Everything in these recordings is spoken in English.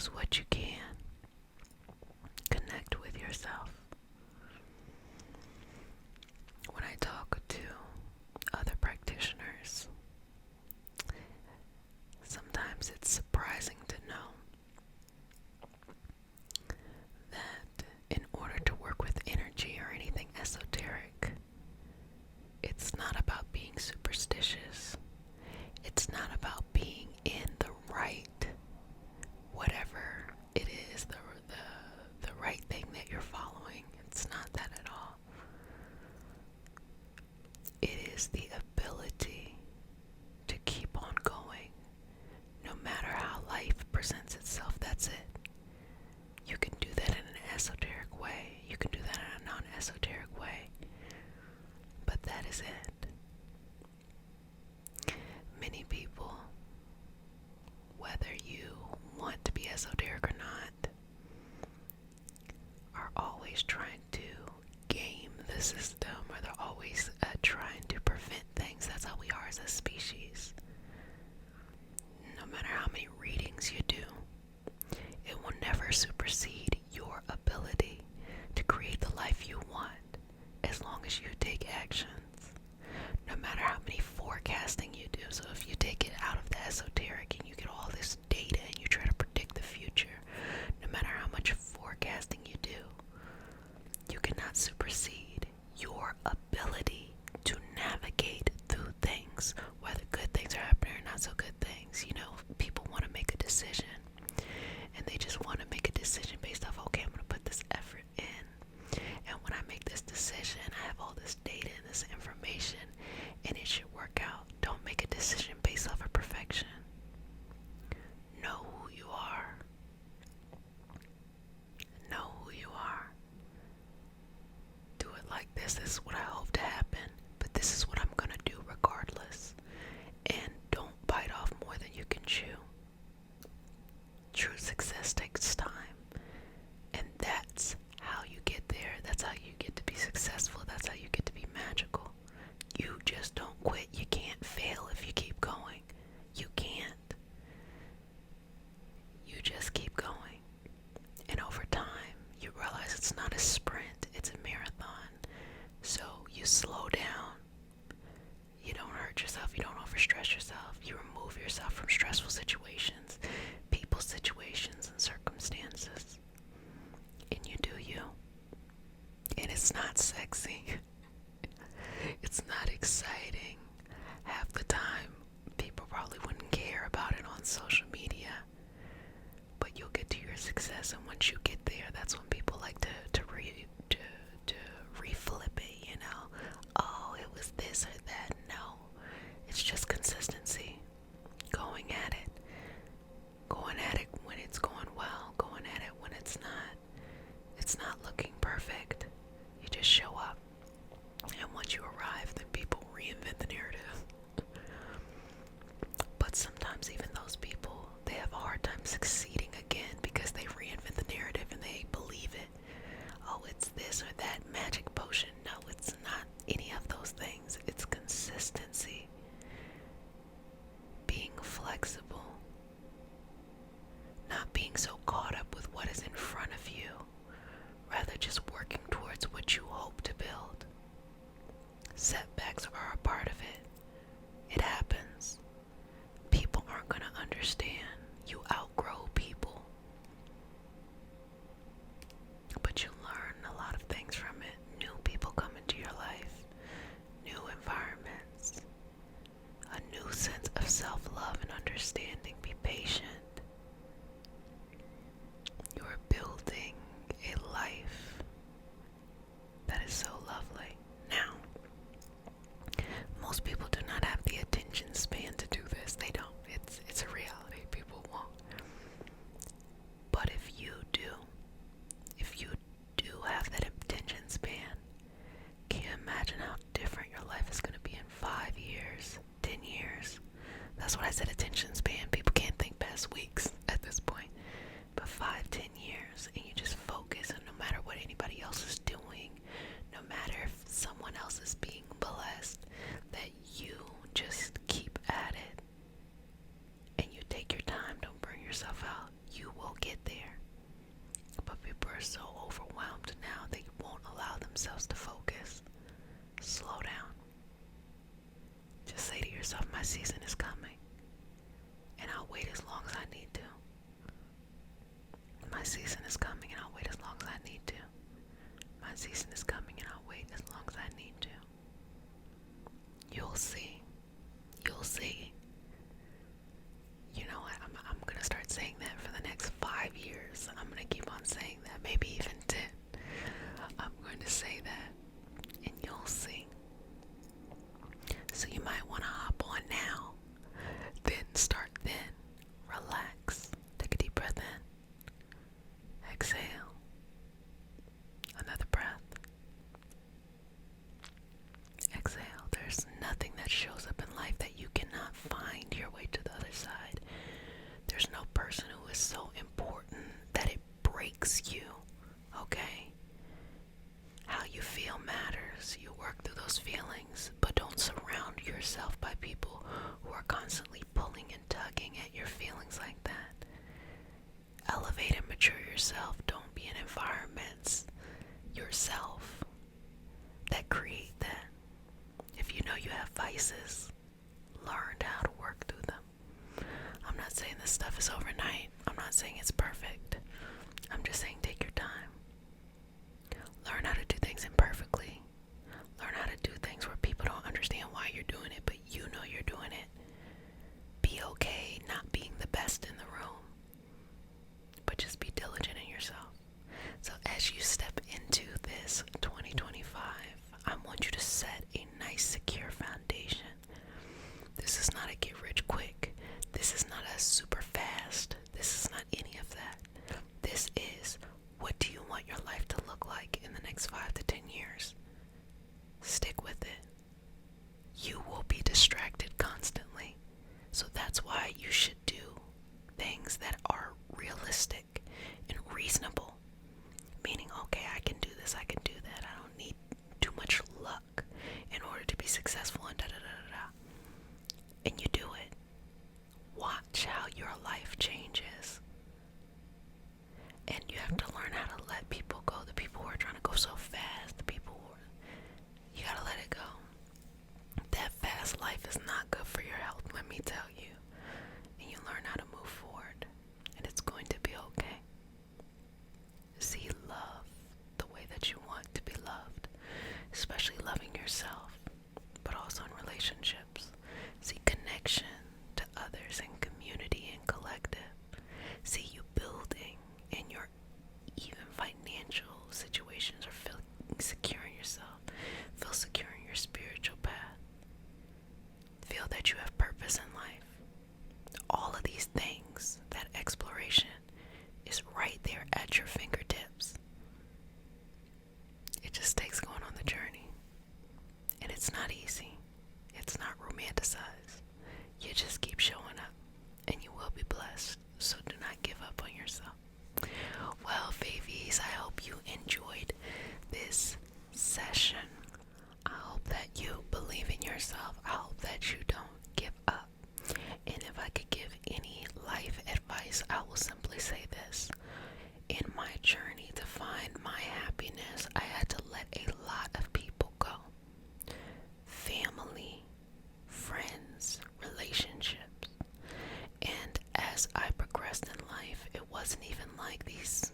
use what you can. Connect with yourself. When I talk to other practitioners, sometimes it's surprising to know that in order to work with energy or anything esoteric, it's not about being superstitious. It's not about being in the right, whatever it is, the right thing that you're following. It's not that at all. It is the ability to keep on going, no matter how life presents itself. That's it. You can do that in an esoteric way. You can do that in a non-esoteric way. But that is it. Many people, whether you want to be esoteric or not, are always trying to game the system, or they're always trying to prevent things. That's how we are as a species. No matter how many readings you do, it will never supersede your ability to create the life you want, as long as you take actions. No matter how many forecasting you do. So if you take it out of the esoteric and you get all this data and you try to predict the future, no matter how much forecasting you do, you cannot supersede your ability to navigate through things, whether good things are happening or not so good things. You know, people want to make a decision, and they just want to make a decision based off, okay, I'm going to put this effort in, and when I make this decision, I have all this data and this information, and it should work out. Don't make a decision based off of perfection. Know who you are. Know who you are. Do it like this. This is what I hope to happen, but this is what I'm going to do regardless. And don't bite off more than you can chew. True success takes time, and that's how you get there. That's how you get to be successful. That's how you get to be magical. You just don't quit. You can't fail if you keep going. You can't. You just keep going. And over time, you realize it's not a sprint, it's a marathon. So you slow down. You don't hurt yourself. You don't overstress yourself. You remove yourself from stressful situations, people, situations, and circumstances. And you do you. And it's not sexy. It's not exciting. Half the time, people probably wouldn't care about it on social media. But you'll get to your success, and once you get there, that's when people like to reflip it, you know. Oh, it was this or that. No, it's just consistency. Going at it. Going at it when it's going well. Going at it when it's not. It's not looking perfect. You just show up. And once you arrive, then people reinvent the narrative. But sometimes even those people, they have a hard time succeeding again because they reinvent the narrative and they believe it. Oh, it's this or that magic potion. No, it's not any of those things. It's consistency. Being flexible. Not being so caught up with what is in front of you. Rather just working towards what you hope to build. Setbacks are a part of it. It happens. People aren't going to understand. You outgrow people. But you learn a lot of things from it. New people come into your life. New environments. A new sense of self-love and understanding. Be patient. You are building a life that is so lovely. Now, most people do not have the attention span to do this. They don't. It's a reality. People won't. But if you do have that attention span, can you imagine how different your life is going to be in 5 years, 10 years? That's what I said, attention span. People can't think past weeks at this point. But 5, 10 years, and you just focus, and no matter what anybody else is doing, no matter if someone else is being blessed, that you just keep at it. And you take your time, don't burn yourself out. You will get are so overwhelmed now they won't allow themselves to focus. Slow down. Just say to yourself, my season is coming, and I'll wait as long as I need to. My season is coming, and I'll wait as long as I need to. My season is coming, and I'll wait as long as I need to. You'll see. You'll see. You know what? I'm going to start saying that for the next 5 years. I'm going to keep on saying that, maybe even 10. I'm going to say that, and you'll see. So you might want to hop on now, then start then. Relax. Take a deep breath in. Exhale. Another breath. Exhale. There's nothing that shows up in life that you cannot find your way to the other side. There's no person who is so important that it breaks you, okay? How you feel matters. You work through those feelings, but don't surround yourself by people who are constantly pulling and tugging at your feelings like that. Elevate and mature yourself. Don't be in environments yourself that create that. If you know you have vices, learn how to work through them. I'm not saying this stuff is overnight. I'm not saying it's perfect. I'm just saying take your time. Learn how to do things imperfectly. Learn how to do things where people don't understand why you're doing it, but you know you're doing it. Be okay not being the best in the room, but just be diligent in yourself. So as you step into this 2025, I want you to set a nice, secure foundation. This is not a get rich quick. This is not a super fast. This is not any of that. This is, what do you want your life to look like in the next 5 to 10 years? Stick with it. You will be distracted constantly. So that's why you should do things that are realistic and reasonable. Meaning, okay, I can do this, I can do that. I don't need too much luck in order to be successful and da-da-da-da-da. And you do it. Watch how your life changes. And you have to learn how to let people go. The people who are trying to go so fast, the people who are, you gotta let it go. That fast life is not good for your health, let me tell you. And you learn how to move forward, and it's going to be okay. See love the way that you want to be loved, especially loving yourself, but also in relationships. See connection to others and community and collective. See you building in your even financial situations, or feel secure in yourself. Feel secure in your spiritual path. Feel that you have purpose in life. All of these things, that exploration is right there at your fingertips. It just takes going on the journey. And it's not easy. It's not romanticized. You just keep showing up, and you will be blessed. So do not give up on yourself. Well, babies, I hope you enjoyed this session. I hope that you believe in yourself. I hope that you don't give up. And if I could give any life advice, I will simply say this. In my journey to find my happiness, I had to let a lot of people go. Family, friends, relationships. And as I progressed in life, it wasn't even like these,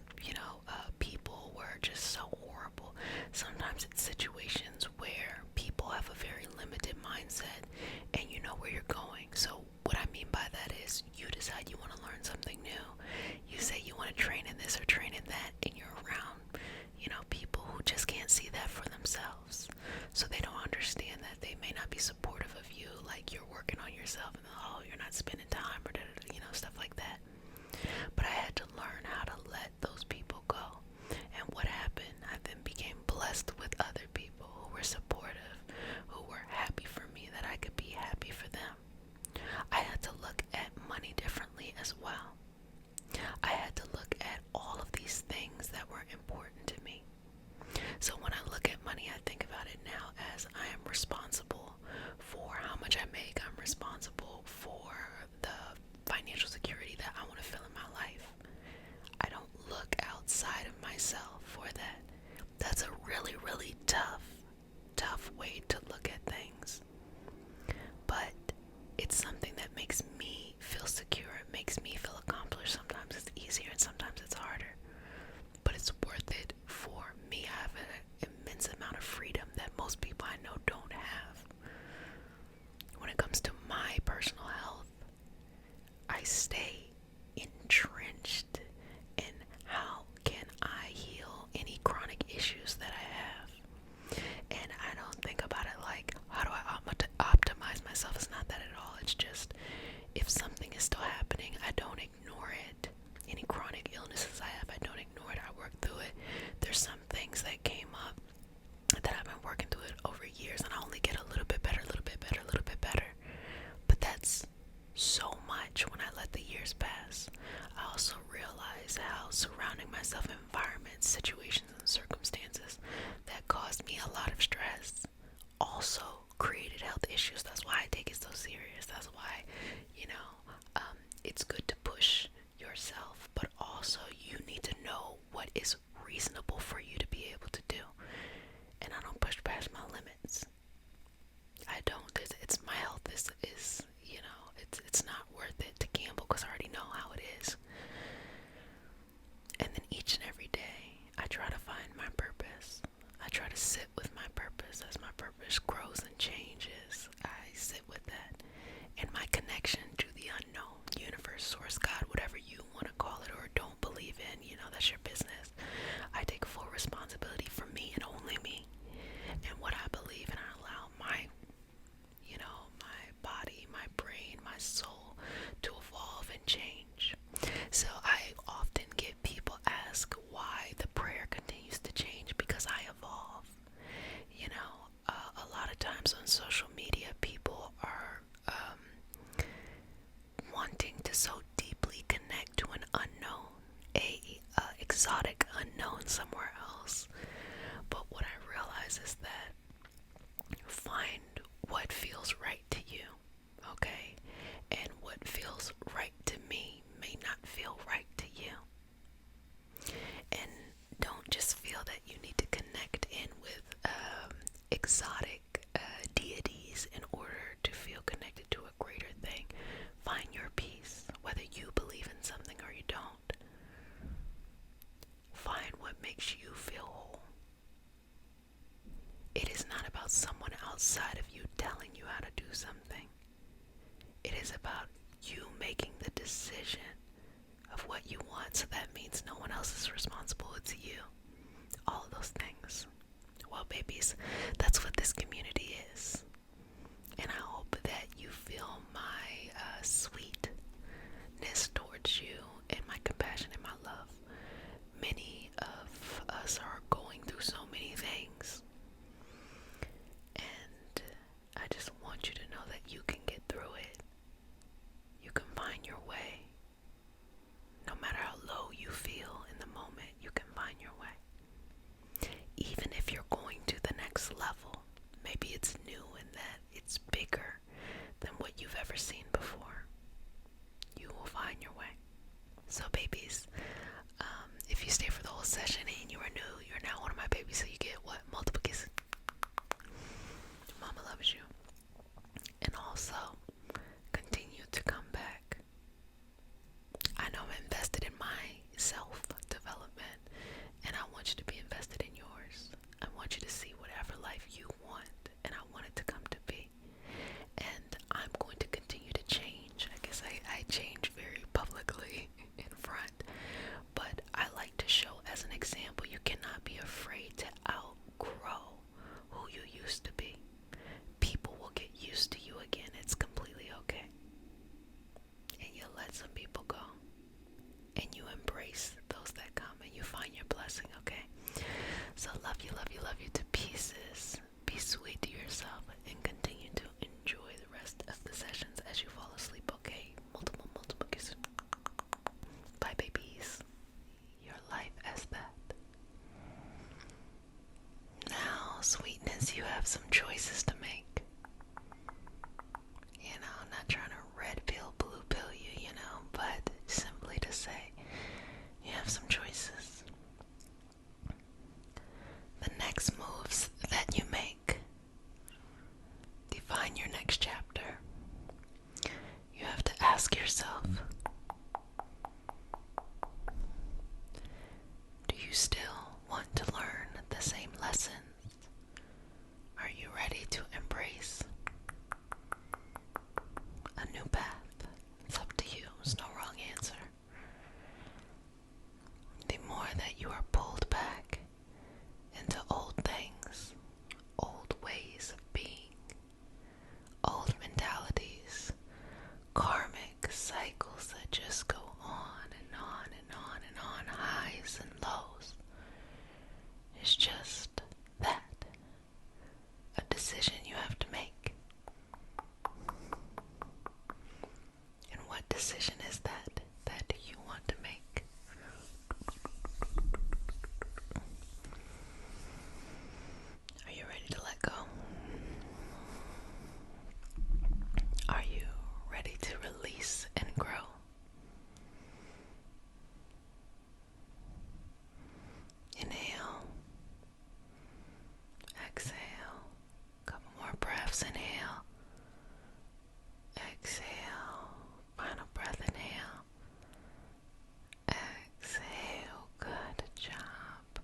people were just so horrible. Sometimes it's situations where people have a very limited mindset and you know where you're going. So what I mean by that is you decide you want to learn something new. You say you want to train in this or train in that, and you're around, people who just can't see that for themselves. So they don't understand that they may not be supportive of you, like you're working on yourself and you're not spending time or stuff like that. But I had to learn how to let those people go. And what happened, I then became blessed with other people who were supportive, who were happy for me that I could be happy for them. I had to look at money differently as well. I had to look at all of these things that were important to me. So when I look at money, I think about it now as I am responsible for how much I make. I'm responsible for the financial security that I myself for that. That's a really, really tough way to look at things. But it's something that makes me feel secure. It makes me feel accomplished. Sometimes it's easier and sometimes it's harder. But it's worth it for me. I have an immense amount of freedom that most people I know don't have. When it comes to my personal health, I stay entrenched in how can I heal any chronic issues that I have. And I don't think about it like, how do I optimize myself? It's not that at all. It's just, if something is still happening, I don't ignore it. Any chronic illnesses I have, I don't ignore it. I work through it. There's some things that came up that I've been working through it over years, and I only get a little bit better, a little bit better, a little bit better. But that's so much when I let the years pass. I also realize how surrounding myself in environments, situations, and circumstances that caused me a lot of stress also created health issues. That's why I take it so serious. That's why, it's good to push yourself, but also you need to know what is reasonable for you to be able to do. And I don't push past my limits. I don't. It's my health is it's not worth it to gamble because I already know how it is. And then each and every day, I try to find my purpose. I try to sit with my purpose as my purpose grows and changes. I sit with that. And my connection to the unknown, universe, source, God, whatever you want to call it or don't believe in, that's your business. I take full responsibility for me and only me and what I believe, and I allow my body, my brain, my soul to evolve and change. So I often get people ask why the prayer continues to change, because I evolve. A lot of times on social media, people are wanting to so deeply connect to an unknown, a exotic unknown somewhere else. But what I realize is that find what feels right to you, okay? And what feels right to me may not feel right to you. And don't just feel that you need to connect in with exotic deities in order to feel connected to a greater thing. Find your peace, whether you believe in something or you don't. Find what makes you feel whole. It is not about someone outside of you telling you how to do something. It is about you making the decision of what you want, so that means no one else is responsible, it's you. All of those things. Well, babies, that's what this community is. And I hope that you feel my sweetness towards you and my compassion and my love. Many of us are going through so many things. And I just want you to know that you can get through it. You can find your way. No matter how low you feel in the moment, you can find your way. Even if you're going to the next level, maybe it's new in that it's bigger than what you've ever seen before, you will find your way. So babies, if you stay for the whole session and you are new, you're now one of my babies, so you get what? Multiple kisses. Mama loves you. And also, continue to come back. I know I'm invested in my self-development, and I want you to be invested in yours. I want you to see whatever life you want, and I want it to come to be. And I'm going to continue to change. I guess I change very publicly in front, but I like to show as an example, you cannot be afraid to outgrow who you used to be. People will get used to you again. It's completely okay. And you let some people go. And you embrace those that come, and you find your blessing, okay? So love you, love you, love you to pieces. Be sweet to yourself and continue to enjoy the rest of the sessions as you fall asleep, okay? Multiple kisses. Bye, babies. Your life as that. Now, sweetness, you have some choices to make. I'm not trying to red pill, blue pill you, but simply to say, you have some choices. yourself? Do you still want to learn the same lessons? Are you ready to embrace a new path? It's up to you. There's no wrong answer. The more that you are pulled back into old things, old ways of being, old mentalities, karmic cycles that just go on and on and on and on, highs and lows. It's just that, a decision you have to make. And what decision is that you want to make? Are you ready to let go? Are you ready to release and grow? Inhale. Exhale. Couple more breaths. Inhale. Exhale. Final breath. Inhale. Exhale. Good job.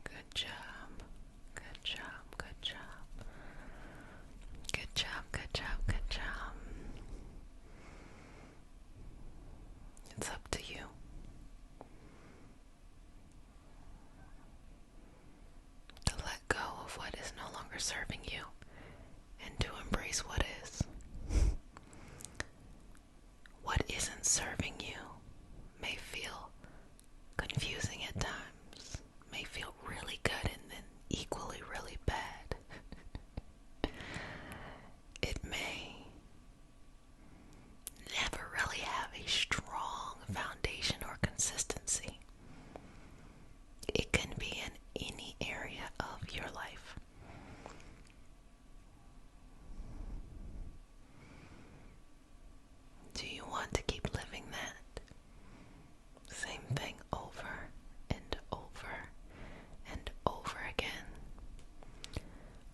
Good job. Good job. Good job. Good job. Good job. Good job. It's up to you. To let go of what is no longer serving you and to embrace what is. What isn't serving you may feel confusing at times, may feel really good and then equally really bad. It may never really have a strong foundation or consistency. It can be in any area of your life. Do you want to keep living that same thing over and over and over again?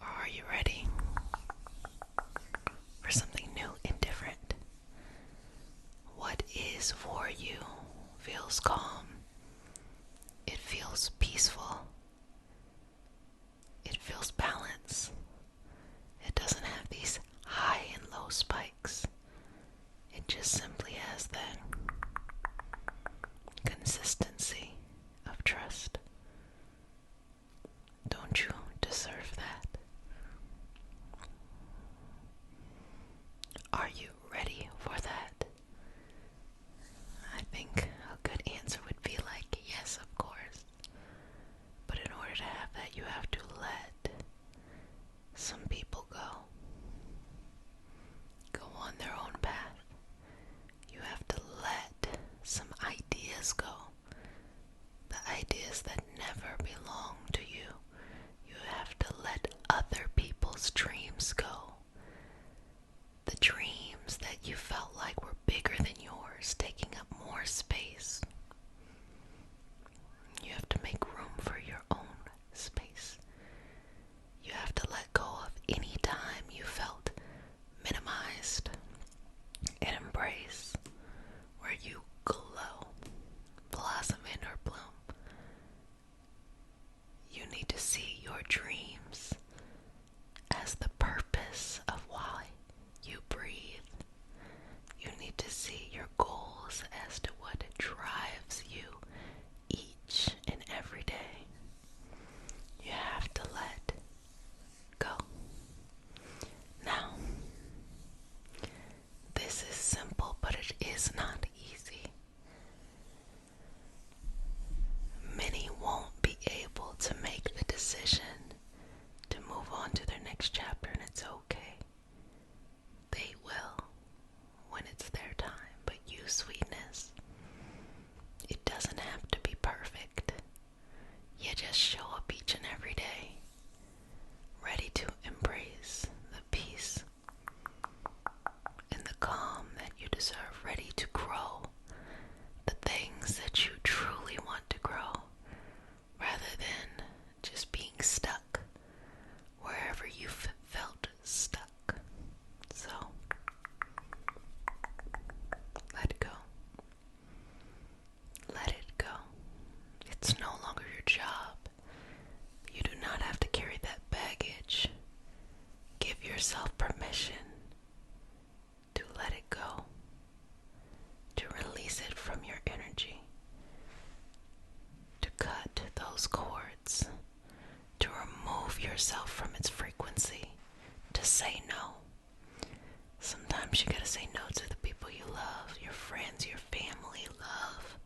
Or are you ready for something new and different? What is for you feels calm. It feels peaceful. It feels balanced. It doesn't have these high and low spikes. It just simply has that consistency of trust. Don't you deserve that? Are you ready for that? I think a good answer would be like, yes, of course. But in order to have that, you have to let some people go. Go on their own path. You have to let some ideas go. The ideas that never belong to you. You have to let other people's dreams go. The dreams that you felt like were bigger than yours, taking up more space. You have to make room for your own space. You have to let go of any time you felt minimized and embrace where you glow, blossom in or bloom. You need to see your dreams as the purpose of why you breathe. permission to let it go, to release it from your energy, to cut those cords, to remove yourself from its frequency, to say no. Sometimes you gotta say no to the people you love, your friends, your family love.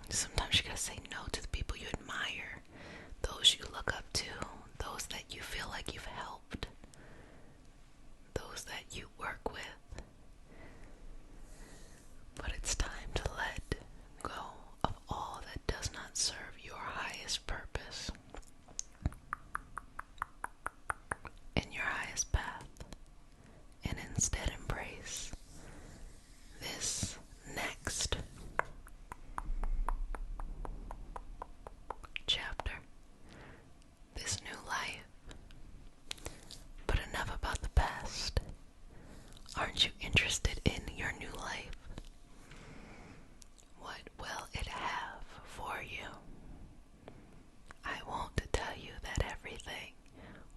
Sometimes you gotta say no to the people you admire, those you look up to, those that you feel like you've helped, those that you work with. But it's time to let go of all that does not serve your highest purpose and your highest path, and instead embrace this next chapter, this new life. But enough about the past. Aren't you interested in your new life? What will it have for you? I won't tell you that everything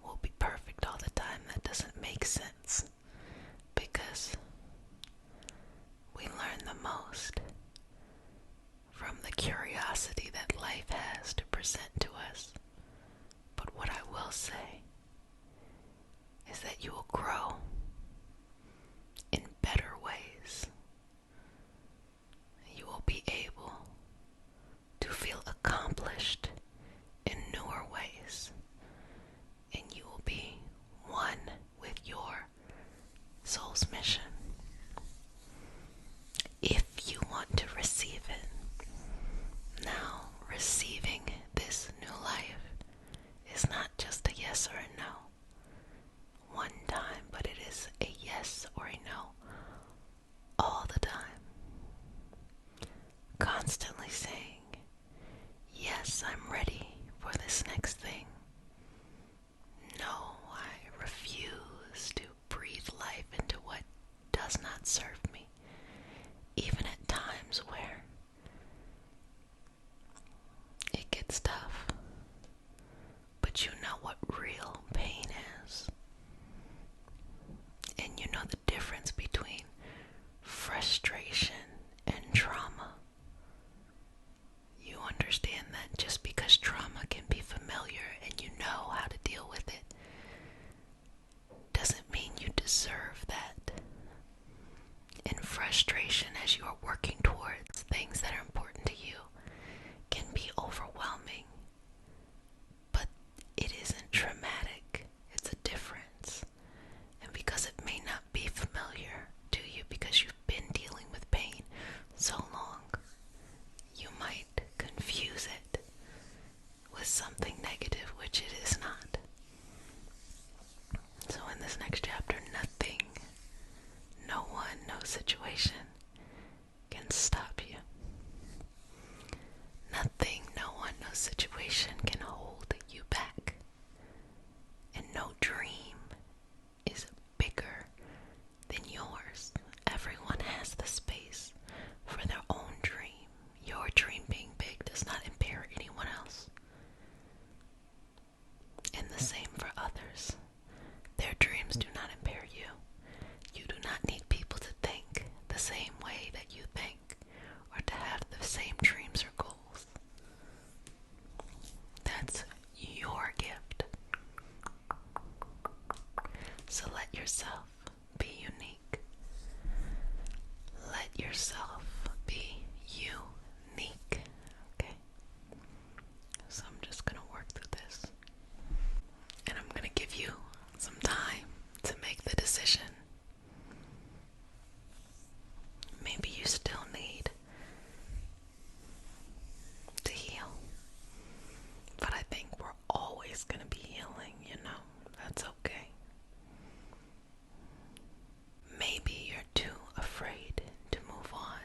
will be perfect all the time. That doesn't make sense, because we learn the most from the curiosity that life has to present to us. But what I will say is that you will grow in better ways. You will be able to feel accomplished in newer ways, and you will be one with your soul's mission. If you want to receive it, now receiving this new life is not just a yes or a no one time, but it is a yes or a no all the time. Constantly saying, yes, I'm ready for this next thing. No, I refuse to breathe life into what does not serve me, even at times where it gets tough. But you know what real pain is. And you know the difference between frustration and trauma. You understand that just because trauma can be familiar and you know how to deal with it, doesn't mean you deserve that. And frustration, as you are working towards things that are important to you, can be overwhelming. But it isn't traumatic. It's a difference. And because it may not be familiar to you because you've been dealing with pain so long, you might confuse it with something negative, which it is not. So in this next chapter, nothing, no one, no situation can stop you. Nothing, no one, no situation can hold you back. And no dream is bigger than yours. Everyone has the space for their own dream. Your dream being big does not impair anyone else. And the same for others. Their dreams do not impair you. You do not need people to think the same way that you think, or to have the same dreams or goals. That's your gift. So let yourself be unique. Let yourself be unique. Okay? So I'm just going to work through this. And I'm going to give you some time to make the decision. Maybe you still need to heal. But I think we're always going to be healing, you know. That's okay. Maybe you're too afraid to move on.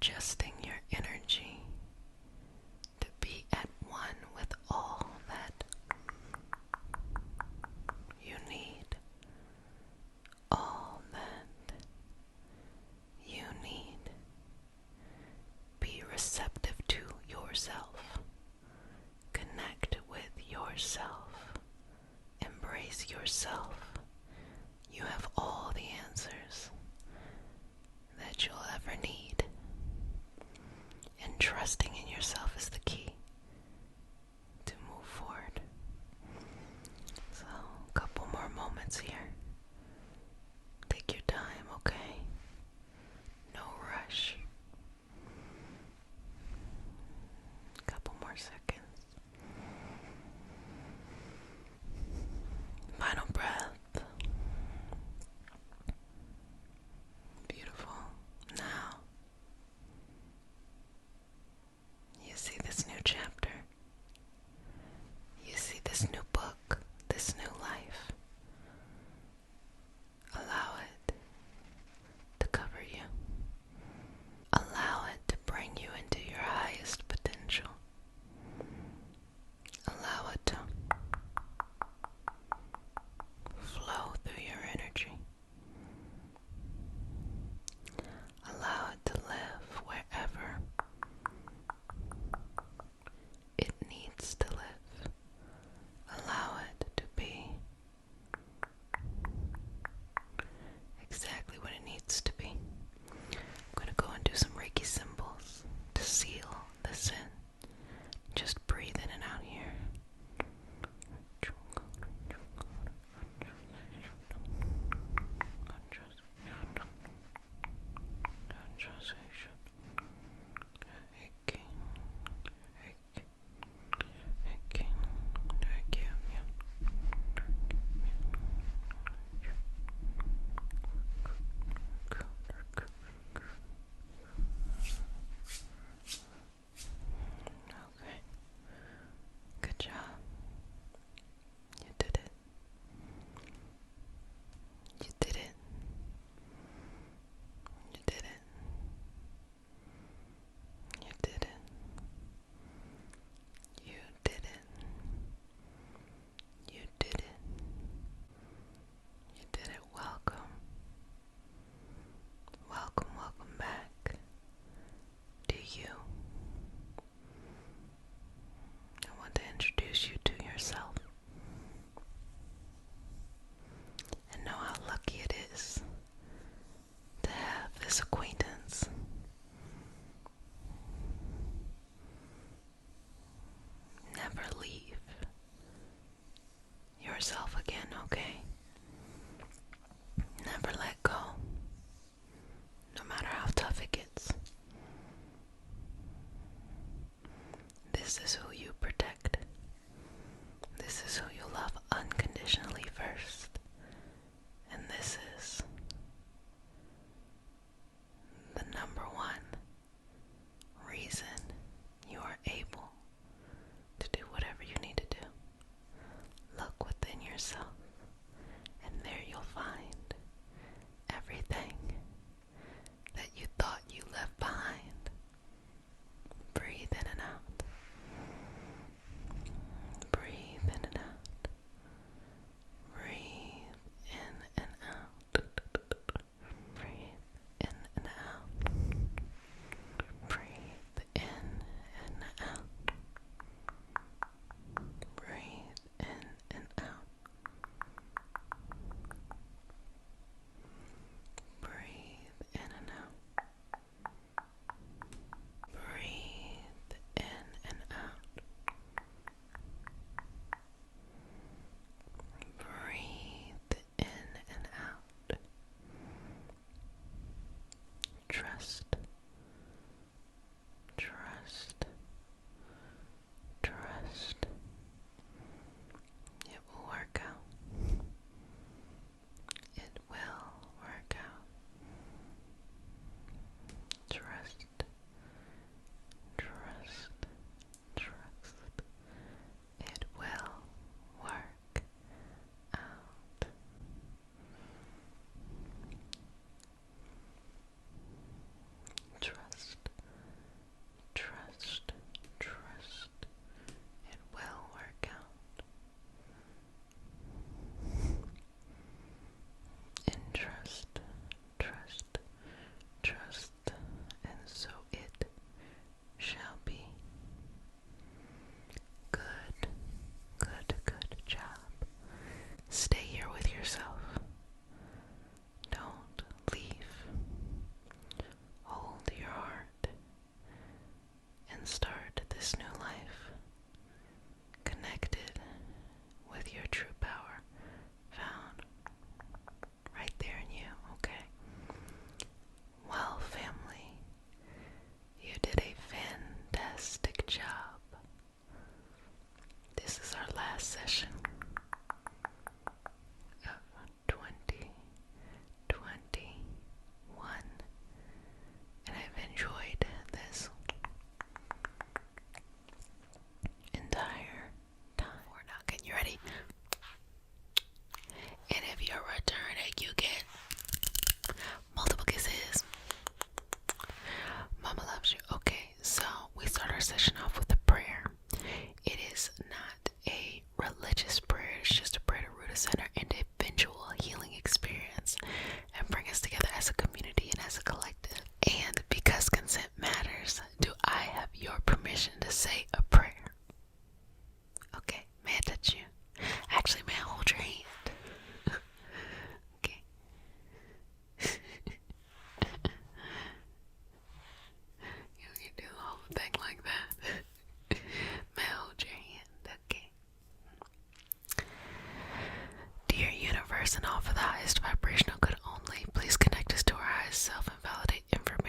adjusting your energy to be at one with all that you need. All that you need. Be receptive to yourself. Connect with yourself. Embrace yourself. You have all the answers that you'll ever need. And trusting in yourself is the key to move forward. So, a couple more moments here. Take your time, okay? No rush. A couple more seconds. Final breath. Beautiful. Now,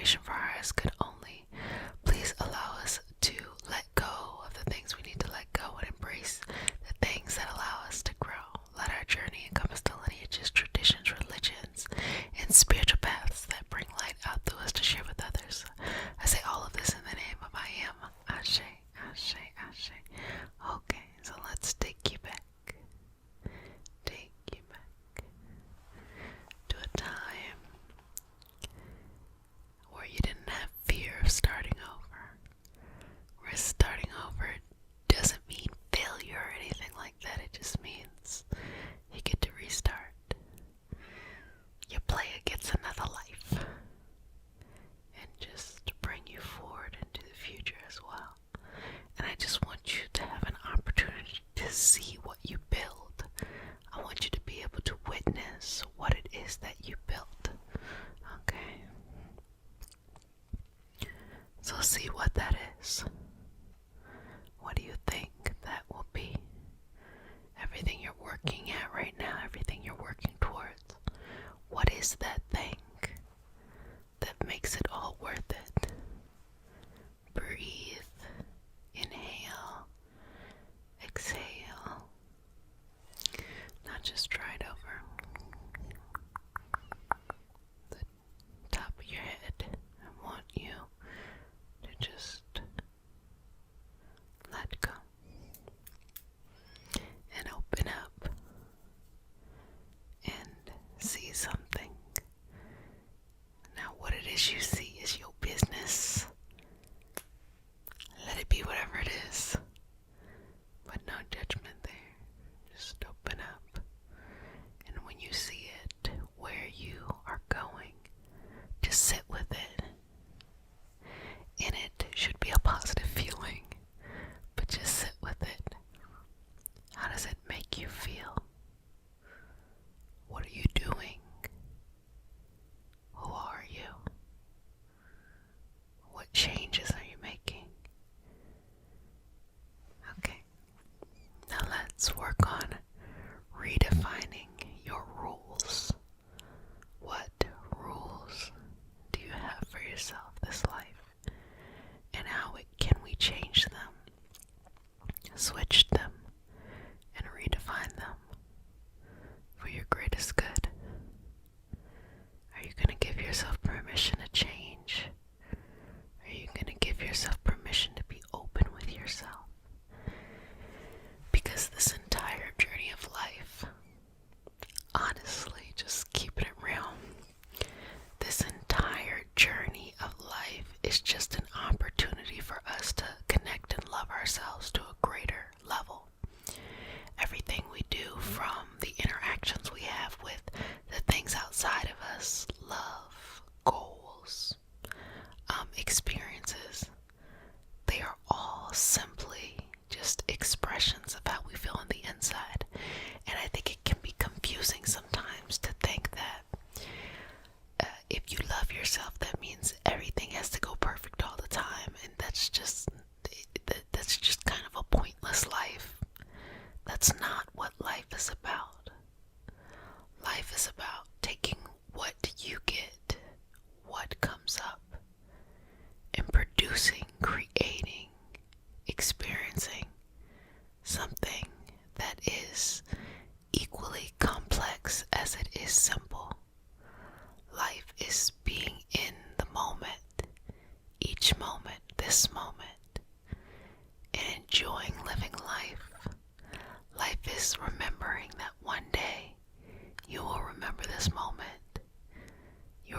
information for our highest good only. Please allow us to let go of the things we need to let go and embrace the things that allow us to grow. Let our journey encompass the lineages, traditions, religions, and spiritual paths that bring light out through us to share with others. I say all of this in the name of I am. Ashe, Ashe, Ashe. Okay, so let's take you back. Take you back to a time where you didn't have fear of starting over. Where starting over doesn't mean failure or anything like that. It just means you get to restart. Your player gets another life. And just bring you forward into the future as well. And I just want you to have an opportunity to see what you build. I want you to be able to witness what it is that you built. Okay? So see what that is. What do you think that will be? Everything you're working at right now, everything you're working towards. What is that thing that makes it all worth it? Breathe. Inhale. Exhale. Now just try it over. The top of your head. I want you to just let go and open up and see something. Now what it is you see is your business. Let it be whatever it is, but no judgment there. Just open up, and when you see it where you are going, just sit with it. In it should be a positive feeling, but just sit with it. How does it make you feel? What are you doing? Who are you? What changes are you making? Okay, now let's work on redefining your rules. What rules do you have for yourself this life? And how can we change them, switch them, and redefine them for your greatest good? Are you going to give yourself permission to change? Are you going to give yourself permission to be open with yourself? Because this entire journey of life, honestly, just keeping it real, this entire journey of life is just an opportunity for us to connect and love ourselves to a greater level. Everything we do, from the interactions we have with the things outside of us, love, goals, experiences, they are all simply just expressions of how we feel on the inside. And I think it can be confusing sometimes to think that if you love yourself, that means everything has to go perfect all the time, and that's just kind of a pointless life. That's not what life is about. Life is about taking what you get, what comes up, and producing, creating, experiencing something that is equally complex as it is simple. Life is being in the moment, each moment, this moment, and enjoying living life. Life is remembering that one day you will remember this moment. You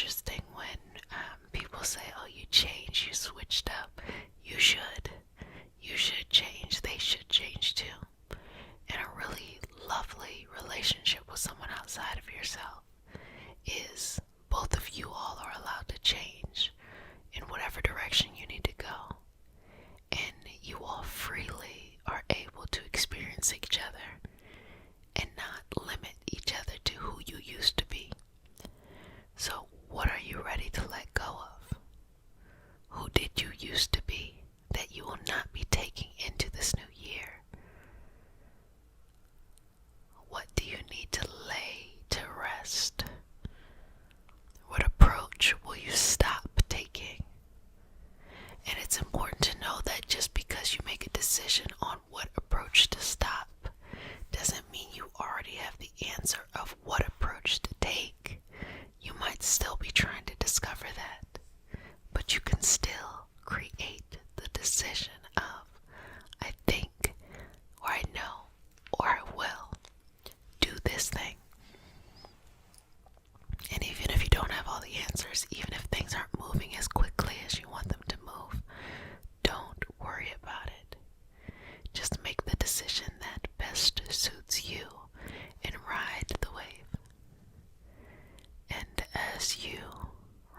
interesting when people say, oh, you changed, you switched up. You should. You should change. They should change too. And a really lovely relationship with someone outside of yourself is both of you all are allowed to change in whatever direction you need to go. And you all freely are able to experience each other and not limit each other to who you used to be. So what are you ready to let go of? Who did you used to be that you will not be taking into this new year? What do you need to lay to rest? What approach will you stop taking? And it's important to know that just because you make a decision on what approach to stop doesn't mean you already have the answer of what approach to take. You might still be trying to discover that, but you can still create the decision of, I think, or I know, or I will do this thing. And even if you don't have all the answers, even if things aren't moving as quickly as you want them to move, don't worry about it. Just make the decision that best suits you and ride the wave. And as you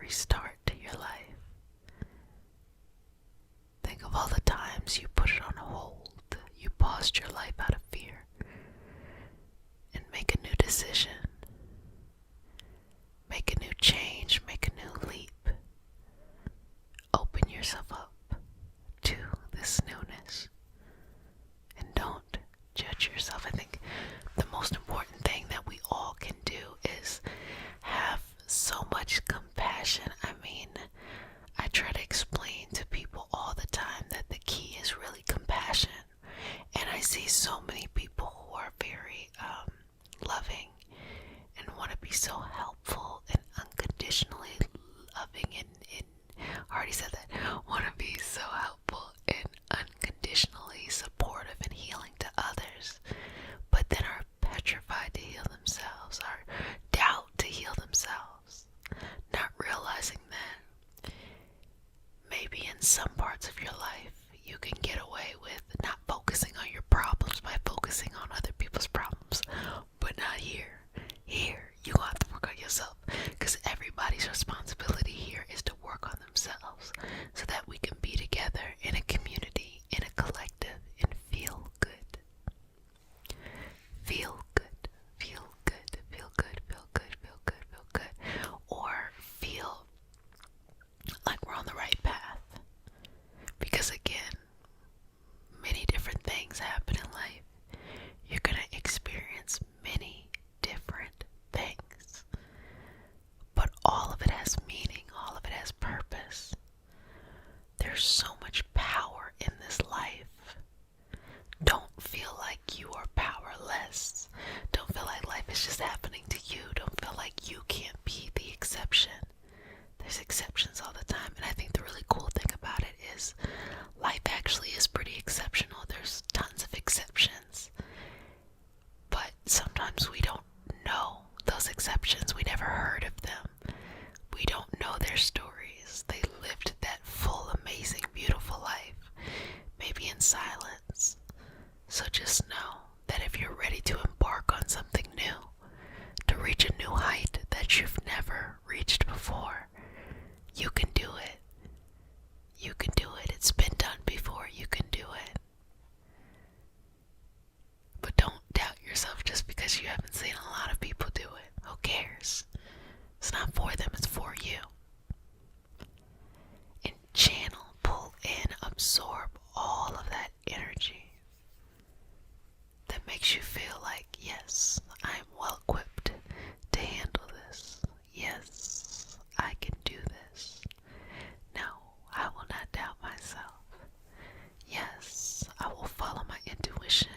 restart your life, think of all the times you put it on hold, you paused your life out of fear, and make a new decision. Make a new change, make a new leap. Open yourself up to this newness. And don't judge yourself. I think the most important thing that we all can do is have so much compassion. I mean, I try to explain to people all the time that the key is really compassion. And I see so many people who are very loving and want to be so helpful and unconditionally loving and I already said that, want to be so helpful and unconditionally supportive and healing to others, but then are petrified to heal themselves, or doubt to heal themselves, not realizing that maybe in some parts of your life you can get away with not focusing on your problems by focusing on other people's problems, but not here. Here, you have to work on yourself, because everybody's responsibility here is to work on themselves so that we can be together in a community, in a collective, and feel good. Feel good, feel good, feel good, feel good, feel good, feel good. Or feel like we're on the right path. Because again, many different things happen in life. You're going to experience many different things. But all of it has meaning, all of it has purpose. There's so much power in this life. Don't feel like you are powerless. Don't feel like life is just happening to you. Don't feel like you can't be the exception. There's exceptions all the time. And I think the really cool thing about it is life actually is pretty exceptional. There's tons of exceptions. But sometimes we don't know those exceptions. We never heard of them. We don't know their stories. They lived that full, amazing, beautiful life, maybe in silence. So just know that if you're ready to embark on something new, to reach a new height that you've never reached before, you can do it. You can do it. It's been done before. You can do it. But don't doubt yourself just because you haven't seen a lot of people do it. Who cares? It's not for them, it's for you. And channel, pull in, absorb all of that energy that makes you feel like, yes, I'm well equipped to handle this. Yes, I can do this. No, I will not doubt myself. Yes, I will follow my intuition.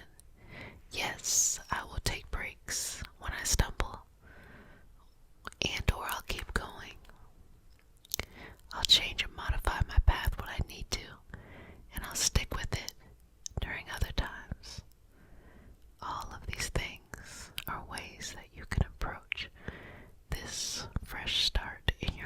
Yes, I will take breaks when I stumble, and or I'll keep going. I'll change and modify my path when I need to, and I'll stick with it during other times. All of these things are ways that you can approach this fresh start in your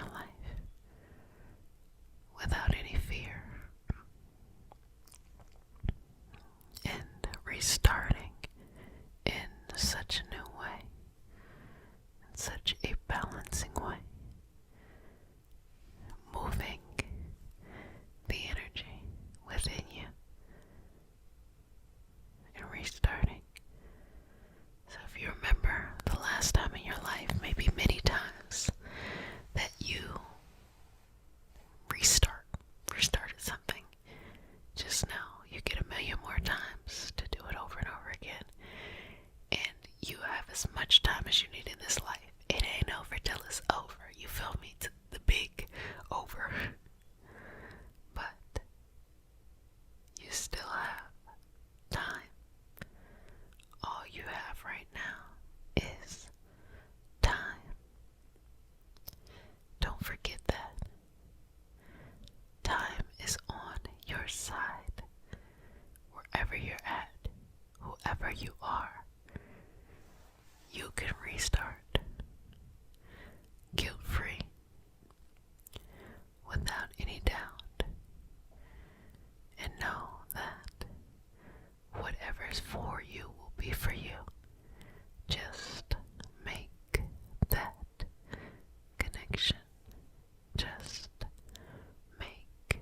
without any doubt, and know that whatever is for you will be for you. Just make that connection. Just make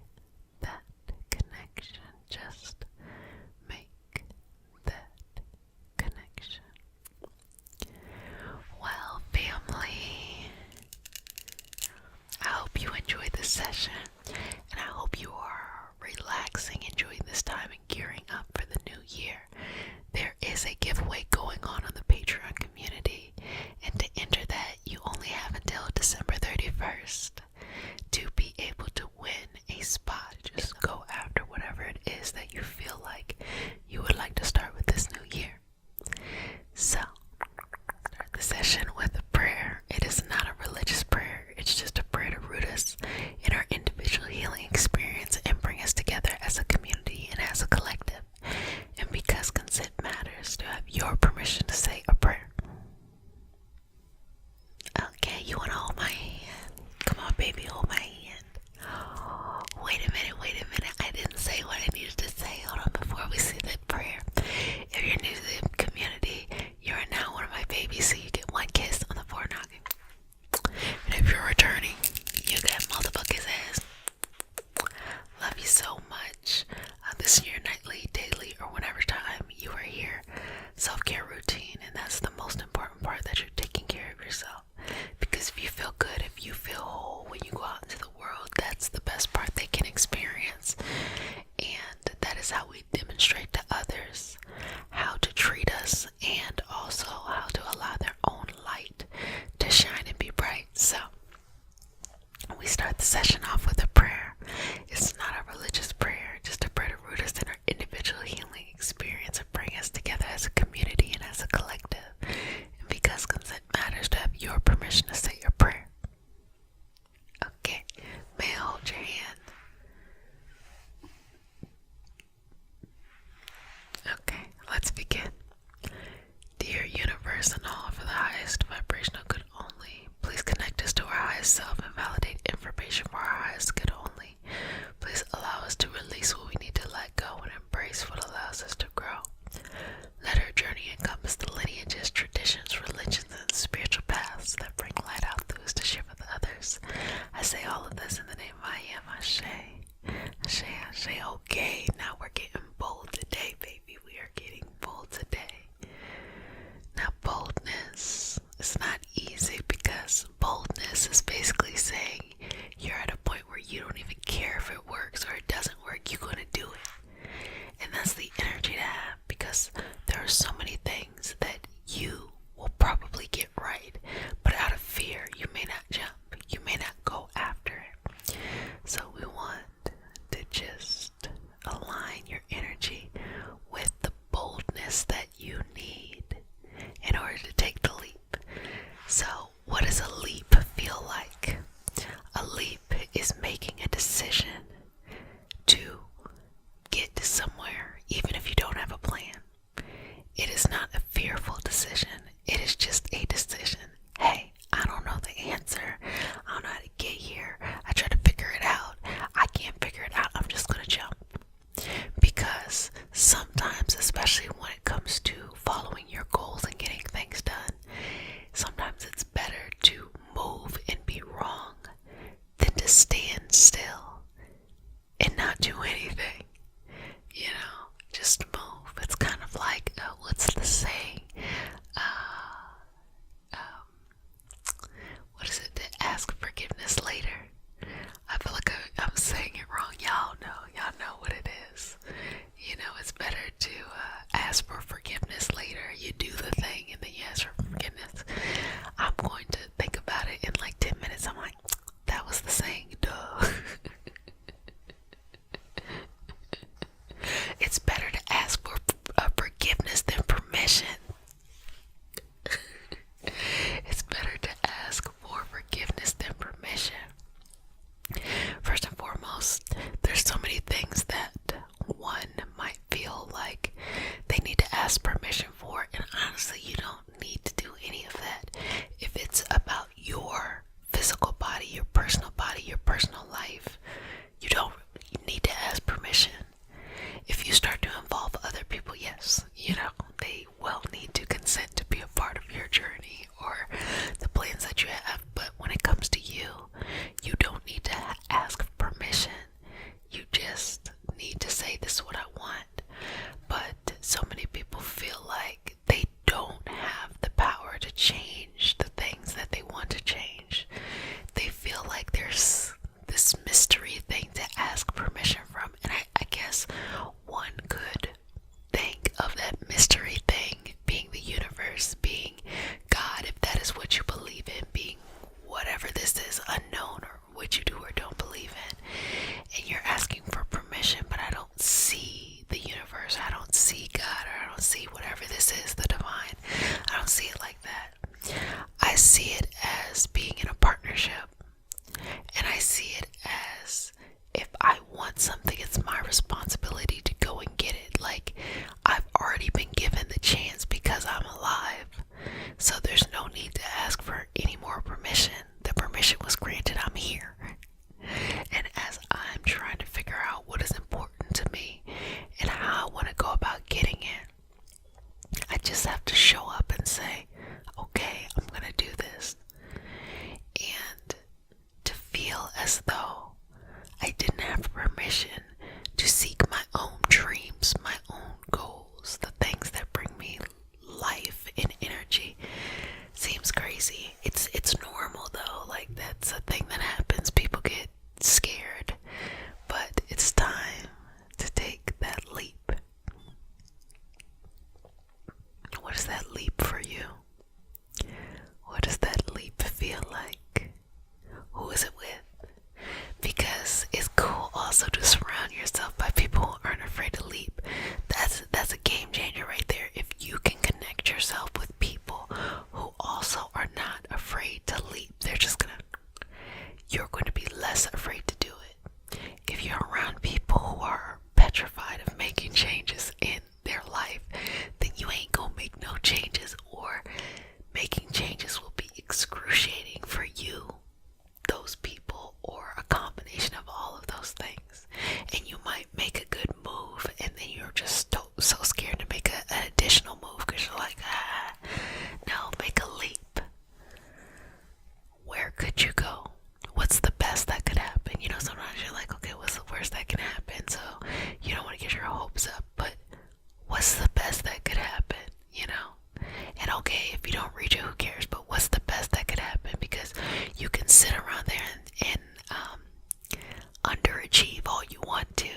that connection. Just make that connection. Well, family, I hope you enjoyed this session, and I hope you are relaxing, enjoying this time, and gearing up for the new year. There is a giveaway going on the Patreon community, and to enter that, you only have until December 31st to be able to win a spot. Just go after whatever it is that you feel like you would like to start with this new year. So, start the session with a prayer. It is not a religious prayer, it's just a prayer to root us in our individual healing experience and bring us together as a community and as a collective. And because consent matters, to have your permission to say a prayer. Okay, you want to hold my hand? Come on, baby, hold my hand. Wait a minute. I didn't say what I needed to say. Hold on, before we say that prayer. If you're new to the community, you are now one of my babies, so you get one kiss on the forehead. And if you're returning, you get multiple kisses. Love you so much. This is your nightly, daily, or whenever time you are here self-care routine, and that's the most important part, that you're taking care of yourself. Because if you feel good, if you feel whole when you go out into the world, that's the best part they can experience. And that is how we demonstrate to others how to treat us, and also how to allow their own light to shine and be bright. So we start the session off with a prayer. It's not a religious prayer, just a prayer to root us in our individual healing experience and bring us together as a community and as a collective. And because consent matters, to have your permission to say your prayer. Okay, may I hold your hand? Okay, let's begin. Dear universe and all for the highest vibrational good only, please connect us to our highest self and validate information for our highest good only. Please allow us to release what we need to let go and embrace what allows us to grow. Let our journey encompass the lineages, traditions, religions, and spiritual paths that bring light out through us to share with others. I say all of this in the name of I am Ashe. Ashe, Ashe. Okay, now we're getting bold today, baby. We are getting bold today. Now, boldness is not easy, because boldness is basically saying you're at a point where you don't even care if it works or it doesn't work. You're going to do it. And that's the energy to have, because there are so many things that you will probably get right, but out of fear, you may not jump. You may not go after it. So we want to just align your energy with the boldness that you need in order to take the leap. So what does a leap feel like? A leap is making a decision to get to somewhere, even if you don't have a plan. It is not a fearful decision. It is just a decision. Hey, I don't know the answer. I don't know how to get here. I try to figure it out. I can't figure it out. I'm just going to jump. Because sometimes, especially when it comes to following your goals and getting things done, sometimes it's better to move and be wrong than to stand still and not do anything. You know, just move. It's kind of like, what's the saying? What is it? To ask forgiveness later. I feel like I'm saying it wrong. Y'all know what it is. You know, it's better to ask for forgiveness later. You do the thing and then you ask for forgiveness. I'm going to think about it in like 10 minutes. I'm like, that was the saying, duh. permission to seek my own dreams, my own goals, the things that bring me life and energy. Seems crazy. It's normal though. Like, that's a thing that happens. People get scared, but it's time to take that leap. What is that leap for you? What does that leap feel like? Who is it with? Because it's cool also to surround yourself by people who aren't afraid to leap. That's a game changer right there. If you can connect yourself with people who also are not afraid to leap, you're going to be less afraid to do it. If you're around people who are petrified of making changes in their life, then you ain't gonna make no changes, or making changes will be excruciating for you, those people, or a combination of all of those things. And you might make a good move, and then you're just so scared to make an additional move because you're like, no, make a leap. Where could you go? What's the best that could happen? Sometimes you're like, okay, what's the worst that can happen? So you don't want to get your hopes up, but what's the best that could happen? And okay, if you don't reach it, who cares? But what's the best that could happen? Because you can sit around there and underachieve all you want to,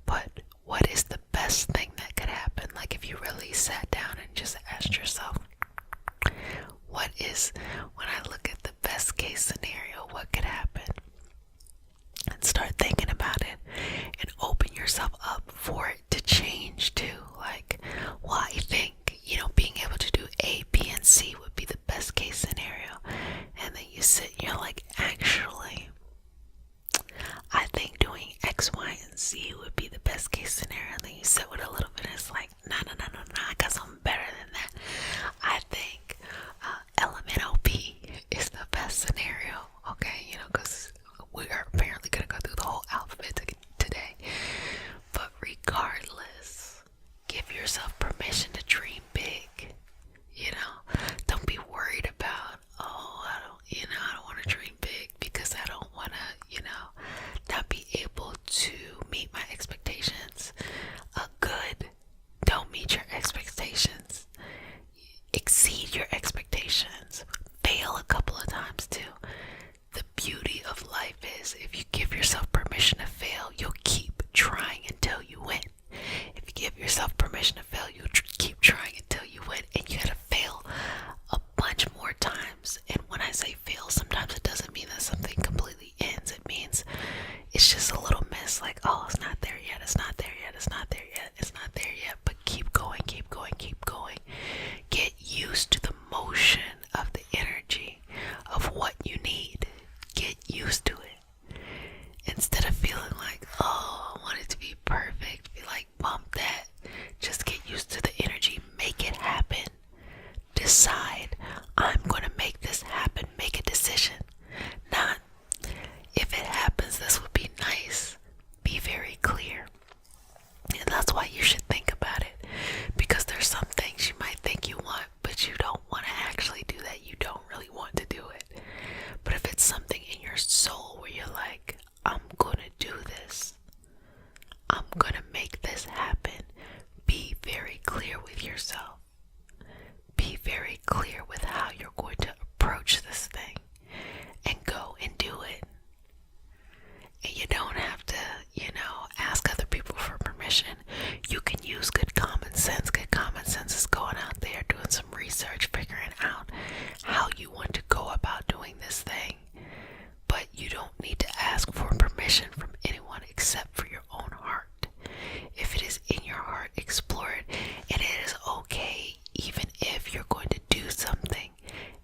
but what is the best thing that could happen? Like, if you really sat down and just asked yourself, when I look at the best case scenario, what could happen? And start thinking about it and open yourself up for it to change too. Like, well, I think, being able to do A, B, and C would be the best case scenario. And then you sit and you're like, actually, I think doing X, Y, and Z would be the best case scenario. And then you sit with a little bit and it's like, no, I got something better than that. I think LMNOP is the best scenario, okay? Because we are apparently going to go through the whole alphabet today. But regardless, give yourself permission to dream big. Don't be worried about, I don't want to dream big because I don't want to, not be able to meet my expectations. Good. Don't meet your expectations. Exceed your expectations. Fail a couple of times too. The beauty of life is, if you give yourself permission to fail, you'll keep trying until you win. If you give yourself permission to fail, you'll keep trying until you win. And you gotta fail a bunch more times. And when I say fail, sometimes it doesn't mean that something completely ends. It means it's just a little miss, like, oh, it's not there yet, it's not there yet, it's not there yet, it's not there yet. But keep going, keep going, keep going. Get used to the motion of the energy of what you need. Get used to it. Instead of feeling like, oh, I want it to be perfect, be like, bump that. Just get used to the energy. Make it happen. Decide, I'm going to make this happen. Make a decision. Not, if it happens, this would be nice. Be very clear. And that's why you should think about it. Because there's some things you might think you want, but you don't want to actually do that. You don't really want to do it. But if it's something in your soul where you're like, I'm going to do this, I'm going to make this happen, be very clear with yourself. Be very clear with how you're going to approach this thing and go and do it. And you don't have to, ask other people for permission. You can use good common sense. Good common sense is going out there, doing some research, figuring out how you want to go about doing this thing. But you don't need to ask for permission from anyone except for your own heart. If it is in your heart, explore it. And it is okay even if you're going to do something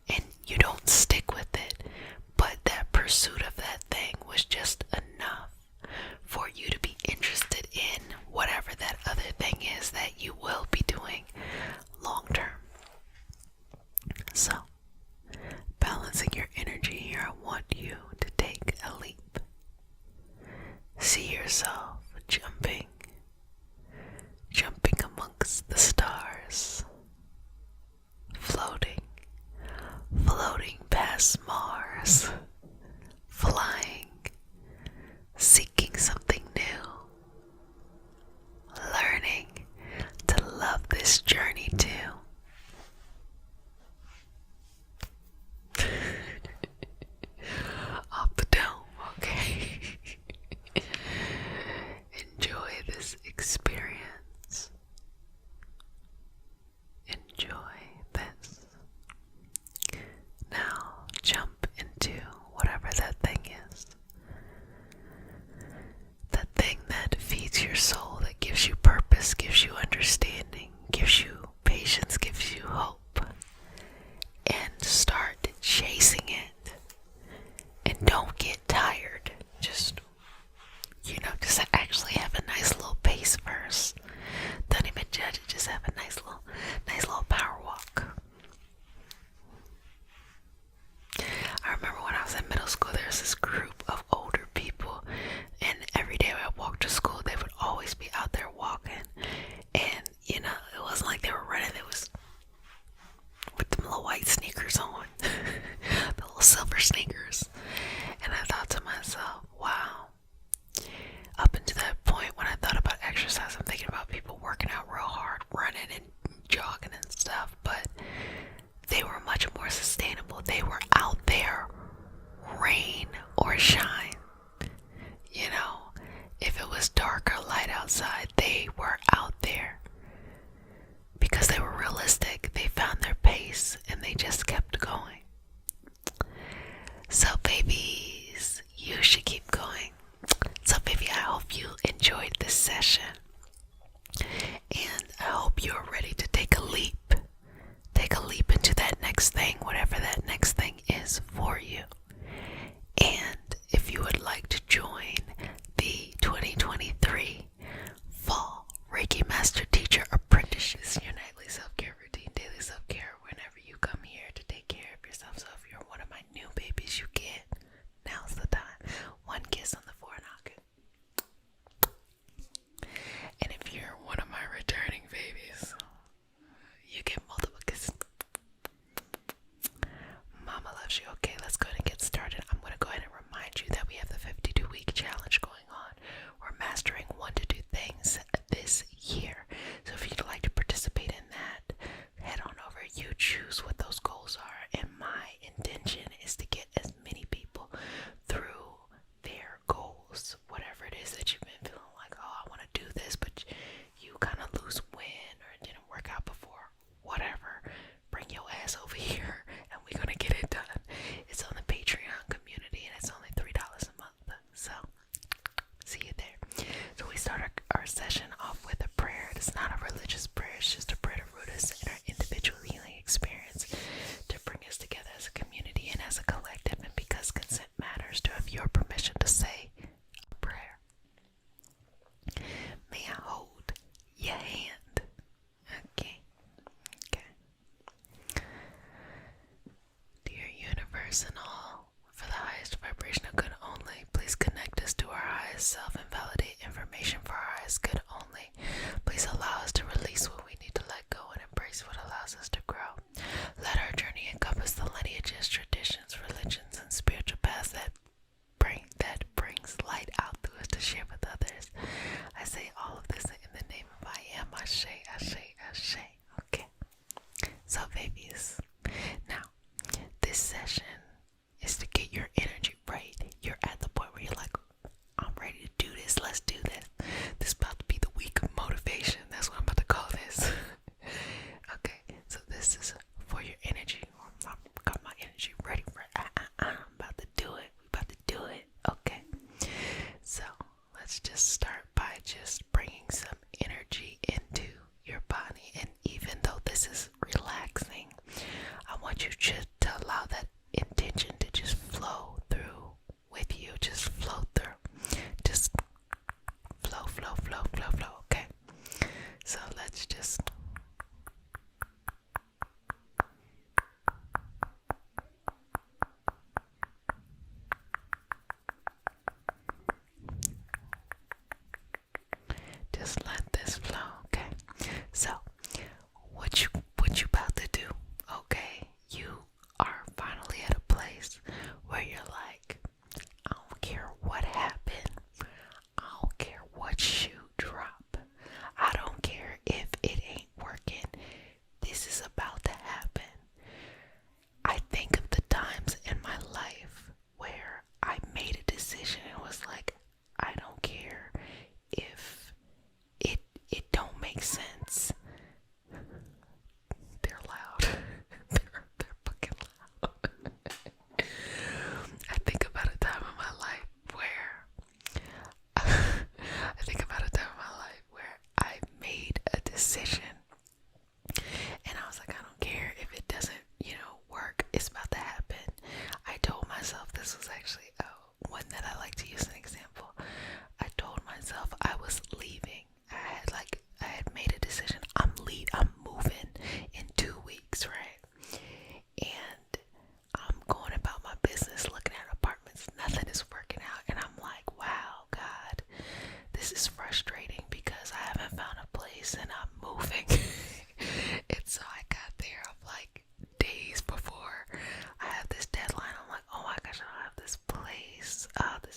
and you don't stick with it. But that pursuit of that thing was just enough for you to be interested in whatever that other thing is that you will be doing long term. So, balancing your energy here, I want you to take a leap. See yourself jumping amongst the stars, floating past Mars, flying, seeking something new, soul that gives you purpose, gives you understanding, gives you patience, gives you hope. And start chasing it. And don't get tired. Just actually have a nice little pace first. Don't even judge it. Just have a nice little power walk. I remember when I was in middle school, there was this group of older people, and every day I walked to school, they would always be out there walking. And it wasn't like they were running. It was with them little white sneakers on, the little silver sneakers. And I thought to myself, wow. Up until that point, when I thought about exercise, I'm thinking about people working out real hard, running and jogging and stuff, but they were much more sustainable. They were out there, rain or shine. If it was dark or light outside, they were out there because they were realistic. They found their pace and they just kept going. So babies, you should keep going. So baby, I hope you enjoyed this session, and I hope you're ready to take a leap into that next thing, whatever that next thing is for you. And if you would like to join the 2023 Fall Reiki Master Teacher Apprenticeships, your nightly self-care routine, daily self-care, whenever you come here to take care of yourself. So if you're one of my new babies, you get, now's the time. One kiss on the forehead.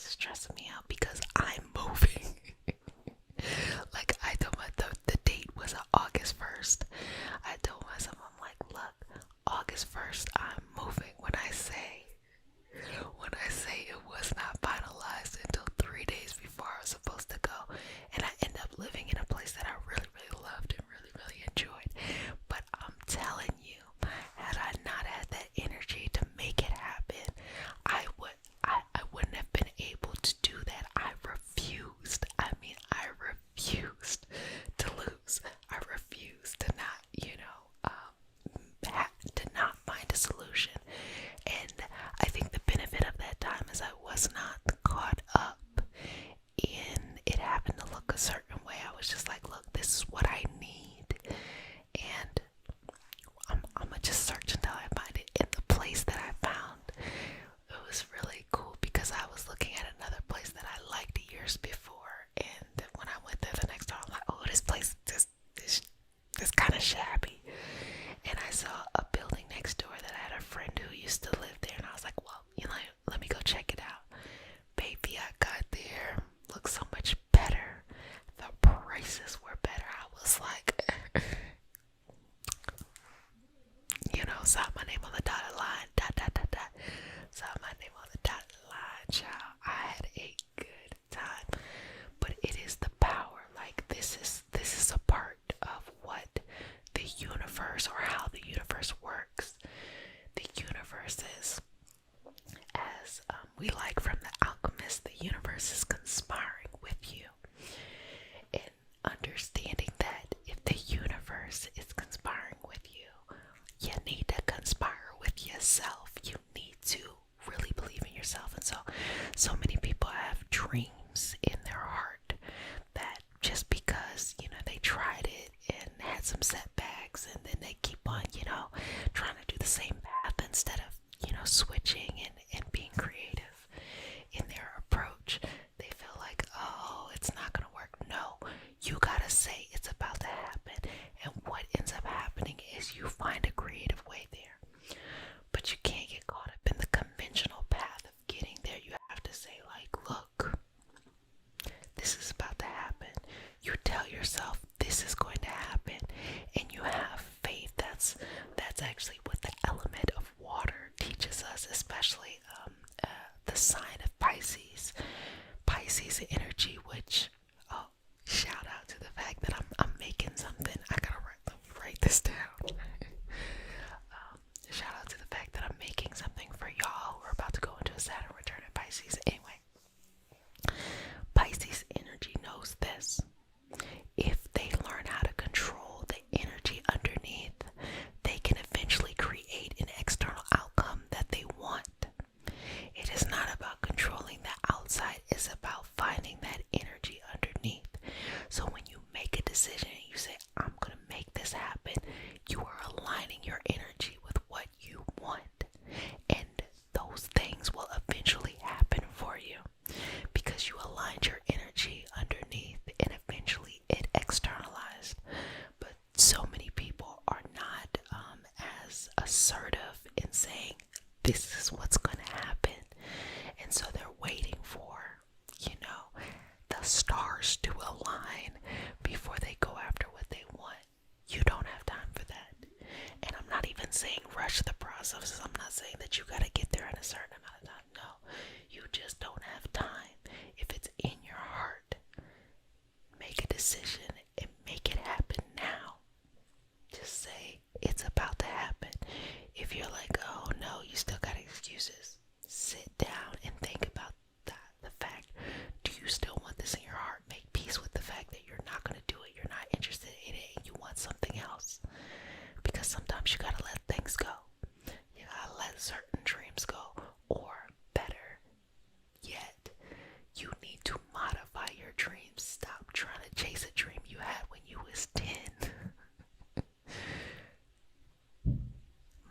is stressing me out because I'm moving. Like I told my the date was August 1st. I told myself, I'm like, look, August 1st, I'm moving. When I say it was not finalized until 3 days before I was supposed to go, and I end up living in a place that I really, really loved and really, really enjoyed. But I'm telling you, had I not had that energy to make it happen, I wouldn't have been able to do that. I refused. I refused to lose. I refused to not, to not find a solution. And I think the benefit of that time is I was not caught up in it having to look a certain way. I was just like, look, this is what I need. And I'm gonna just search until I find it. In the place that I found, it was really cool because I was looking at another place that I liked years before, and when I went there the next time, I'm like, oh, this place, this kind of shabby. And I saw a building next door that I had a friend who used to live there, and I was like, well, let me go check it out. Baby, I got there, looked so much better. The prices were better. I was like, saw my name on the dotted line, saw my name on the dotted line, child. I had a good time. But it is the power. Like this is a part of what the universe, or how the universe works. The universe is, as we like from The Alchemist, the universe is conspiring with you. And understanding that if the universe is conspiring with you, you need to conspire with yourself. You need to really believe in yourself. And so many people have dreams in their heart that just because, they tried it and had some setbacks, and then they keep on, trying to do the same path instead of, switching and being creative in their approach. They feel like, oh, it's not going to work. No, you got to say it's about to happen. And what ends up happening is you find a creative way there. But you can't get caught up in the conventional path of getting there. You have to say, like, look, this is about to happen. You tell yourself this is going to happen, and you have faith. That's actually what the element of water teaches us, especially the sign of Pisces. Pisces energy, which, oh, shout out to the fact that I'm making something. I gotta write this down. Shout out to the fact that I'm making something for y'all. We're about to go into a Saturn return in Pisces. Anyway, Pisces energy knows this. If they learn how to control the energy underneath, they can eventually create an external outcome that they want. It is not about controlling the outside, it's about finding that energy underneath. So when you make a decision and you say, I'm going to make this happen, you are aligning your energy with what you want. And those things will eventually happen for you because you aligned your energy underneath, and eventually it externalized. But so many people are not as assertive in saying, this is what's going to happen. And so they're waiting for, the stars to align before they go after what they want. You don't have time for that. And I'm not even saying rush the process. I'm not saying that you got to get there in a certain amount of time. No, you just don't have time. If it's in your heart, make a decision and make it happen now. Just say it's about to happen. If you're like, oh no, you still got excuses, sit down and think about that. The fact, do you still want this in your heart? Make peace with the fact that you're not going to do it. You're not interested in it, and you want something else. Because sometimes you got to let things go. You got to let certain dreams go. Or better yet, you need to modify your dreams. Stop trying to chase a dream you had when you was 10.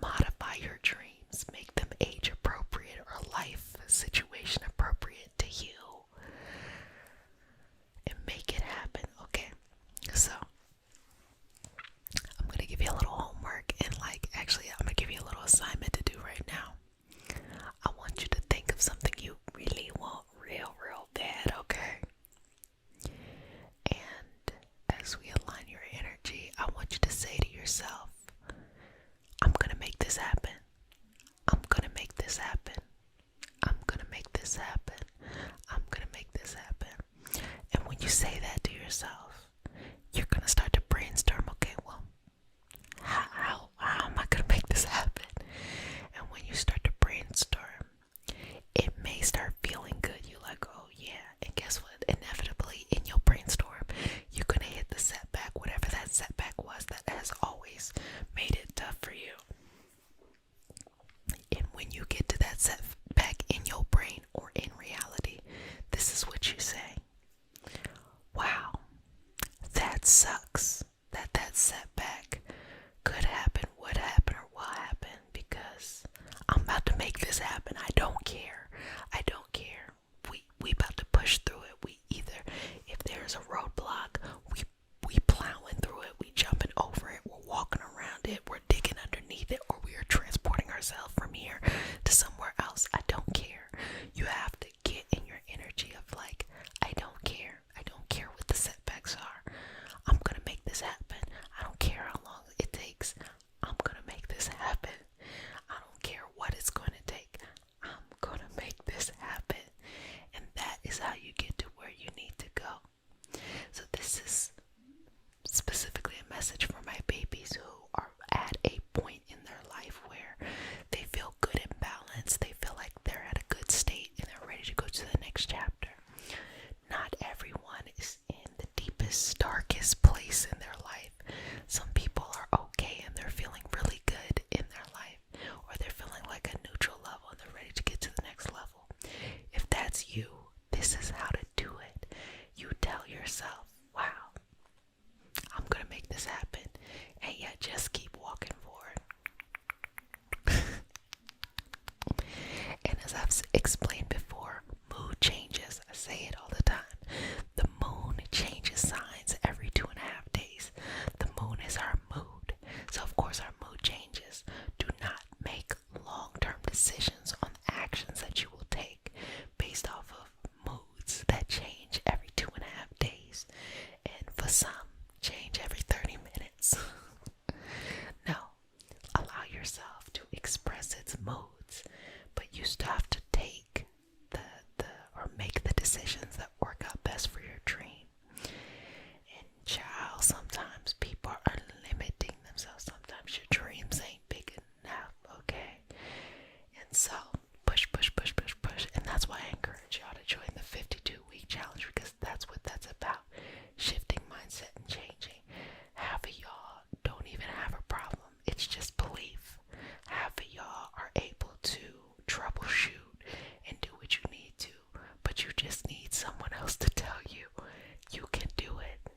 Modify your dreams. Make them age appropriate or life situation appropriate to you. say that to yourself, you're going to start to brainstorm, okay, well, how am I going to make this happen? And when you start to brainstorm, it may start feeling good. You're like, oh yeah. And guess what? Inevitably, in your brainstorm, you're going to hit the setback, whatever that setback was that has always made it tough for you. And when you get to that setback in your brain or in reality, this is what you say. Wow, that sucks. That setback could happen, would happen, or will happen, because I'm about to make this happen. I don't care. I don't care. We about to push through it. We either, if there's a roadblock, we plowing through it, we jumping over it, we're walking around it, we're digging underneath it, or we are transporting ourselves from here to somewhere else. I don't care. You have to get in your energy of like, I don't care. I don't care what the setbacks are. I'm gonna make this happen. I don't care how long it takes. I'm gonna make this happen. I don't care what it's gonna take. I'm gonna make this happen. And that is how you get to where you need to go. So this is specifically a message for my babies who are at a point in their life where they feel good and balanced. They feel like they're at a good state and they're ready to go to the next chapter. Not everyone is in the deepest, darkest place in their life. Some people are okay and they're feeling really good in their life, or they're feeling like a neutral level and they're ready to get to the next level. If that's you, this is how to do it. You tell yourself, wow, I'm gonna make this happen, and yet just keep walking forward. And as I've explained before, mood changes. I say it all the time. The moon changes signs every 2.5 days. The moon is our mood. So of course our mood changes. Do not make long-term decisions on actions that you will take based off of moods that change every 2.5 days. And for some, change every 30 minutes. No, allow yourself to express its moods, but you still have to take or make the decisions that work out best for your dream. And child, sometimes people are limiting themselves. Sometimes your dreams ain't big enough, okay? And so, push. And that's why I encourage y'all to join the 52-week challenge, because that's what that's about. Shifting mindset and changing. Half of y'all don't even have a problem. It's just belief. Half of y'all are able to troubleshoot and do what you need to, but you just need someone else to tell you you can do it.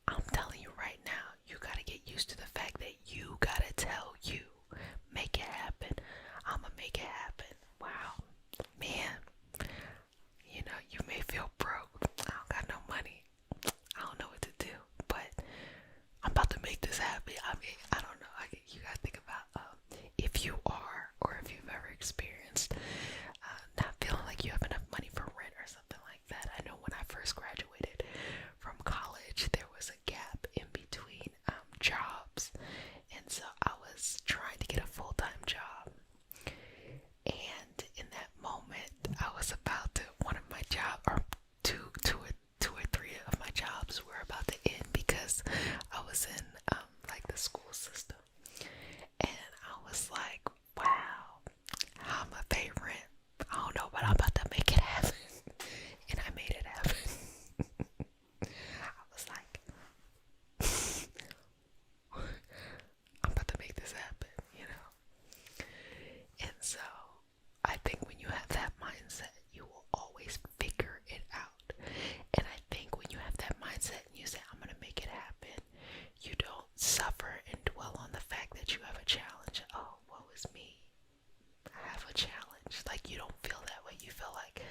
I'm telling you right now, you gotta get used to the fact that you gotta tell you, make it happen. I'ma make it happen. Wow, man, you know, you may feel broke. I don't got no money. I don't know what to do, but I'm about to make this happen. I mean, I don't know. You gotta think about if you are, or if you've ever experienced not feeling like you have enough money for rent or something like that. I know when I first graduated from college, there was a gap in between jobs, and so I was trying to get a full-time job. And in that moment, I was about to, one of my jobs, or two or three of my jobs were about to end because I was in like the school system. And I was like, wow, how am I paying rent? I don't know, but I'm about to make it happen. And I made it happen. I was like, I'm about to make this happen, you know? And so I think when you have that mindset, you will always figure it out. And I think when you have that mindset and you say, I'm going to make it happen, you don't suffer and dwell on the fact that you have a challenge. Oh, woe is me. I have a challenge. Like, you don't feel that way. You feel like,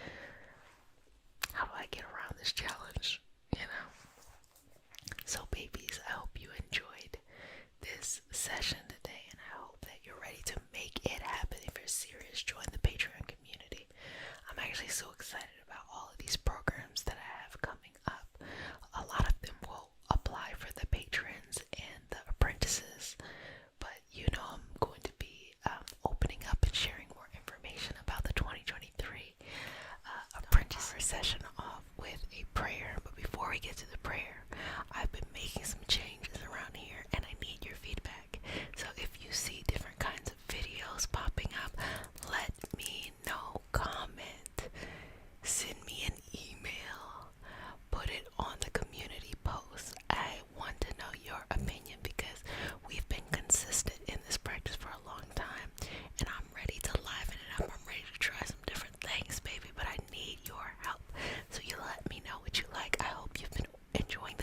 how do I get around this challenge? You know? So babies, I hope you enjoyed this session today, and I hope that you're ready to make it happen. If you're serious, join the Patreon community. I'm actually so excited about all of these programs that I have coming up. A lot of them will apply for the patrons and the apprentices, but you know I'm going to be opening up and sharing more information about the 2023 apprentice session off with to the prayer. I've been making some changes around here and I need your feedback. So if you see different kinds of videos popping up, let me know. Comment, send me an email, put it on the community post. I want to know your opinion because we've been consistent in this practice for a long time and I'm ready to liven it up. I'm ready to try some different things, baby, but I need your help. So you let me know what you like. I hope you've been enjoying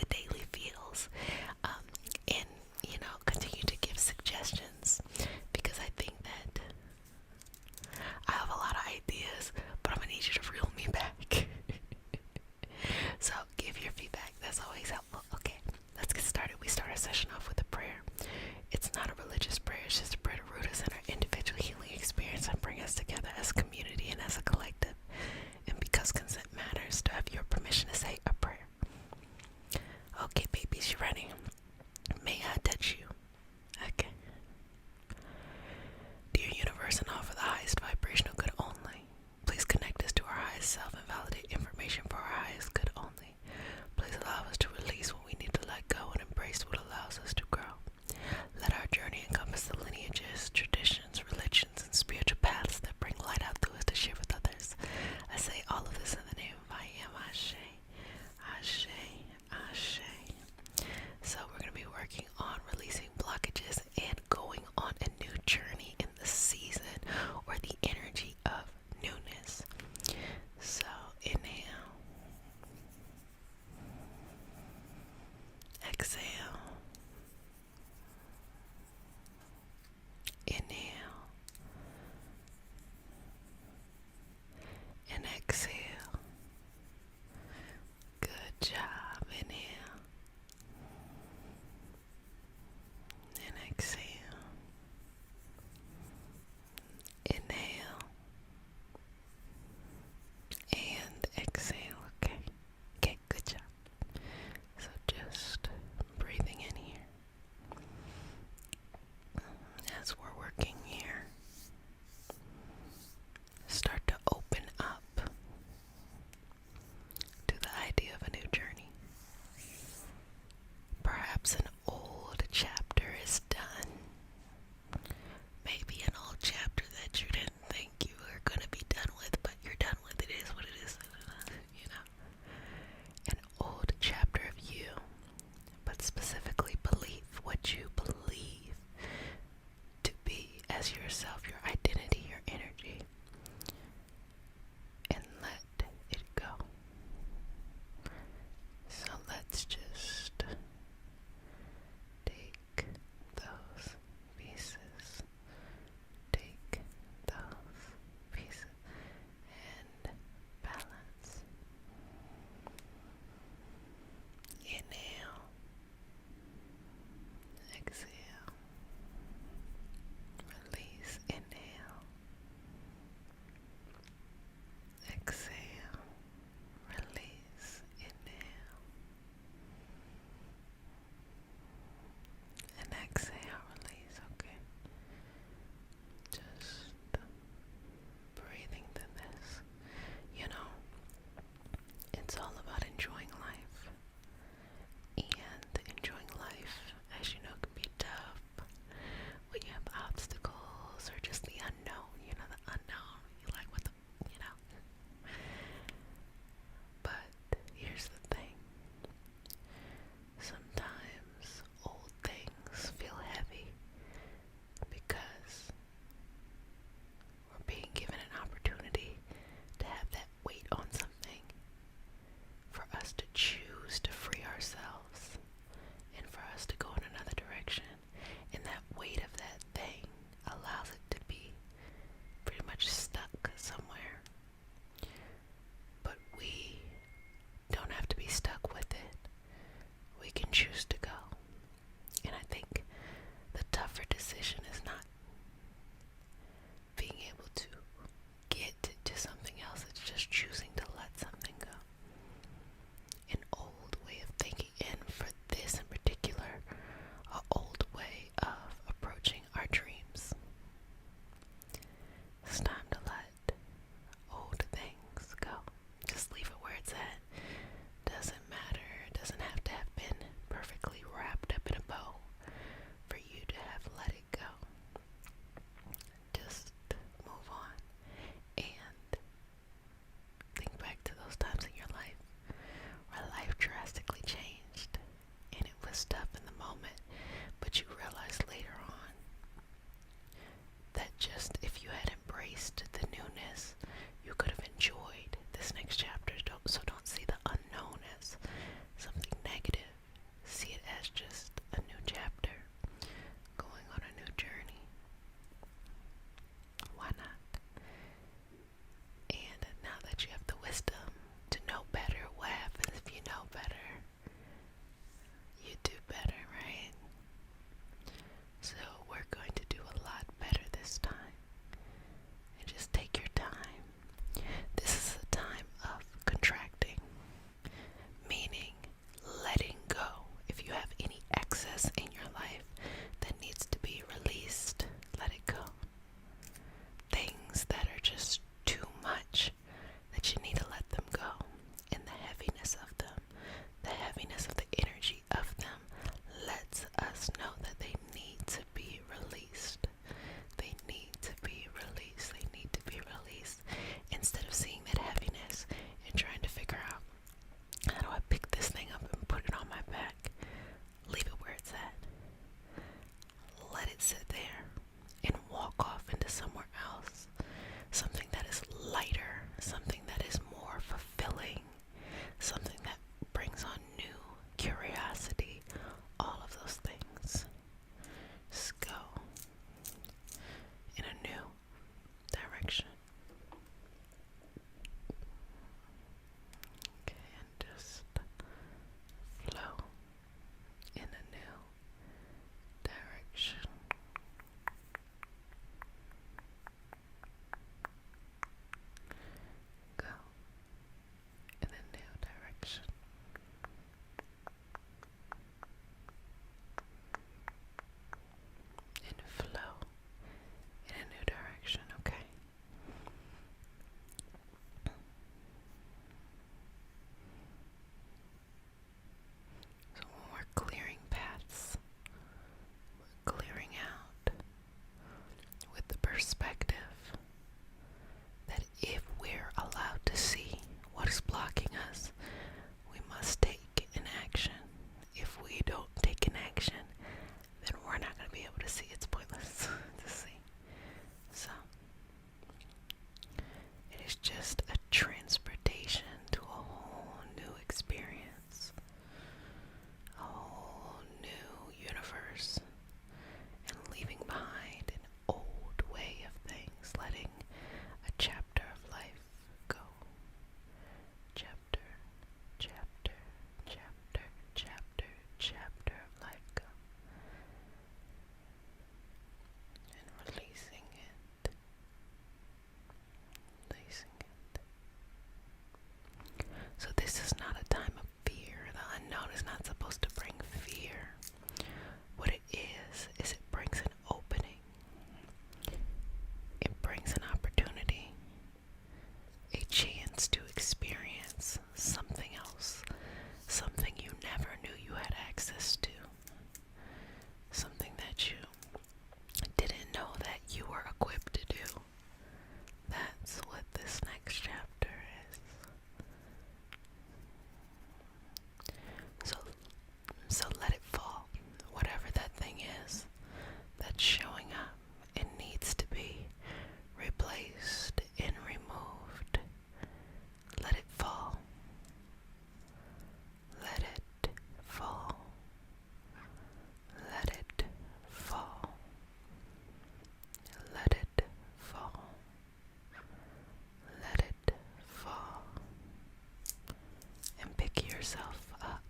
pick yourself up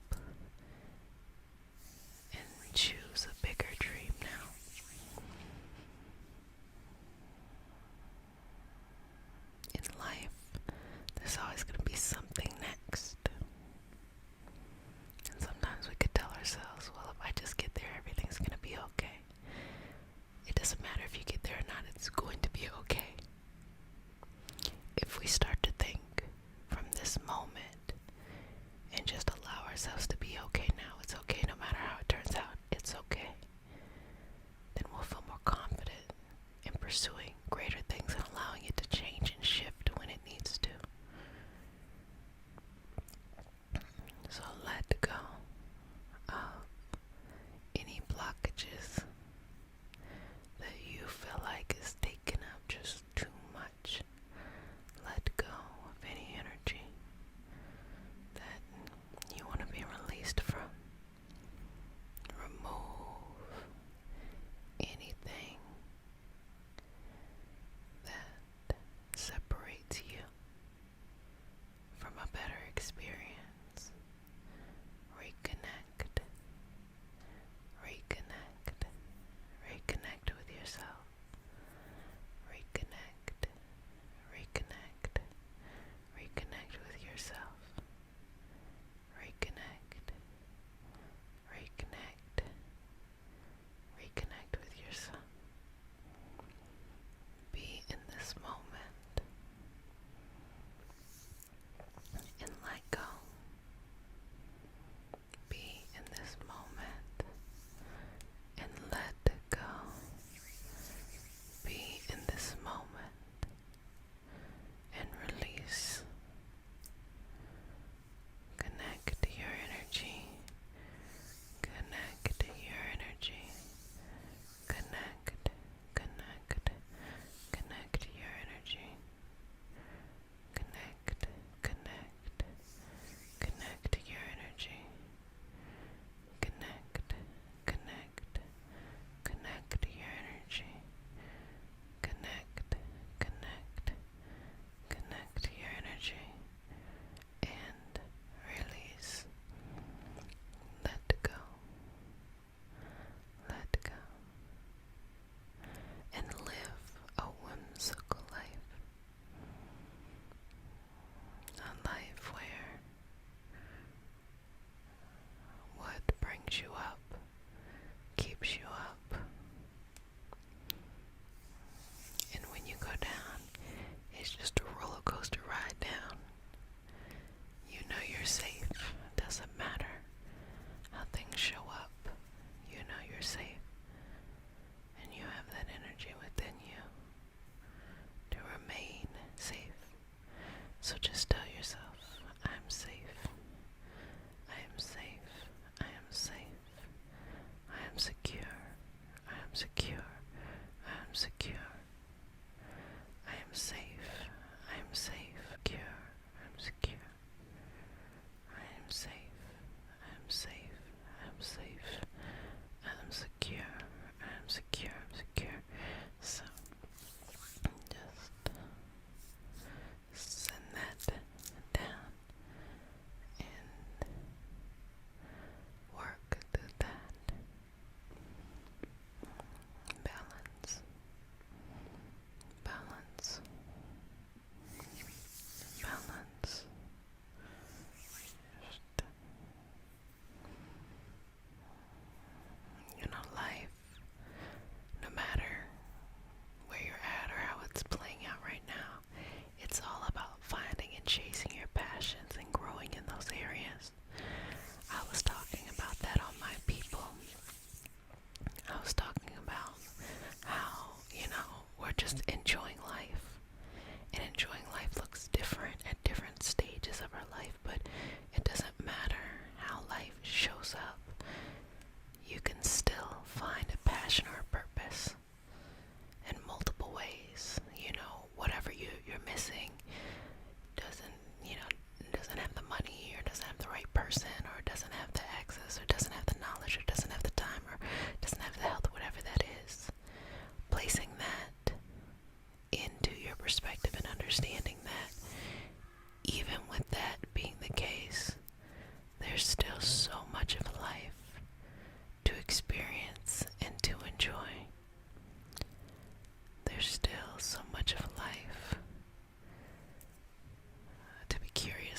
and choose a bigger dream now. In life, there's always going to be something next. And sometimes we could tell ourselves, well, if I just get there, everything's going to be okay. It doesn't matter if you get there or not, it's going to be okay. If we start to think from this moment and just allow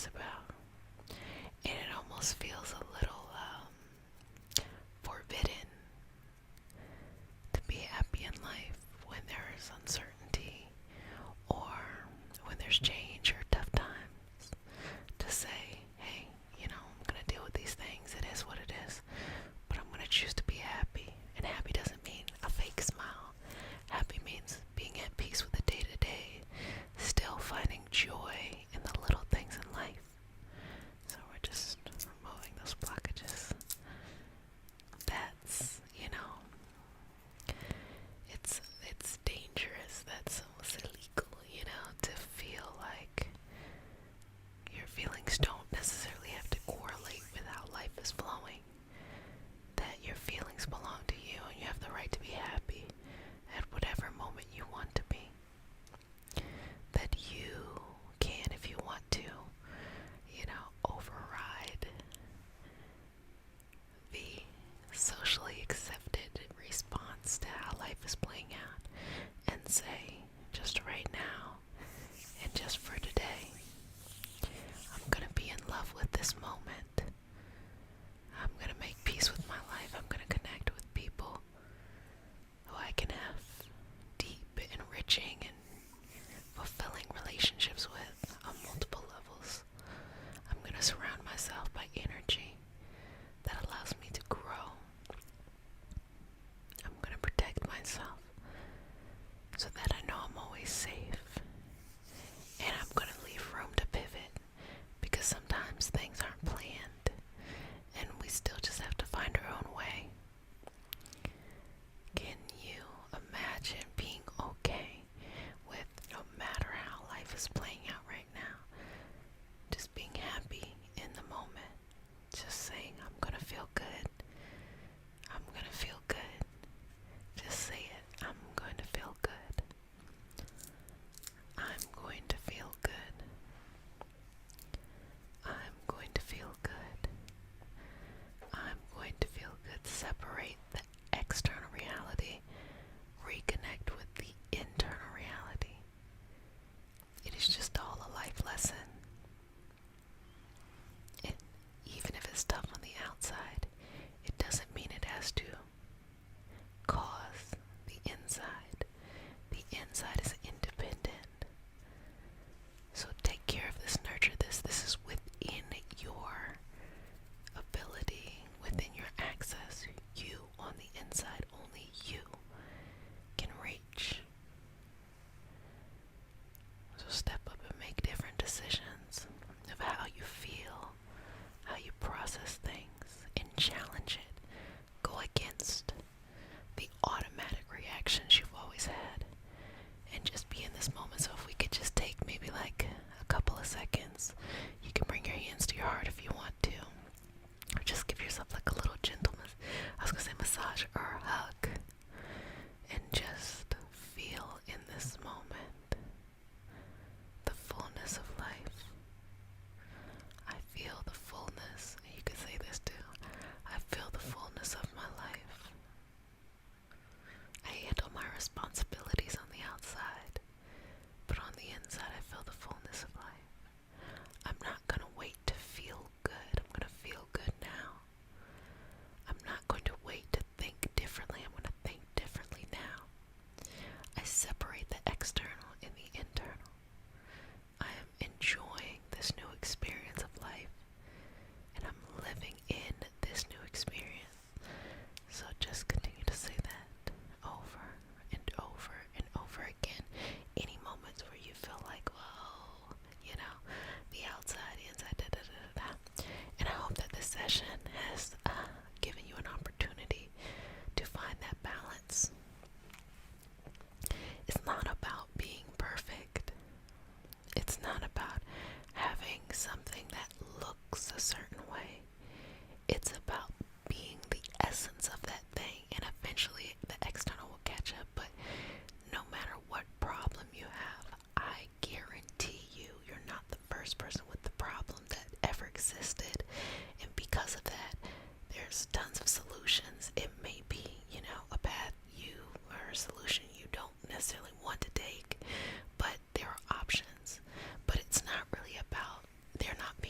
is about. And it almost feels a little forbidden to be happy in life when there is uncertainty or when there's change or tough times. To say, hey, I'm going to deal with these things. It is what it is. But I'm going to choose to be happy. And happy doesn't mean a fake smile. Happy means being at peace with the day-to-day, still finding joy in the little things in life. So we're just removing those blockages. That's, it's dangerous. That's almost illegal, to feel like your feelings don't necessarily have to correlate with how life is flowing. That your feelings belong to you and you have the right to be happy at whatever moment you want to be. That you can, if you want to, override the socially accepted response to how life is playing out and say, just right now and just for today, I'm going to be in love with this moment. I'm going to make peace with my life. I'm going to connect with people who I can have deep, enriching, and fulfilling relationships with on multiple levels. I'm going to surround myself by energy that allows me to grow. I'm going to protect myself so that I know I'm always safe. And I'm going to leave room to pivot because sometimes things aren't planned and we still just have to find our own way. Can you imagine being okay with no matter how life is playing out right now? Just being happy in the moment. Just saying, I'm gonna feel good. I'm gonna feel good. Just say it. I'm going to feel good. I'm going to feel good. I'm going to feel good. I'm going to feel good. Separate the external reality. Reconnect with the internal reality. It is just all a life lesson. Even if it's tough on the outside, it doesn't mean it has to cause the inside. The inside is independent. So take care of this, nurture this. This is within your ability, within your access. You on the inside, only you can reach. So step up and make different decisions of how you feel, how you process things, and challenge it. Go against the automatic reactions you've always had and just be in this moment. So if we could just take maybe like a couple of seconds, you can bring your hands to your heart if you want to, or just give yourself like a little gentleness, I was gonna say massage or a hug, and just feel in this moment the fullness of life. I feel the fullness, and you can say this too, I feel the fullness of my life. I handle my responsibilities on the outside, but on the inside I feel the fullness of life. I'm not going to wait to feel good. I'm going to feel good now. I'm not going to wait to think differently. I'm going to think differently now. I separate the external and the internal. I am enjoying this new experience of life, and I'm living in this new experience. So just continue to say that over and over and over again. Any moments where you feel like, whoa, the outside, the inside, da da da da da. And I hope that this session has given you an opportunity to find that balance. It's not about being perfect. It's not about having something that looks a certain way. It's about being the essence of that thing, and eventually the external will catch up. But no matter what problem you have, I guarantee you're not the first person with the problem that ever existed. And because of that, there's tons of solutions. It may be, a path or a solution you don't necessarily want to take, but there are options. But it's not really about there not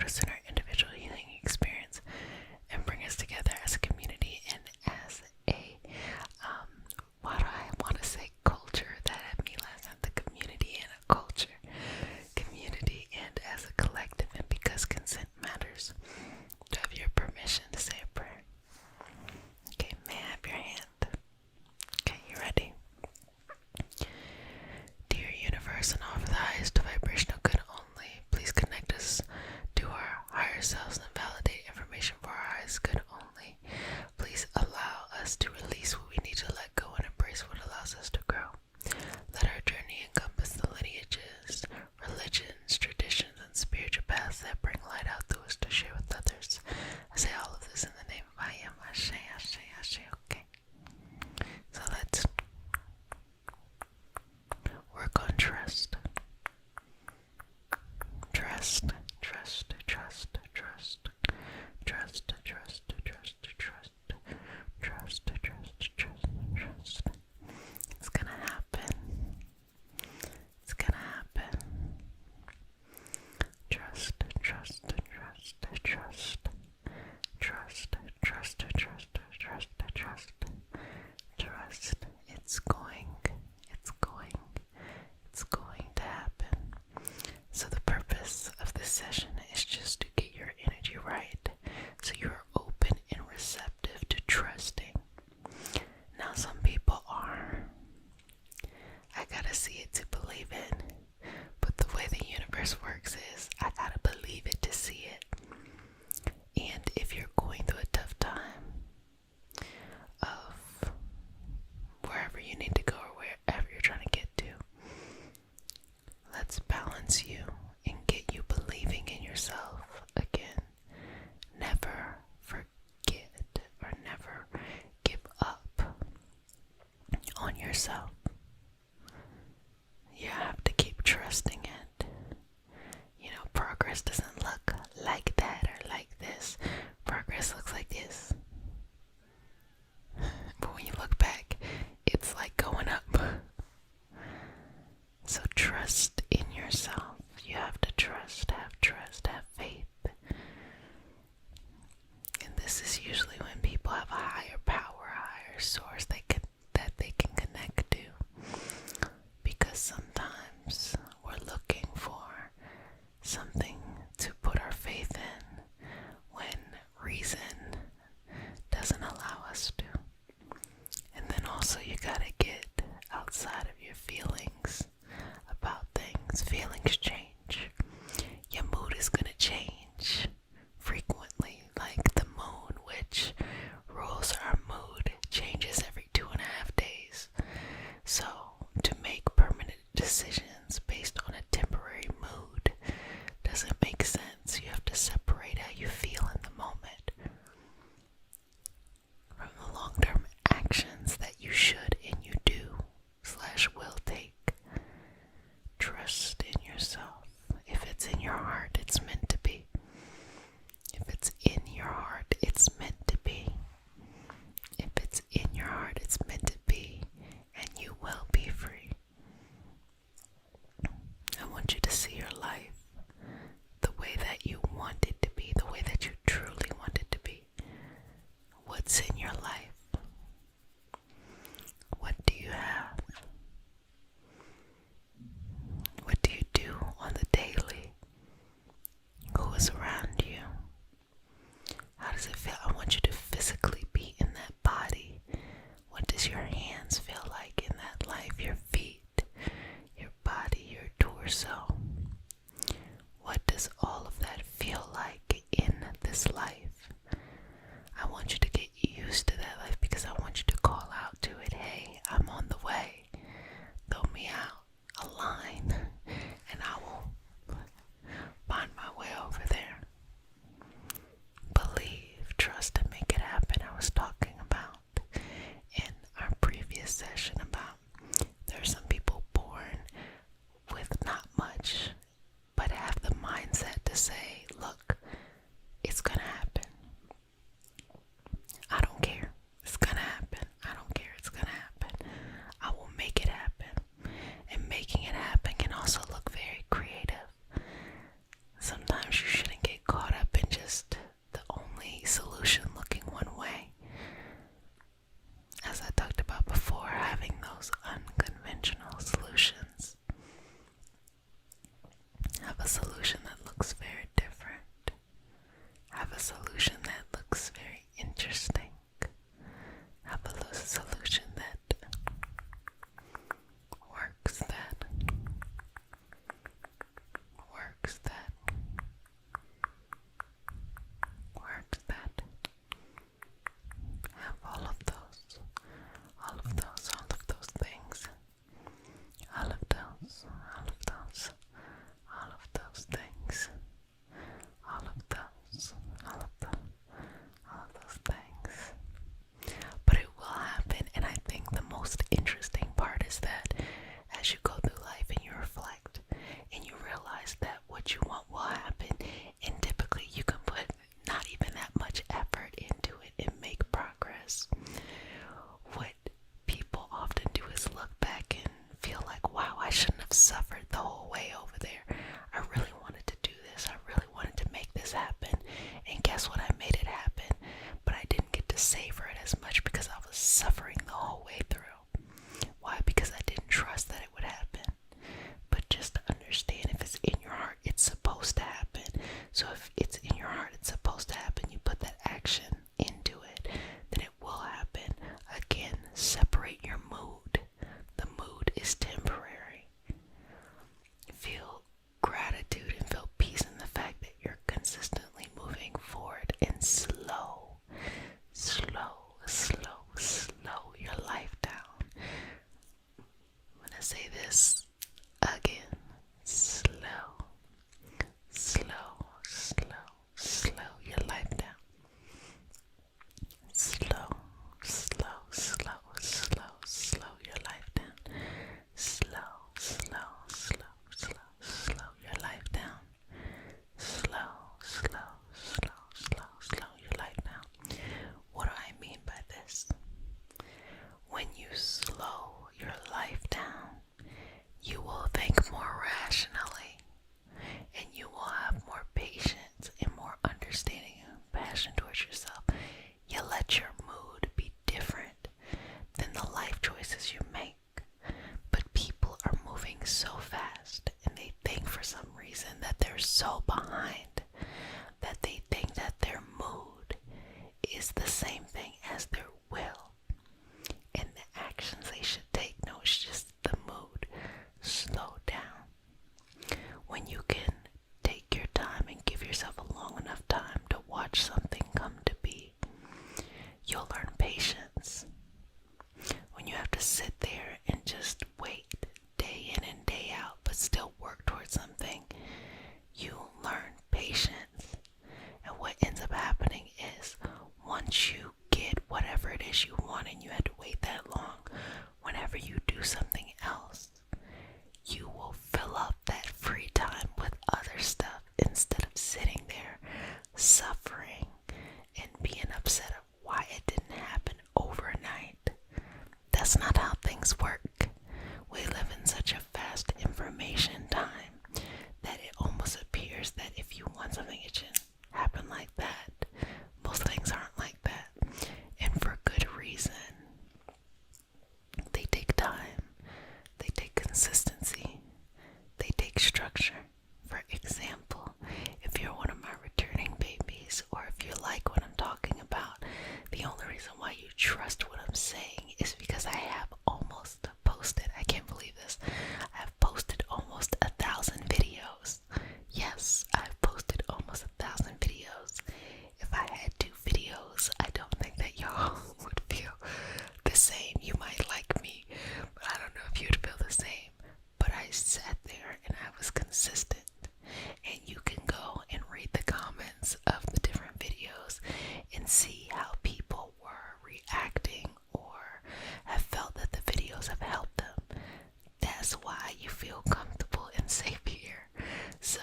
us in our individual healing experience and bring us together as a community and as a, why do I want to say culture? That had me last time, the community and a culture. Community and as a collective, and because consent matters, to have your permission to say a prayer. Okay, may I have your hand? Okay, you ready? Dear universe and all of the highest vibrational good only, please connect us to our higher selves and validate information for our highest good only. Please allow us to release what we need to let go and embrace what allows us to grow. Let our journey encompass the lineages, religions, traditions, and spiritual paths that bring light out to us to share with others. I say all of this in the name of I am. Ashe, Ashe, Ashe. Okay. So let's work on trust. Trust, trust, trust, trust, trust, trust, trust, trust, trust, trust, trust. It's gonna happen. It's gonna happen. Trust, trust, trust, trust, trust, trust, trust, trust, trust, trust. It's going to happen. So the purpose of this session is just to get your energy right, so you're open and receptive to trusting. Now some people are, I gotta see it to believe it, but the way the universe works is I gotta believe it to see it. And if you're going through a tough time of wherever you need to go or wherever you're trying to get to, let's balance you and get you believing in yourself again. Never forget or never give up on yourself. You have to keep trusting it. You know, progress doesn't look like that or like this. Progress looks like this. But when you look back, it's like going up. So trust in yourself. You have to trust, have faith. And this is usually when people have a higher power, a higher source that they can connect to. Because sometimes we're looking for something to put our faith in when reason doesn't allow us to. And then also you gotta get outside of your feelings about things. Feelings change. Your mood is gonna change frequently, like the moon, which rules our mood, changes every 2.5 days. So to make permanent decisions based on a temporary mood doesn't make sense. You have to separate how you feel in the moment from the long-term actions that you should and you do / will take. Trust in yourself. If it's in your heart, it's meant to be. If it's in your heart, it's meant to be. If it's in your heart, it's meant to be, and you will be free. I want you to see your life the way that you want it to be, the way that you truly want it to be. What's in your life? What do you have? What do you do on the daily? Who is around you? How does it feel? I want you to physically be in that body. What does your hands feel like in that life? Your feet, your body, your torso. What does all of that feel like in this life? I want you to get used to that life because I want you to call out to it. Hey, I'm on the way. Throw me out a line and I will find my way over there. Believe, trust, and make it happen. I was talking about in our previous session about there are some people born with not much, but have the mindset to say, look, it's gonna happen. I don't care. It's gonna happen. I don't care. It's gonna happen. I will make it happen. And making it happen can a solution that looks very different. Have a solution that looks very interesting. Have a solution that works, works, have all of those, all of those, all of those things, all of those, all of those, all of those things, all of those, all of those, all of those things. But it will happen, and I think the most interesting part is that as you go through life and you reflect and you realize that what you want will happen, and typically you can put not even that much effort into it and make progress. What people often do is look back and feel like, wow, I shouldn't have suffered the whole way over there. I really wanted to do this. I really wanted to make this happen. And guess what? I made it happen. But I didn't get to savor it as much because I was suffering the whole way through. Why? Because I didn't trust that it would happen. But just to understand, if it's in your heart, it's supposed to happen. So if it's in your heart, it's supposed to happen. You put that action into it, then it will happen. Again, separate your mood. The mood is temporary. Feel gratitude and feel peace in the fact that you're consistently moving forward and slow your life down. I'm gonna say this again. Slow your life down. Slow your life down. Slow your life down. Slow your life down. What do I mean by this? When you slow your life down, you will think more rationally, and you will have more patience and more understanding and passion towards yourself. You let your mood be different than the life choices you make. But people are moving so fast, and they think for some reason that they're so behind that they think that their mood is the same thing as their will and the actions they should take. No, it's just the mood. Slow down. When you can take your time and give yourself a long enough time to watch something come to be, you'll learn patience. When you have to sit there and just wait day in and day out but still work towards something, you learn patience. And what ends up happening is, once you get whatever it is you want and you had to wait that long, whenever you do something else, you will fill up that free time with other stuff instead of sitting there suffering and being upset of why it didn't happen overnight. That's not how things work. We live in such a fast information time that it almost appears that if you want something, it should happen like that. Most things aren't like that, and for good reason. They take time, they take consistency, they take structure. For example, if you're one of my returning babies, or if you like what I'm talking about, the only reason why you trust what I'm saying is because I have almost posted, I can't believe this, I've posted almost 1,000 videos. Yes, I've posted almost 1,000 videos. If I had 2 videos, I don't think that y'all would feel the same. You might like me, but I don't know if you'd feel the same. But I sat there and I was consistent. And you can go and read the comments of the different videos and see how people were reacting or have felt that the videos have helped them. That's why you feel comfortable and safe here. So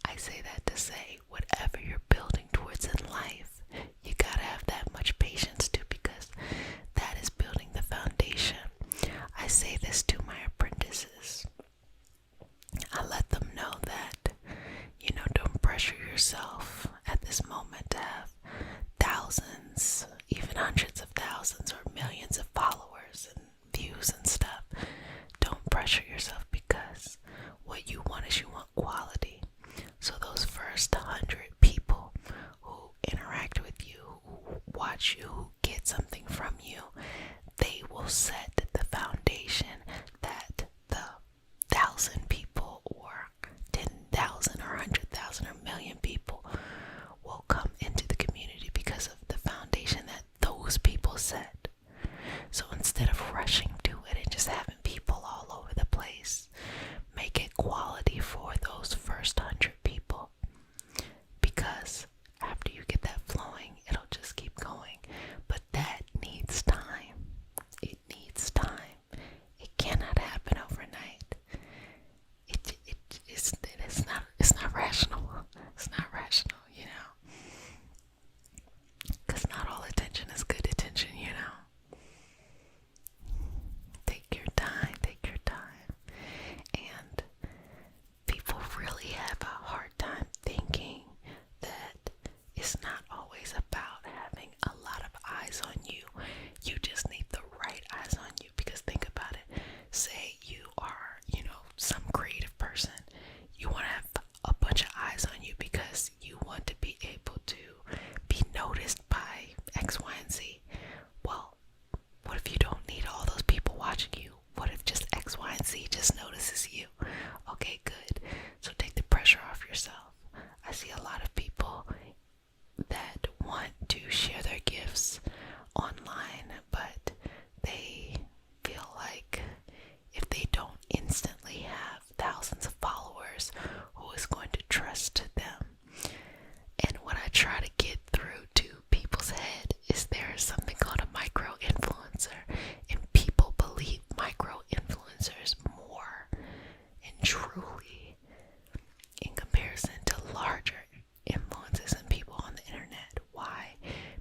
I say that to say, whatever you're building towards in life, you gotta have that much patience too, because that is building the foundation. I say this to my apprentices. I let them know that, don't pressure yourself at this moment to have thousands trust them. And what I try to get through to people's head is there is something called a micro influencer, and people believe micro influencers more and truly in comparison to larger influences and people on the internet. Why?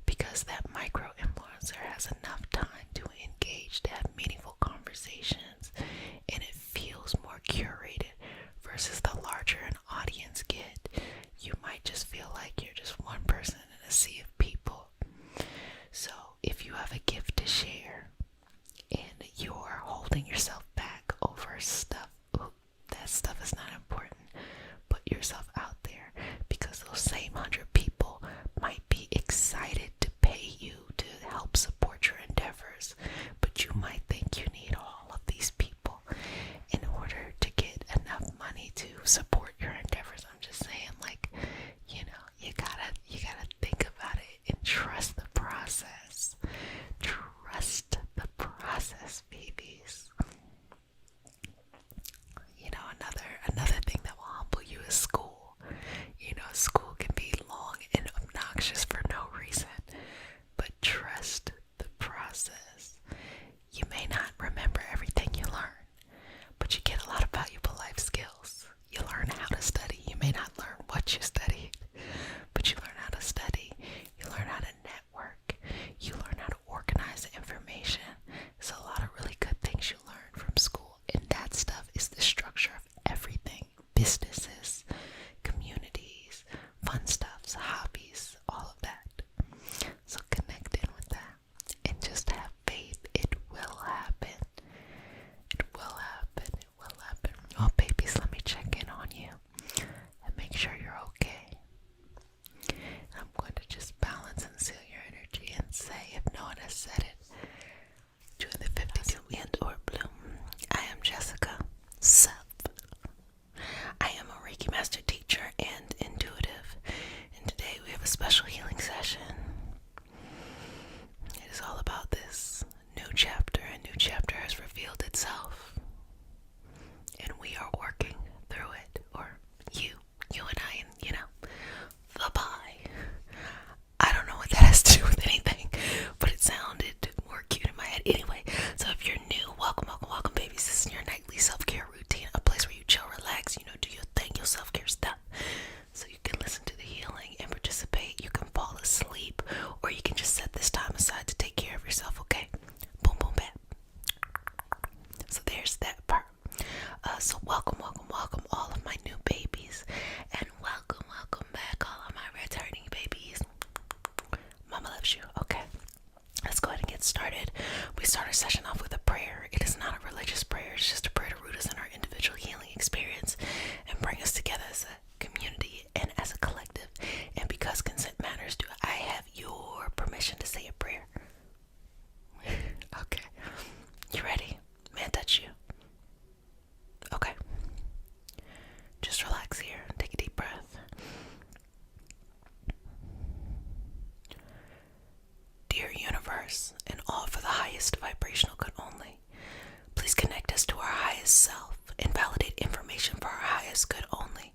Because that micro influencer has enough time to engage, to have meaningful conversations, and it feels more curated versus the larger an audience get. You might just feel like you're just one person in a sea of people. So if you have a gift to share and you're holding yourself back over stuff, that stuff is not important. Put yourself out there, because those same 100 people might be excited to pay you to help support your endeavors, but you might think you need all of these people in order to get enough money to support your endeavors. I'm just saying, like, you gotta think about it and trust the process. Trust the process, babies. Another thing that will humble you is school. School can be long and obnoxious for no reason, but trust the process. You may not remember everything you learn, but you get a lot of valuable life skills. You learn how to study. You may not learn what you studied, but you learn how to study. You learn how to network. You learn how to organize information. There's a lot of really good things you learn from school, and that stuff is the structure of everything. Businesses, communities, fun stuffs, hobbies, all of that. So connect in with that and just have faith. It will happen. It will happen. It will happen. Oh, babies, let me check in on you and make sure you're okay. And I'm going to just balance and seal your energy and say, if no one has said it, join the 52 wind or bloom. I am Jessica. Sup? I am a Reiki master teacher and intuitive, and today we have a special healing session. It is all about this new chapter. A new chapter has revealed itself, and we are working through it, or you and I, and the pie. I don't know what that has to do with anything, but it sounded more cute in my head. Anyway, so if you're new, welcome, babies. This is your nightly self-care routine, a place where you chill, relax, do your thing, your self-care stuff, so you can listen to the healing and participate. You can fall asleep, or you can just set this time aside to take care of yourself, okay? Boom, boom, bam. So there's that part. So welcome, all of my new babies, and welcome back, all of my returning babies. Mama loves you. Okay, let's go ahead and get started. We start our session off with a prayer. It is not a religious prayer. It's just a prayer to root us in our individual healing experience and bring us together as a community and as a collective. And because consent matters, do I have your permission to say a prayer? Okay. You ready? May I touch you? Okay. Just relax here. Take a deep breath. Dear universe, and all for the highest vibrational good only, please connect us to our highest self and validate information for our highest good only.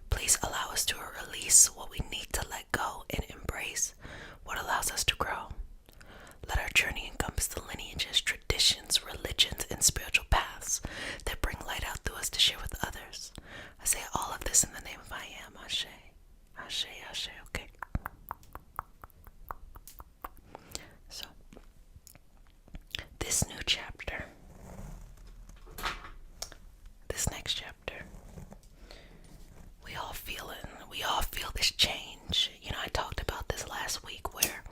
Please allow us to release what we need to let go and embrace what allows us to grow. Let our journey encompass the lineages, traditions, religions, and spiritual paths that bring light out through us to share with others. I say all of this in the name of I am. Ashe. Ashe, Ashe, okay. So, this new chapter, this next chapter, we all feel it. We all feel this change. I talked about this last week where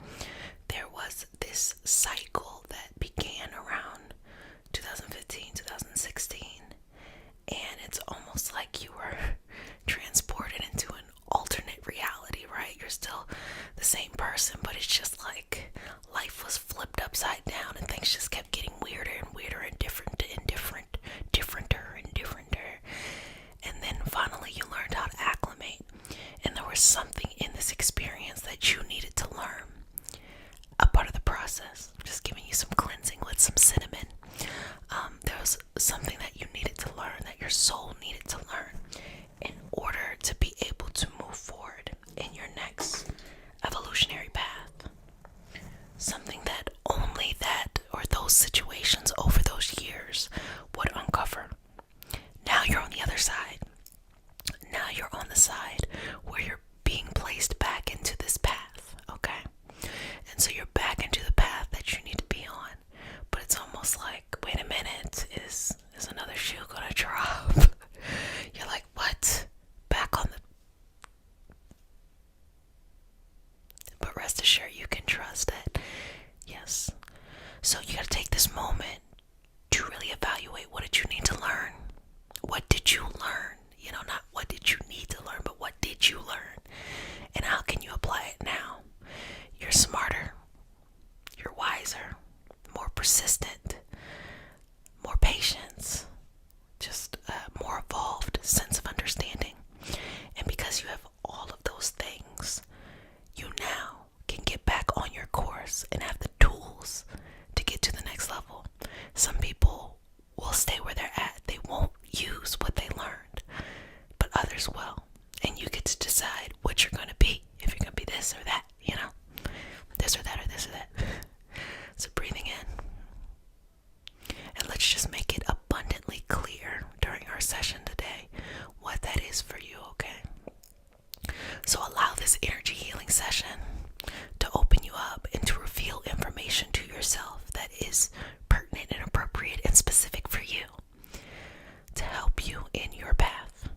there was this cycle that began around 2015, 2016, and it's almost like you were transported into an alternate reality, right? You're still the same person, but it's just like life was flipped upside down and things just kept getting weirder and weirder and differenter. And then finally you learned how to acclimate, and there was something in this experience that you needed to learn. A part of the process. I'm just giving on the side where you're being placed back into this path, okay? And so you're back into the path that you need to be on. But it's almost like, wait a minute, is another shoe gonna drop? You're like, what? Back on the... But rest assured, you can trust it. Yes. So you gotta take this moment to really evaluate, what did you need to learn? What did you learn? You know, not what did you need to learn, but what did you learn? And how can you apply it now? You're smarter. You're wiser. More persistent. More patience. Just a more evolved sense of understanding. And because you have all of those things, you now can get back on your course and have the tools to get to the next level. Some people will stay where they're at. They won't use what they learned, but others will. And you get to decide what you're going to be. If you're going to be this or that, you know, this or that or this or that. So breathing in. And let's just make it abundantly clear during our session today what that is for you, okay? So allow this energy healing session to open you up and to reveal information to yourself that is pertinent and appropriate and specific for you, to help you in your path,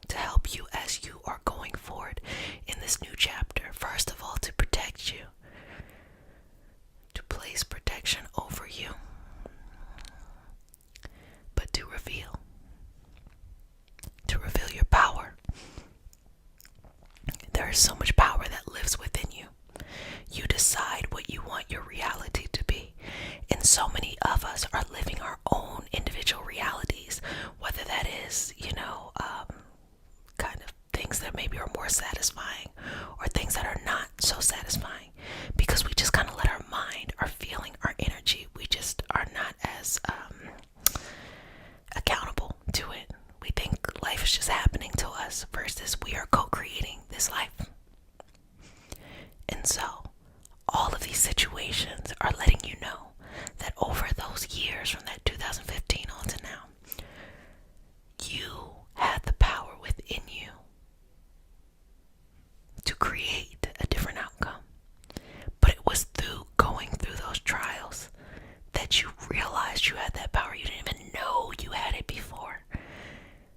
to help you as you are going forward in this new chapter. First of all, to protect you, to place protection over you, but to reveal your power. There is so much power that lives within you. You decide what you want your reality to be. And so many of us are living our own individual realities, whether that is, kind of things that maybe are more satisfying or things that are not so satisfying, because we just kind of let our mind, our feeling, our energy, we just are not as accountable to it. We think life is just happening to us versus we are co-creating this life. And so all of these situations are letting you know that over those years, from that 2015 on to now, you had the power within you to create a different outcome. But it was through going through those trials that you realized you had that power. You didn't even know you had it before.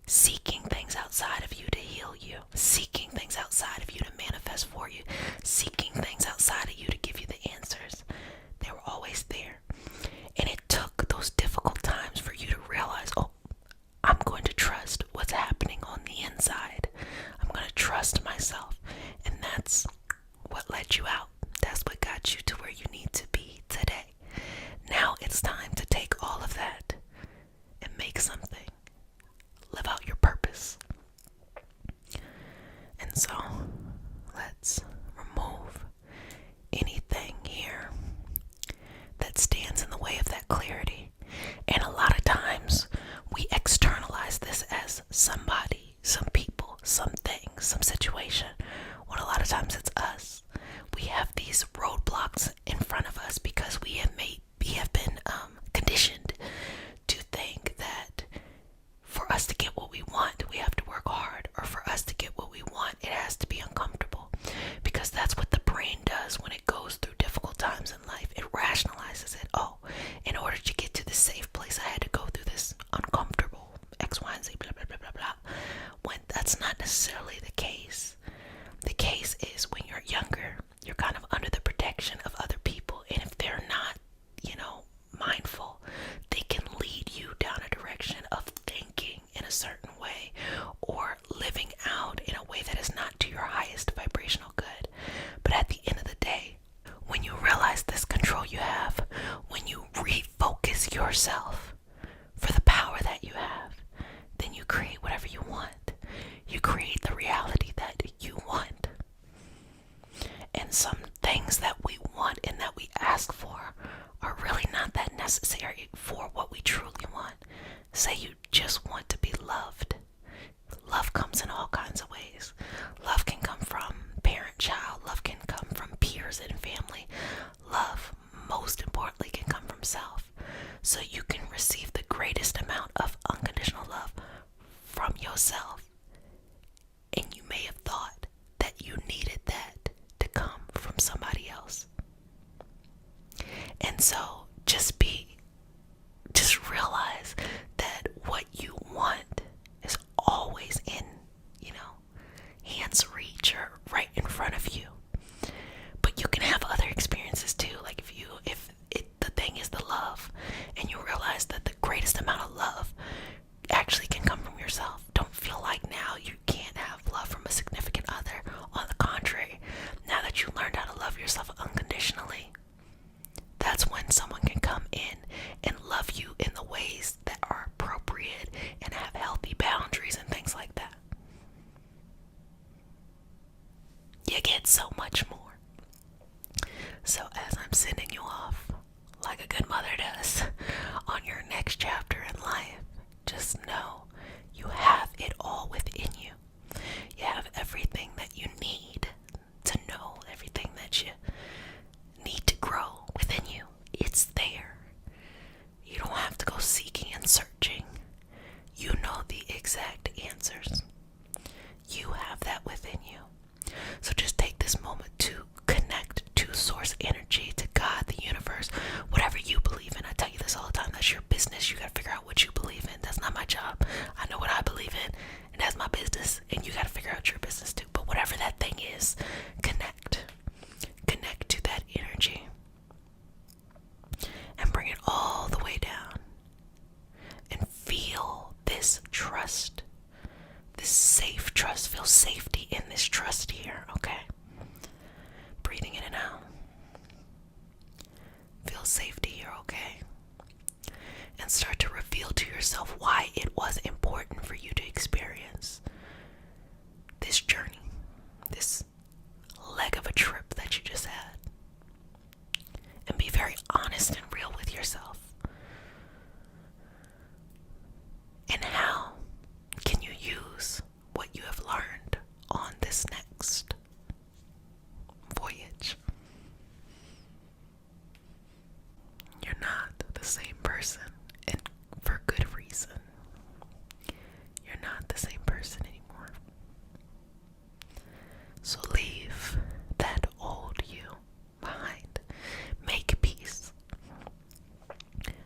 Seeking things outside of you to heal you, seeking things outside of you to manifest for you, seeking things outside of you to give you the answers. They were always there. And it took those difficult times for you to realize, oh, I'm going to trust what's happening on the inside. I'm going to trust myself. And that's what let you out. That's what got you to where you need to be today. Now it's time to take all of that and make something. Live out your purpose. And so let's remove anything here that stands in the way of that clarity. And a lot of times we externalize this as somebody, some people, some things, some situation, when a lot of times it's us. We have these roadblocks in front of us because we have been conditioned to think that for us to get what we want, we have to work hard, or for us to get what we want, it has to be uncomfortable, because that's what the brain does when it goes through difficult times in life. It rationalizes it. Oh, in order to get to this safe place, I had to go through this uncomfortable X, Y, and Z, blah, blah, blah, blah, blah. When that's not necessarily the case. The case is when you're younger, you're kind of under the protection of other people, and if they're not, mindful, they can lead you down a direction of thinking in a certain way or living out in a way that is not to your highest vibrational good. But at the end of the day, when you realize this control you have, when you refocus yourself for the power that you have, then you create whatever you want. You create the reality that you want. And some things that we want and that we ask for are really not that necessary for what we truly want. Say you just want to be loved. Love comes in all kinds of ways. Love can come from parent-child. Love can come from peers and family. Love, most importantly, can come from self. So you can receive the greatest amount of unconditional love from yourself. and so much more. So as I'm sending you off, like a good mother does, on your next chapter in life, just know you have it all within you. You have everything that you need to know, everything that you need to grow within you. It's there. You don't have to go seeking and searching. You know the exact answers. You have that within you. So just take this moment to connect to source energy, to God, the universe, whatever you believe in. I tell you this all the time. That's your business. You got to figure out what you believe in. That's not my job. I know what I believe in, and that's my business. And you got to figure out your business too. But whatever that thing is, connect. Connect to that energy. And bring it all the way down. And feel this trust. This safe trust. Feel safety in this trust here, okay? Breathing in and out. Feel safety here, okay? And start to reveal to yourself why it was important for you to experience this journey, this leg of a trip that you just had. And be very honest and real with yourself. And how can you use what you have learned on this next voyage? You're not the same person, and for good reason. You're not the same person anymore. So leave that old you behind. Make peace.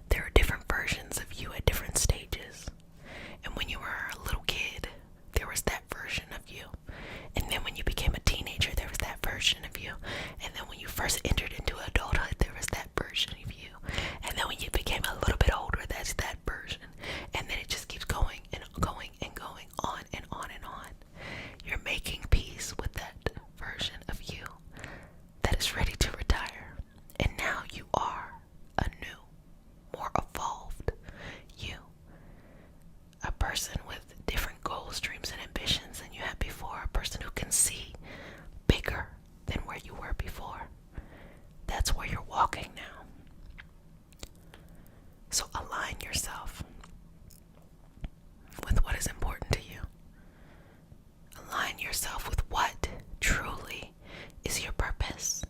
There are different versions of you at different stages. And when you were a little kid, there was that version of you. And then when you became a teenager, there was that version of you. And then when you first entered into adulthood, there was that version of you. And then when you became a little bit older, that's that version. And then it just keeps going and going and going on and on and on. You're making peace with that version of you that is ready to retire. And now you are a new, more evolved you. A person with different goals, dreams, and ambitions than you had before. A person who can see bigger than where you were before. That's where you're walking now. So align yourself with what is important to you. Align yourself with what truly is your purpose.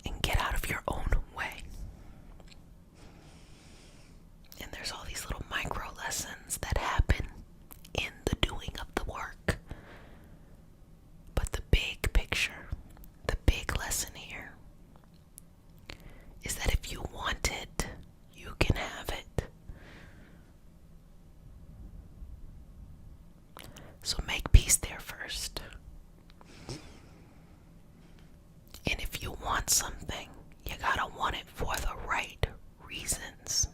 And get out of your own way. And there's all these little micro lessons that happen in the doing of the work. But the big picture, the big lesson here, is that if you want it, you can have it. So make peace there first. And if you want something, you gotta want it for the right reasons.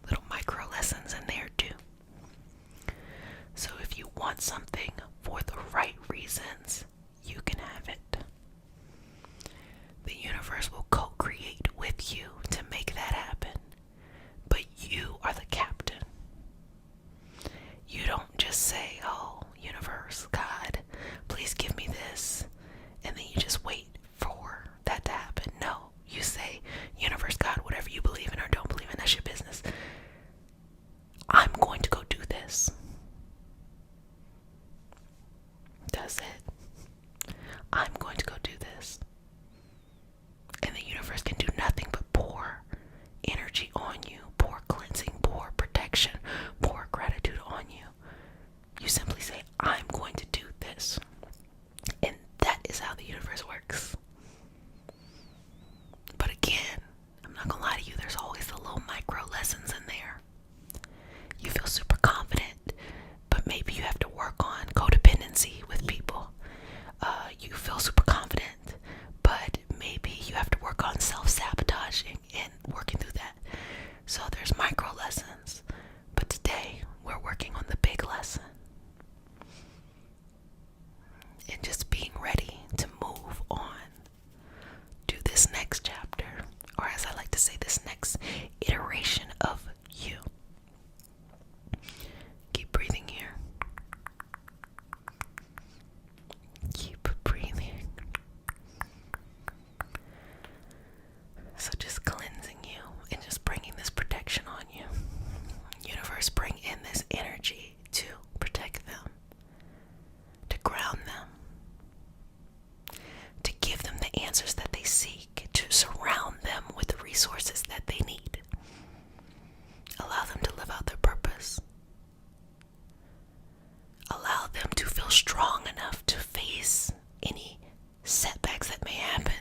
Little micro lessons in there too. So if you want something for the right reasons, you can have it. The universe will co-create with you to make that happen. But you are the captain. You don't just say, oh, universe, God, please give me this. And then you just wait for that to happen. No, you say, universe, God, whatever you believe in or don't believe in, that's your business. I'm going to go do this. That's it. I'm going to go do this. And the universe can do nothing but pour strong enough to face any setbacks that may happen.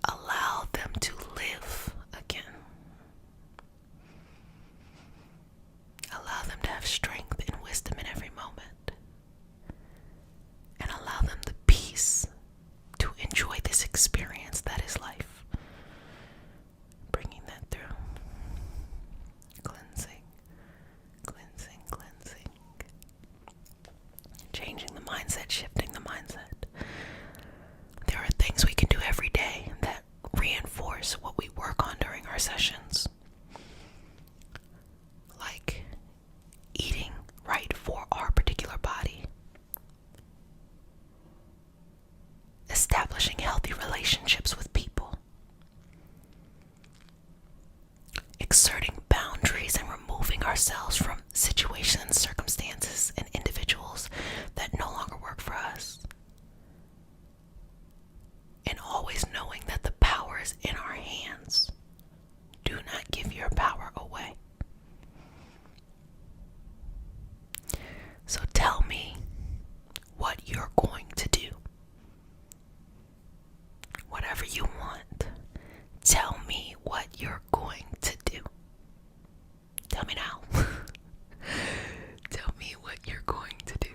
Allow them to live again. Allow them to have strength and wisdom in every moment. And allow them the peace to enjoy this experience that is life. Bringing that through. Cleansing, cleansing, cleansing. Changing the mindset, shifting the mindset. There are things we can do every day that reinforce what we work on during our sessions. Like eating right for our particular body. Establishing healthy relationships with people. Exerting boundaries and removing ourselves from situations, circumstances, and individuals that no longer work for us. And always knowing that the power is in our hands. Do not give your power away. So tell me what you're going to do. Whatever you want, tell me what you're going to do. Tell me now. Tell me what you're going to do.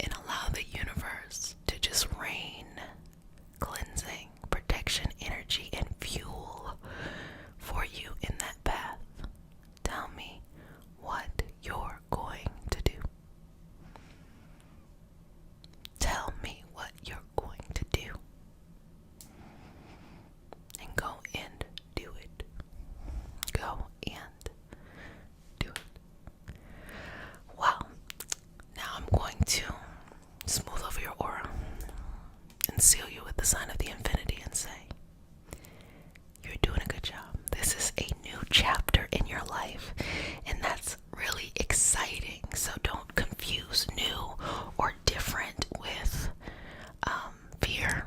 And allow the universe to just rain cleansing, protection, energy, and fuel for you in that path. Tell me what you're going to do. Tell me what you're going to do. And go and do it. Go and do it. Wow. Now I'm going to smooth over your aura and seal you with the sign of the infinity and say, you're doing a good job. This is a new chapter in your life, and that's really exciting. So don't confuse new or different with fear.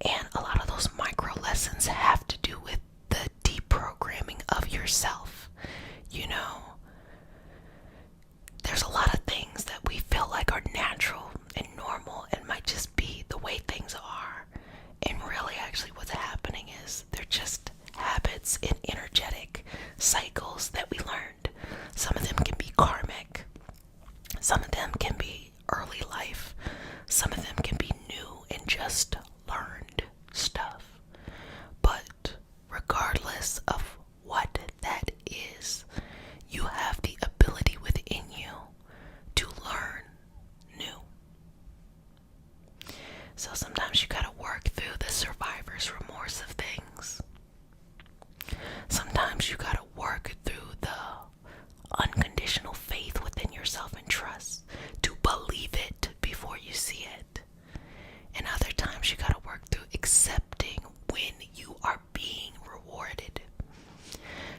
And a lot of those micro lessons have to do with the deprogramming of yourself. You know, there's a lot of things that we feel like are natural and normal and might just be the way things are. And really, actually, what's happening is they're just habits and energetic cycles that we learned. Some of them can be karmic. Some of them can be early life. Some of them can be new and just learned stuff. But regardless of what that is, you have the ability within you to learn new. So sometimes you gotta work through the survivor's remorse of things. Sometimes you gotta work through the unconditional faith within yourself and trust to believe it before you see it. And other times you gotta work through accepting when you are being rewarded.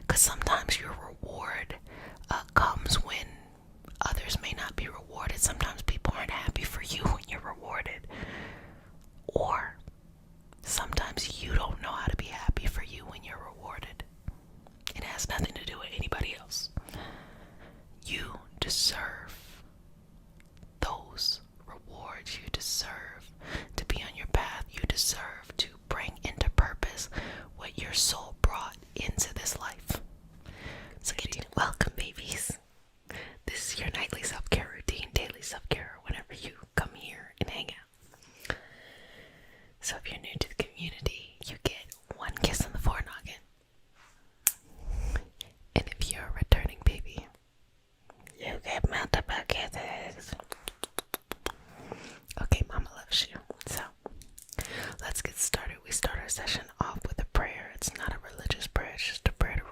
Because sometimes your reward comes when others may not be rewarded. Sometimes people aren't happy for you when you're rewarded. Or sometimes you don't know how to be happy for you when you're rewarded. It has nothing to do with anybody else. You deserve those rewards. You deserve to be on your path. You deserve to bring into purpose what your soul brought into this life. So welcome, babies. This is your nightly self-care routine, daily self-care, whenever you come here and hang out. So if you're new to the community, you get one kiss on the forehead. And if you're a returning baby, you get multiple kisses. Okay, Mama loves you. So let's get started. We start our session off with a prayer. It's not a religious prayer, it's just a prayer to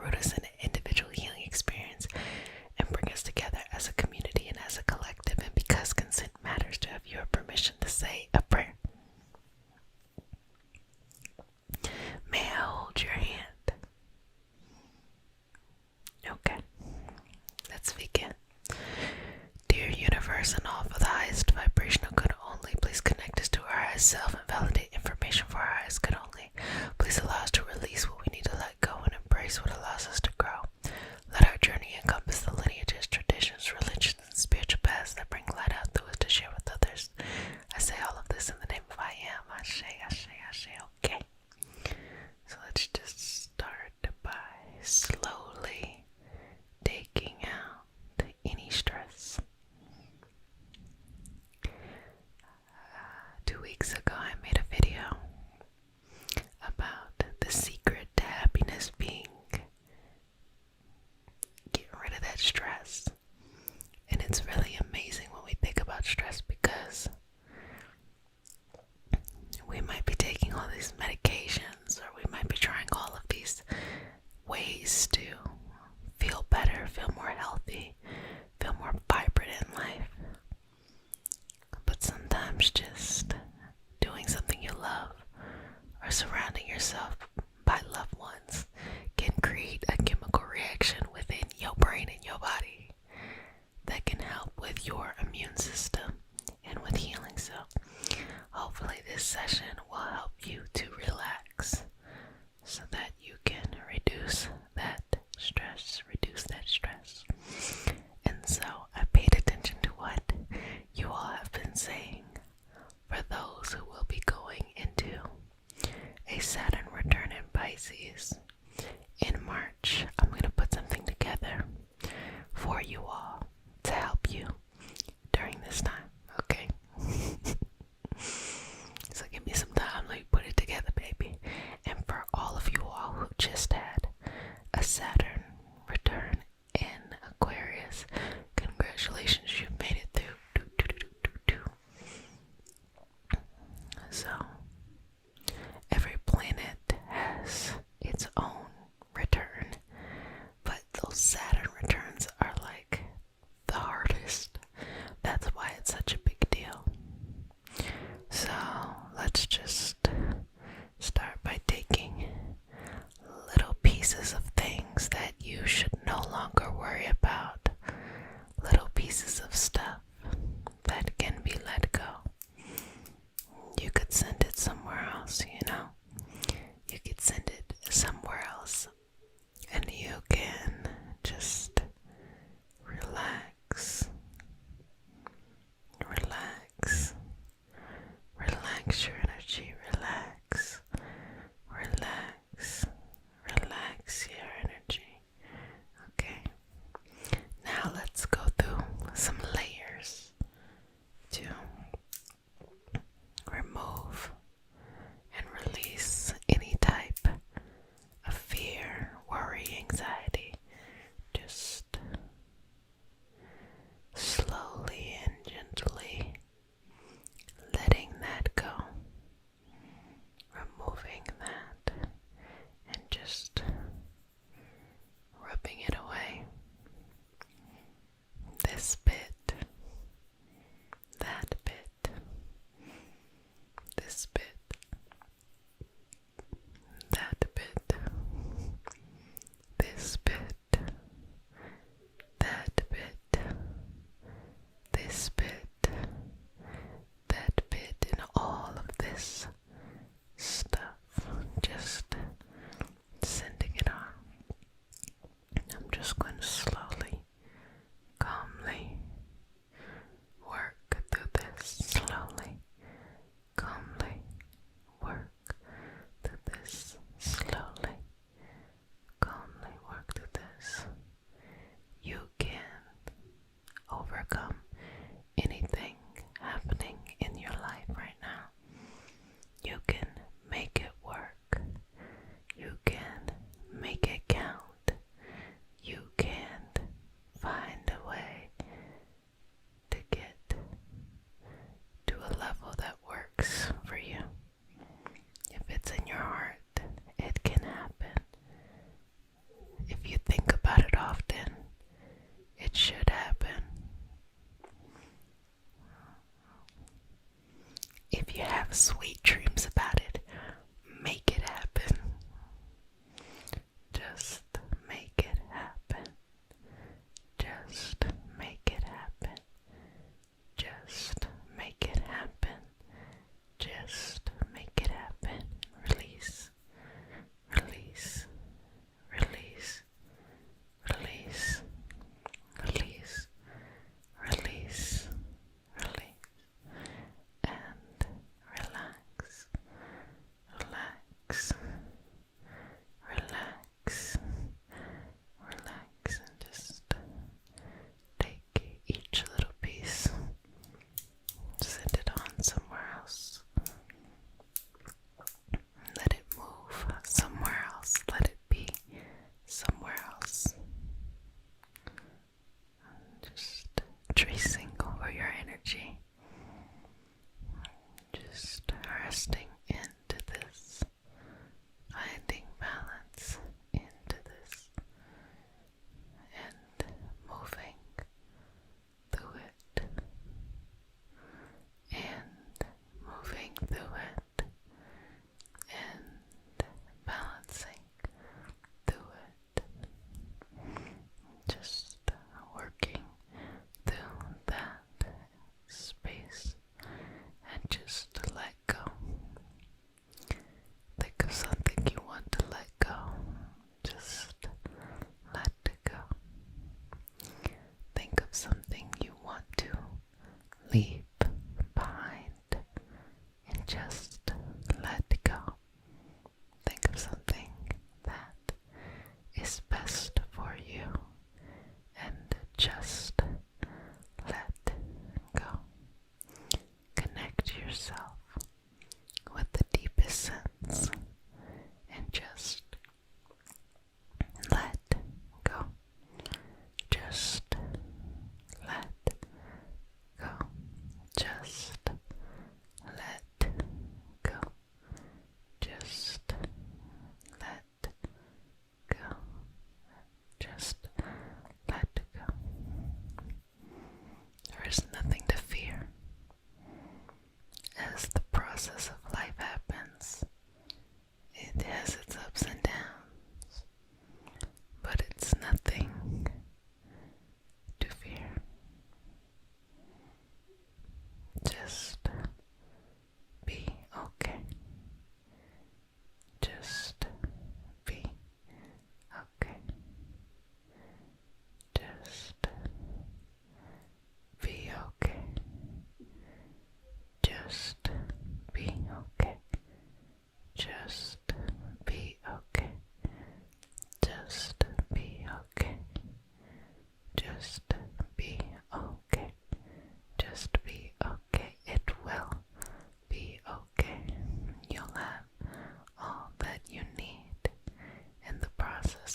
session will help you to relax so that you can reduce that stress. And so I paid attention to what you all have been saying for those who will be going into a Saturn return in Pisces in March. I'm going to put something together for you all to help you during this time, okay? So give me some time, let me put it together, baby. And for all of you all who just had a Saturn return in Aquarius, congratulations, you've made it through. So every planet has its own return, but those Saturn returns are like the hardest. That's why it's such a big deal. So let's just start by taking little pieces of things that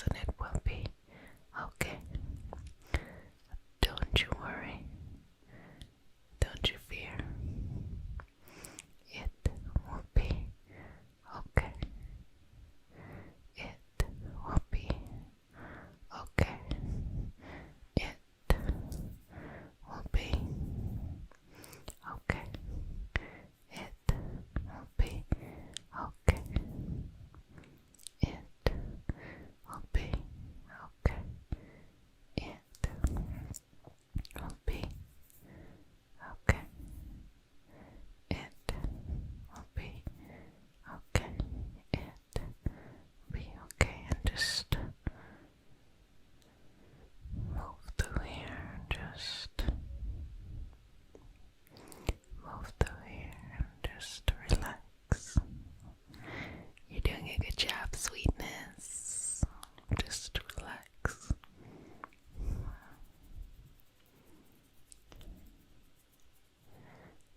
and it will be okay. Don't you worry. Don't you fear. It will be okay. It will be okay. It will be okay. It will be okay. It will be okay. It will be okay. It will be okay. It will be okay. And just move through here. Just move through here and just relax. You're doing a good job, sweetness. Just relax.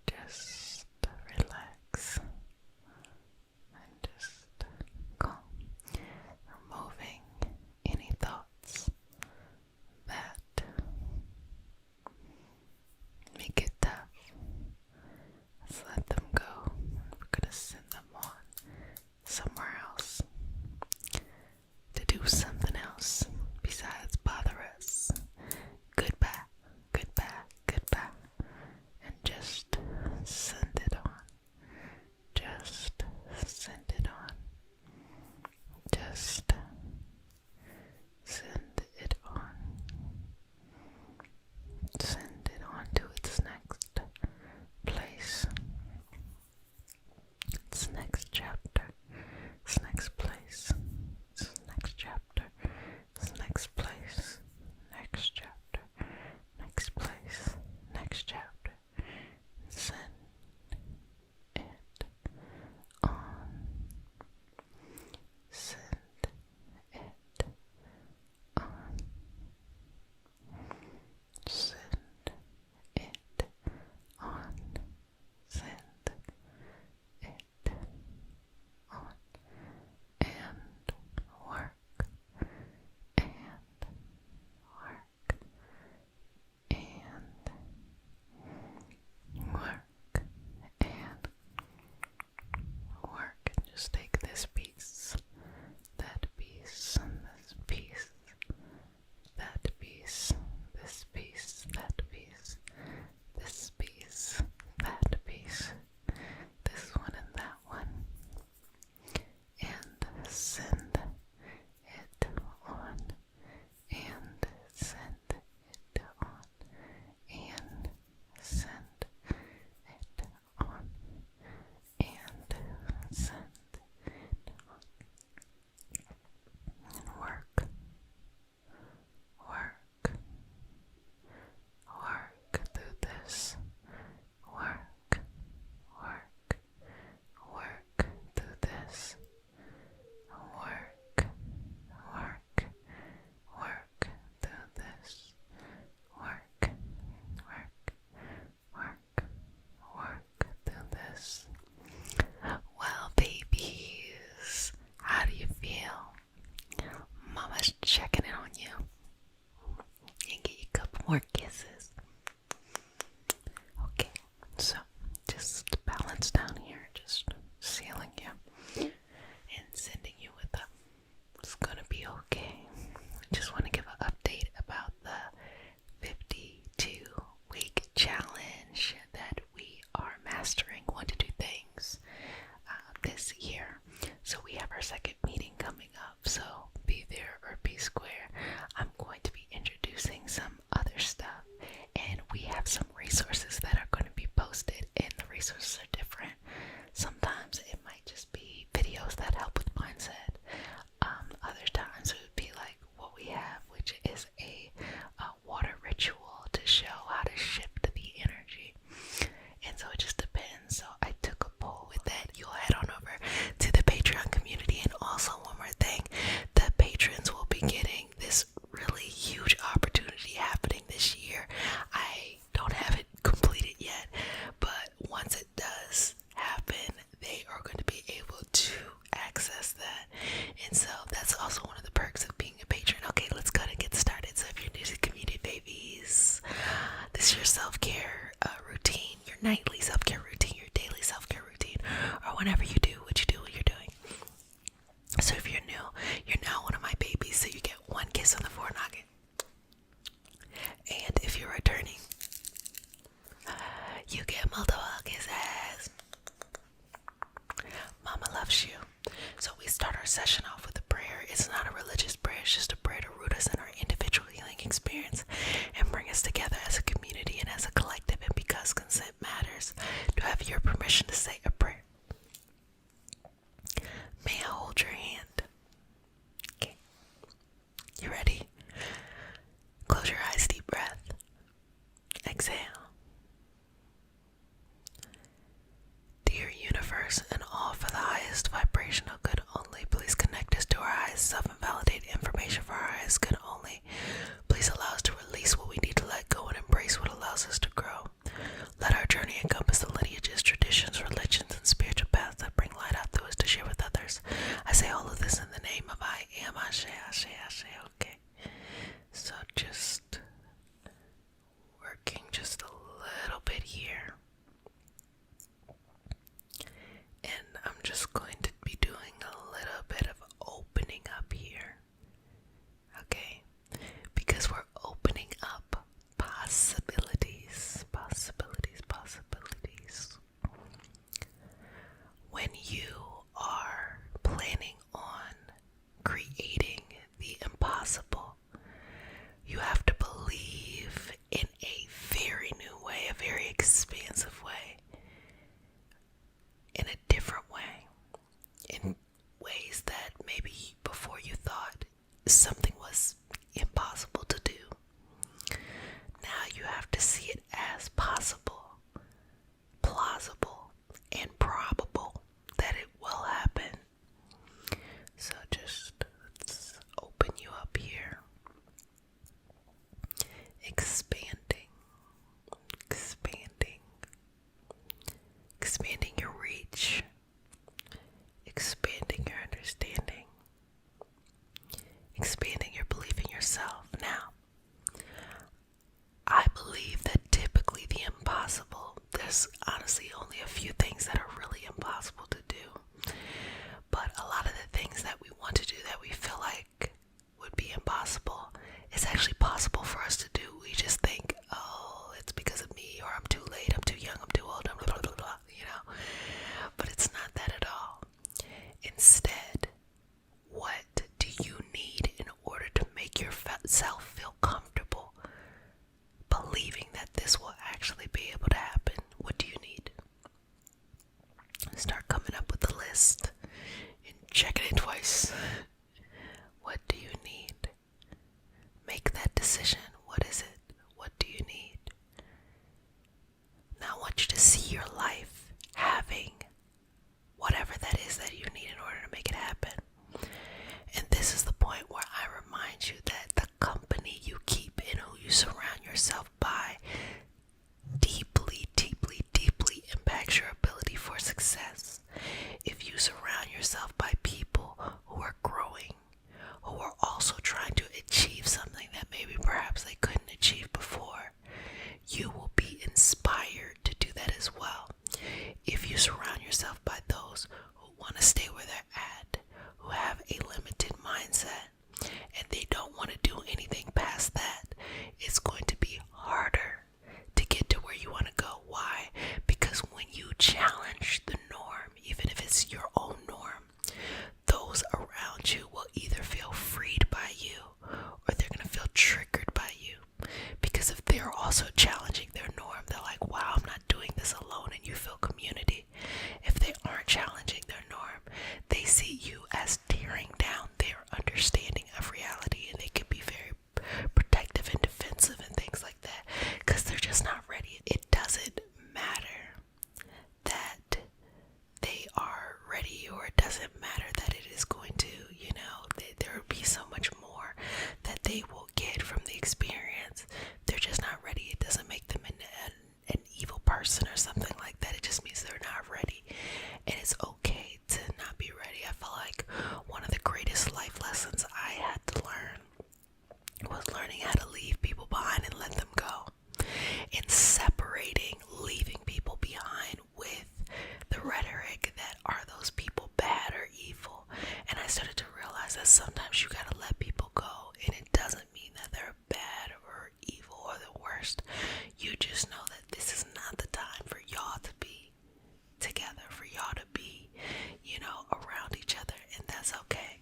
Just relax and just calm. Removing any thoughts that make it tough. Let's let them go. We're gonna send them on somewhere else to do something else besides bother us. Goodbye, goodbye, goodbye. And just send it on. Just send it on. Just send it on. Send it on to its next place. Its next chapter. Its next place. Its next chapter. Its next place. Next chapter. Next place. Next chapter. Send it on. Send it on. Send it on. Send it on. And work. And work. And work. And work. And just take this piece, that piece, and this piece, that piece, this piece, that piece, this piece, that piece, this one and that one, and send it on, and send it on, and send it on, and send it on, and work, work, work through this, work, work, work through this, work, work, work through this, work, work, work, work through this. Well, babies, how do you feel? Mama's checking in on you. And get you a couple more kisses. Okay, so just balance down here, just sealing you and sending you with a it's gonna be okay. Just want to give an update about the 52-week challenge that we are mastering 1 to 2 things this year. So we have our second meeting coming up, so be there or be square. I'm going to be introducing some other stuff, and we have some resources that are going to be posted, and the resources are different. Sometimes it might just be videos that help with mindset. Other times it would be like what we have is just a prayer to root us in our individual healing experience and bring us together as a community and as a collective. And because consent matters, to have your permission to say a prayer. May I hold your hand? Okay. You ready? Close your eyes, deep breath. Exhale. Dear universe, and all for the highest vibrational good only, please connect us to our highest self and validate information for our highest good only. Please allow us to release what we need to let go and embrace what allows us to grow. Let our journey encompass the lineages, traditions, religions, and spiritual paths that bring light out through us to share with others. I say all of this in the name of I am. Ashe, Ashe, Ashe. Okay. So just working just a little bit here. And I'm just going to be doing a little bit of opening up here. Okay? Because we're opening up possibilities. When you are planning on creating the impossible, you have to believe in a very new way, a very expansive way, in a different way, in ways that maybe before you thought something was impossible to do. Now you have to see it as possible, plausible, and probable that it will happen. So just let's open you up here. Expanding your reach, expanding your understanding, expanding your belief in yourself. Now, I believe that typically the impossible, there's honestly only a few things that are really impossible to do. But a lot of the things that we want to do that we feel like would be impossible, it's actually possible for us to do. We just think, oh, it's because of me, or I'm too late, I'm too young, I'm too old, I'm blah, blah, blah, blah, But it's not that at all. Instead, what do you need in order to make yourself feel comfortable believing that this will actually be able to happen? What do you need? Start coming up with a list and checking it twice. What do you need? Make that decision. What is it? What do you need? Now I want you to see your life having whatever that is that you need in order to make it happen. And this is the point where I remind you that the company you keep and who you surround yourself by deeply, deeply, deeply impacts your ability for success. If you surround yourself by people who are growing, who are also trying to achieve something that maybe perhaps they couldn't achieve before, you will be inspired to do that as well. If you surround yourself by those who want to stay where they're at, who have a limited mindset, and they don't want to do anything past that, it's going to be harder to get to where you want to go. Why? Because when you challenge the norm, even if it's your own norm, those around you will either feel freed by you or they're going to feel triggered by you. Because if they're also challenging their norm, they're like, wow, I'm not doing this alone, and you feel community. If they aren't challenging their norm, they see you as tearing down their understanding of reality, and they can be very protective and defensive and things like that because they're just not ready. It doesn't matter that they are ready, or it doesn't matter that it is going to, there will be so much more that they will get from the experience. They're just not ready. It doesn't make them an evil person or something like that. It just means they're not ready. And it's okay to not be ready. I feel like one of the greatest life lessons I had to learn was learning how to leave people behind and let them go. And separating leaving people behind with the rhetoric that are those people bad or evil. And I started to realize that sometimes you gotta let people go, and it doesn't mean that they're bad or evil or the worst. You just know that this is not the time for y'all to be together, for y'all to be, around each other, and that's okay.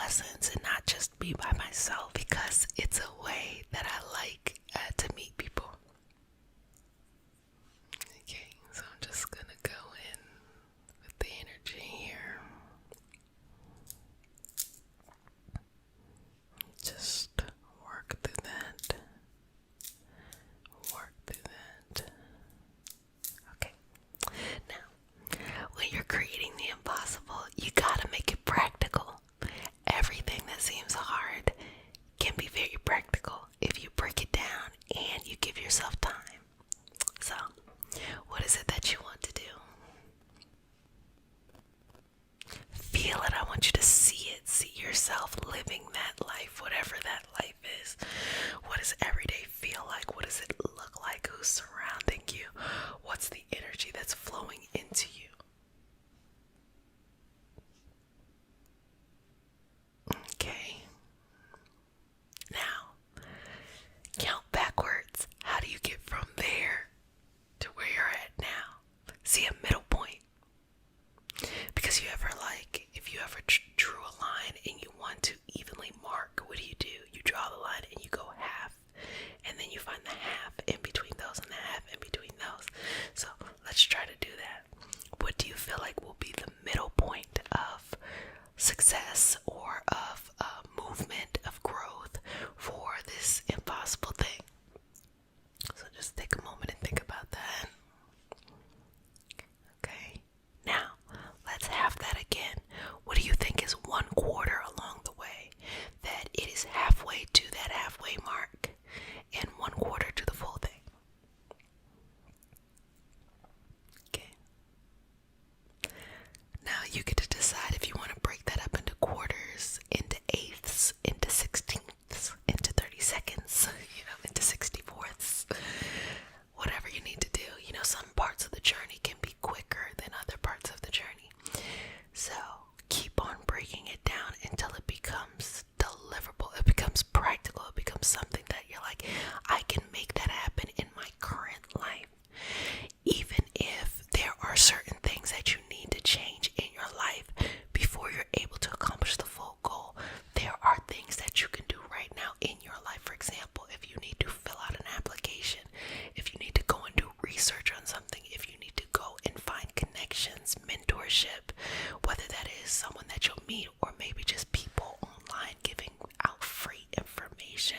lessons and not just be by myself, because it's a way that I like to meet people. Okay, so I'm just gonna go in with the energy here. Just work through that. Work through that. Okay. Now, when you're creating the impossible, you gotta make it practical. Everything that seems hard can be very practical if you break it down and you give yourself time. So, what is it that you want to do? Feel it. I want you to see it. See yourself living that life, whatever that life is. What does every day feel like? What does it look like? Who's surrounding you? What's the energy that's flowing into you? Okay. Now, count backwards. How do you get from there to where you're at now? See a middle point. Because if you ever drew a line and you want to evenly mark, what do? You draw the line and you go half, and then you find the half in between those and the half in between those. So let's try to do that. What do you feel like will be the middle point of success or of movement, of growth for this impossible thing? So just take a moment and think about that. Okay, now let's have that again. What do you think is 1/4 along the way? That it is halfway to that halfway mark and 1/4 to the full thing. Okay. Now you get to decide if you want to break that up into quarters, into eighths, into 16ths, into 32nds, into 64ths. Whatever you need to do. Some parts of the journey can be quicker than other parts of the journey. So keep on breaking it down until it becomes deliverable. It becomes practical. It becomes something that you're like, I can make that happen in my current life. Even if there are certain things that you need to change in your life before you're able to accomplish the full goal, there are things that you can do right now in your life. For example, if you need to fill out an application, if you need to go and do research on something, if you need to go and find connections, mentorship, whether that is someone that you'll meet or maybe just people online giving out free information,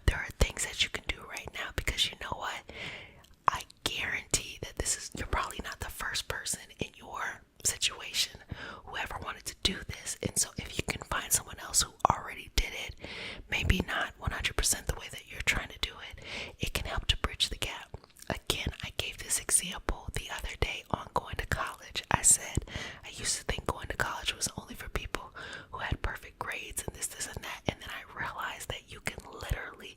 there are things that you can do right now, because you know what? I guarantee that you're probably not the first person in your situation who ever wanted to do this. And so if you can find someone else who already did it, maybe not 100% the way that you're trying to do it, it can help to bridge the gap. Again, I gave this example the other day on going to college. I said, I used to think going to college was only for people who had perfect grades and this and that. And then I realized that you can literally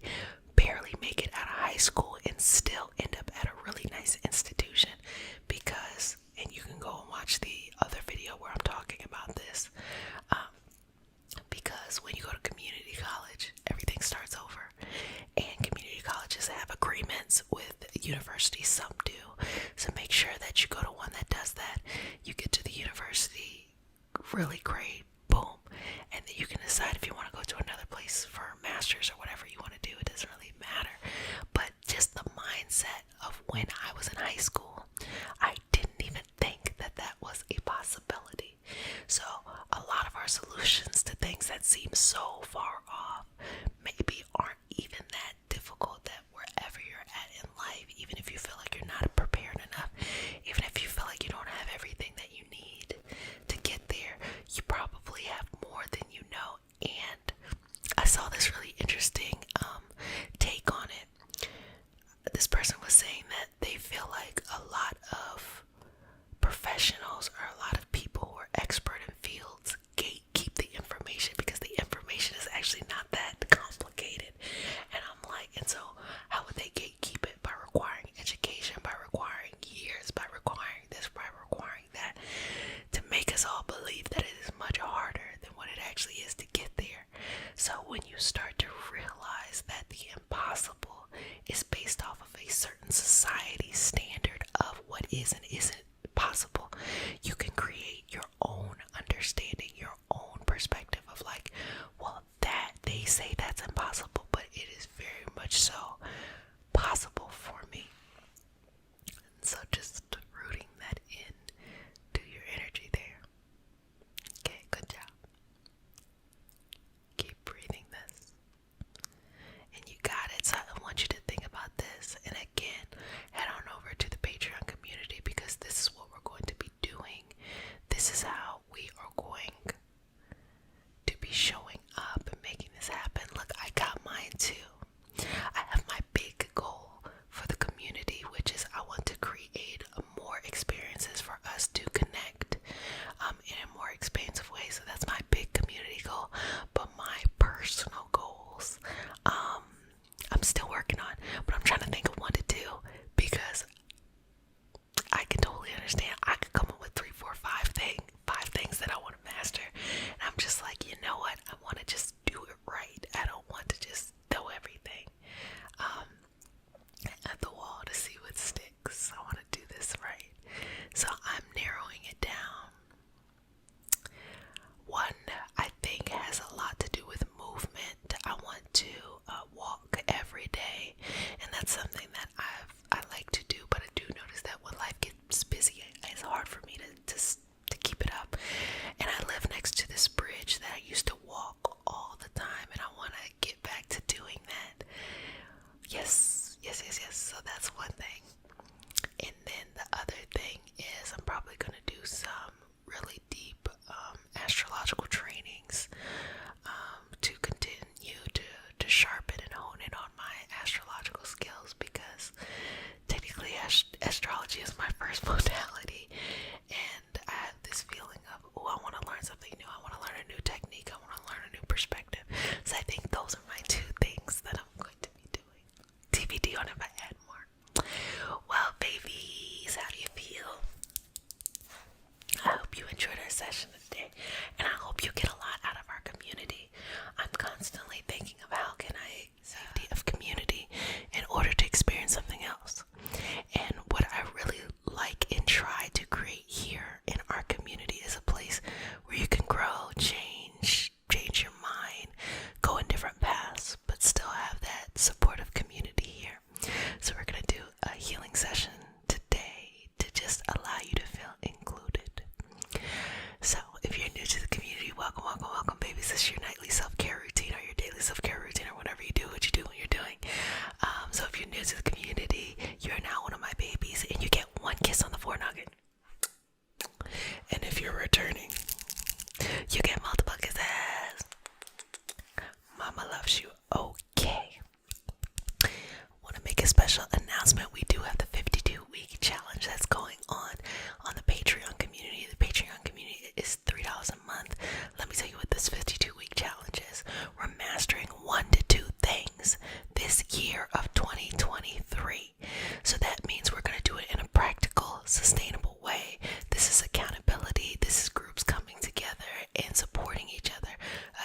barely make it out of high school and still end up at a really nice institution, because, and you can go and watch the other video where I'm talking about this, because when you go to community college, everything starts over, and community colleges have agreements with universities, some do, so make sure that you go to one that does that. You get to the university, really great, boom, and then you can decide if you want to go to another place for a master's or whatever you want to do. It doesn't really matter, but just the mindset of when I was in high school, I didn't even think that that was a possibility. So a lot of our solutions to things that seem so far off maybe aren't even that difficult, that wherever you're at in life, even if you feel like you're not prepared enough, even if you feel like you don't have everything that you need to get there, you probably have more than you know. And I saw this really interesting take on it. This person was saying that they feel like a lot of professionals or a lot of people who are expert in fields gatekeep the information, because the information is actually not that complicated. And I'm like, and so how would they gatekeep it? By requiring education, by requiring years, by requiring this, by requiring that, to make us all believe that it is much harder than what it actually is to get there. So when you start to realize that the impossible is based off of a certain society standard of what is and isn't possible, you can create your own understanding, your own perspective of like, may say that's impossible, but it is very much so possible for me. So just rooting that in to your energy there. Okay, good job. Keep breathing this. And you got it. So I want you to think about this. And again, head on over to the Patreon community, because this is what we're going to be doing. This is how we are going to be showing up and making this happen. Look, I got mine too. I have my big goal for the community, which is I want to create more experiences for us to connect in a more expansive way. So that's my big community goal. But my personal goals, I'm still working on, but I'm trying to think of one to do, because I can totally understand. I could come up with 3, 4, 5 things that I want to master. And I'm just like, you know what? I want to just do it right. I don't want to just throw everything at the wall to see what sticks. I want to do this right. So I'm narrowing it down. One, I think, has a lot to do with movement. I want to walk every day, and that's something that I like to do, but I do notice that when life gets busy, it's hard for me to keep it up. And I live next to this bridge that I used to walk all the time, and I want to get back to doing that. Yes. So that's one thing. And then the other thing is I'm probably going to do some really deep astrological trainings to continue to sharpen and hone in on my astrological skills, because technically astrology is my first modality, and I have this feeling of, I want to learn something new. I want to learn a new technique. I want to learn a new perspective. So I think those are my 2 things that I'm going to be doing. TBD on if I add more. Well, babies, how do you feel? I hope you enjoyed our session today, and I hope you get a lot out of our community. I'm constantly thinking of how can I safety of community in order to experience something else. And what I really like and try to create here in our community is a place where you can grow, change your mind, go in different paths, but still have that supportive community here. So we're going to do a healing session today to just allow you to feel included. So if you're new to the community, welcome, babies. This is your nightly self-care routine, or your daily self-care routine, or whatever you do, what you do when you're doing. So if you're new to the community, you're now one of my babies, and you get 1 kiss on the forenugget. And if you're returning, you get multiple kisses. Mama loves you. Okay. Want to make a special announcement. We do have the 52-week challenge that's going on the Patreon community. The Patreon community is $3 a month. Let me tell you what this 52-week challenge is. We're mastering 1 to 2 things this year of 2023. So that means we're going to do it in a practical, sustainable way. This is accountability. This is groups coming together and supporting each other.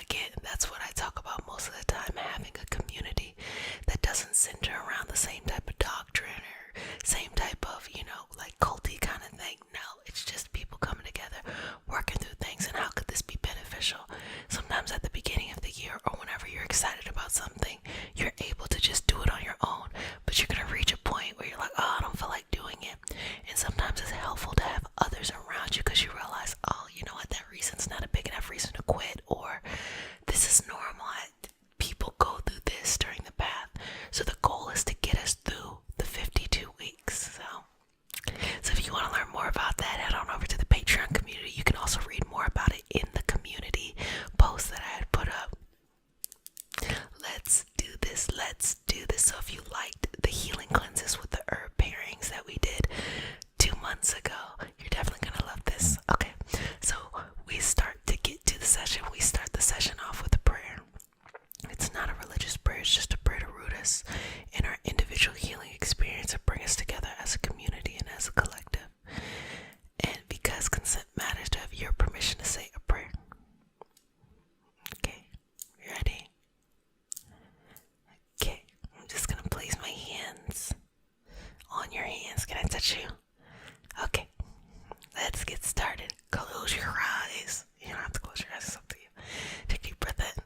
Again, that's what I talk about most of the time, having a community that doesn't center around the same type of doctrine or same type of, like culty kind of thing. No, it's just people coming together, working through things, and how could this be beneficial? Sometimes at the beginning of the year, or whenever you're excited about something, you're able to just do it on your own, but you're going to reach a point where you're like, I don't feel like doing it. And sometimes it's helpful to have others around you, because you realize, you know what, that reason's not a big enough reason to quit, or this is normal. People go through this during the path. So the goal is to get us through the 52 weeks. So if you want to learn more about that, head on over to the Patreon community. You can also read more about it in the community post that I had put up. Let's do this. So if you liked the healing cleanses with the herb pairings that we did 2 months ago, you're definitely going to love this. Okay, so we start to get to the session. We start the session off with a prayer. It's not a religious prayer, it's just a prayer to root us in our individual healing experience and bring us together as a community and as a collective. And because consent matters, to have your permission to say a prayer. Okay, you ready? Okay, I'm just gonna place my hands on your hands. Can I touch you? Okay, let's get started. Close your eyes. You don't have to close your eyes, it's up to you. Take a deep breath in.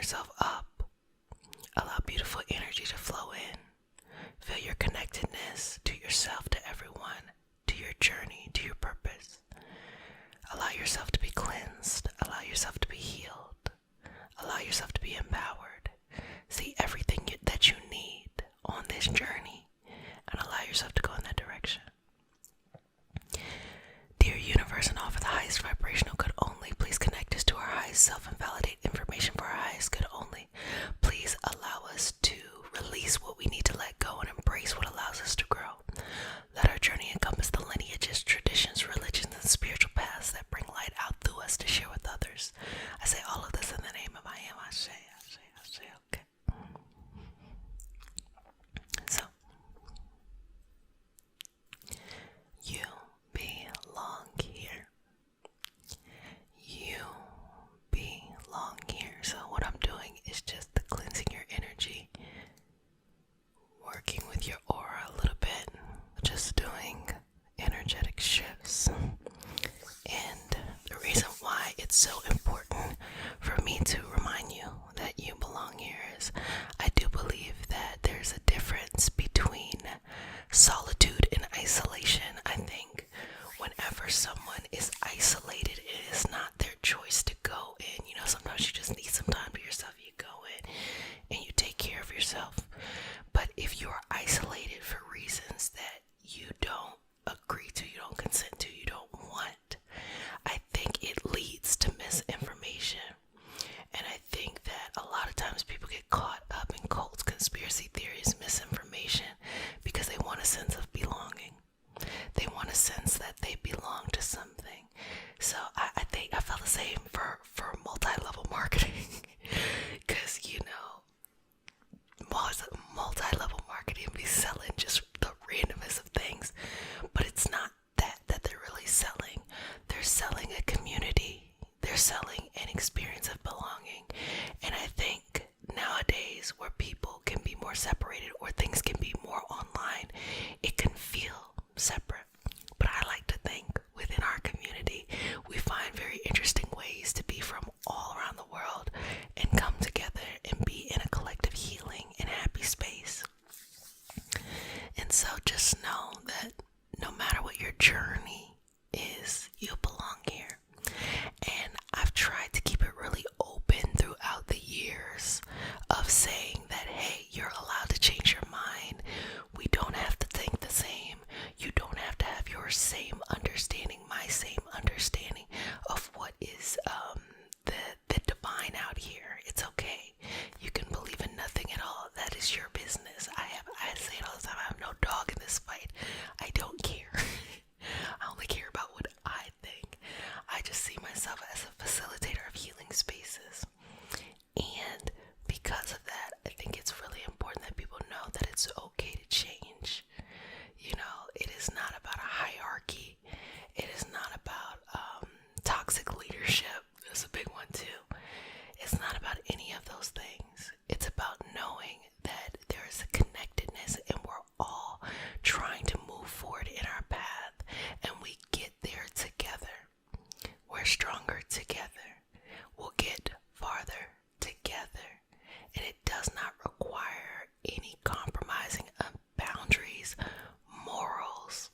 yourself up. Allow beautiful energy to flow in. Feel your connectedness to yourself, to everyone, to your journey, to your purpose. Allow yourself to be cleansed. Allow yourself to be healed. Allow yourself to be empowered. See everything that you need on this journey and allow yourself to go in that direction. Dear universe and all for the highest vibrational good only, please connect us to our highest self and validate information for our highest good only. Please allow us to release what we need to let go and embrace what allows us to grow. Let our journey encompass the lineages, traditions, religions, and spiritual paths that bring light out through us to share with others. I say all of this in the name of I am. Ashe, Ashe, Ashe. Okay. So, you belong here. You belong here. So what I'm doing is just cleansing your energy, working with your aura a little bit, just doing energetic shifts. And the reason why it's so important for me to remind you that you belong here is I do believe that there's a difference between solitude and isolation. I think whenever someone is isolated, it is not their choice to go in. You know, sometimes you just need some time to yourself. You go in and you take care of yourself. But if you're isolated for reasons that you don't agree to, you don't consent to, you don't want, I think it leads to misinformation. And I think that a lot of times people get caught up in cults, conspiracy theories, misinformation, because they want a sense of belonging. They want a sense that they belong to something. So I think I felt the same for multi-level marketing. Because, you know, multi-level marketing be selling just the randomness of things. But it's not that they're really selling. They're selling a community. They're selling an experience of belonging. And I think nowadays where people can be more separated or things can be more online, it can feel separate. But I like to think within our community, we find very interesting ways to be from all around the world and come together and be in a collective healing and happy space. And so just know that no matter what your journey is, you belong here. And I've tried to keep it really open throughout the years of saying that, hey, you're allowed to change your mind. We don't have to think the same. You don't have to have your same understanding, my same understanding of what is the divine out here. It's okay. You can believe in nothing at all. That is your business. I say it all the time. I have no dog in this fight. I don't care. I only care about what I think. I just see myself as a facilitator of healing spaces. And because of that, I think it's really important that people know that it's okay to change. You know, it is not about a hierarchy. It is not about toxic leadership. It's a big one too. It's not about any of those things. It's about knowing that there is a connectedness and we're all trying to move forward in our path and we get there together. We're stronger together. We'll get farther together. And it does not require any compromising of boundaries, morals,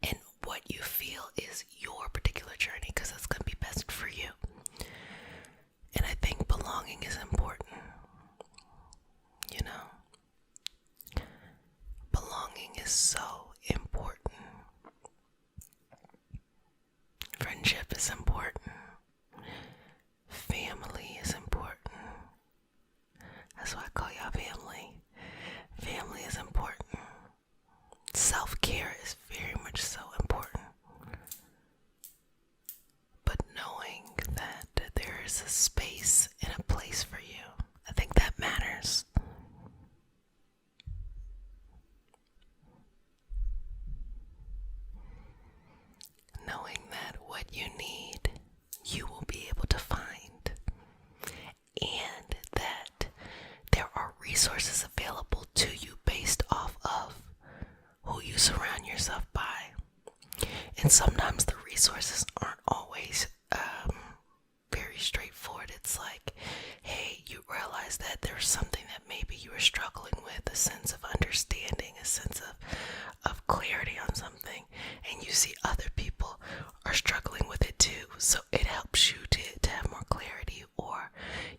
and what you feel is your particular journey, because it's going to be best for you. And I think belonging is important. You know, belonging is so important. Friendship is important. Family is important. That's why I call y'all family. Family is important. Self-care is very much so important. But knowing that there is a space and a place for you, I think that matters. Knowing that what you need, you will be able to find. And that there are resources available to you based off of who you surround yourself by. And sometimes the resources aren't always very straightforward. It's like, hey, realize that there's something that maybe you were struggling with, a sense of understanding, a sense of clarity on something, and you see other people are struggling with it too. So it helps you to have more clarity, or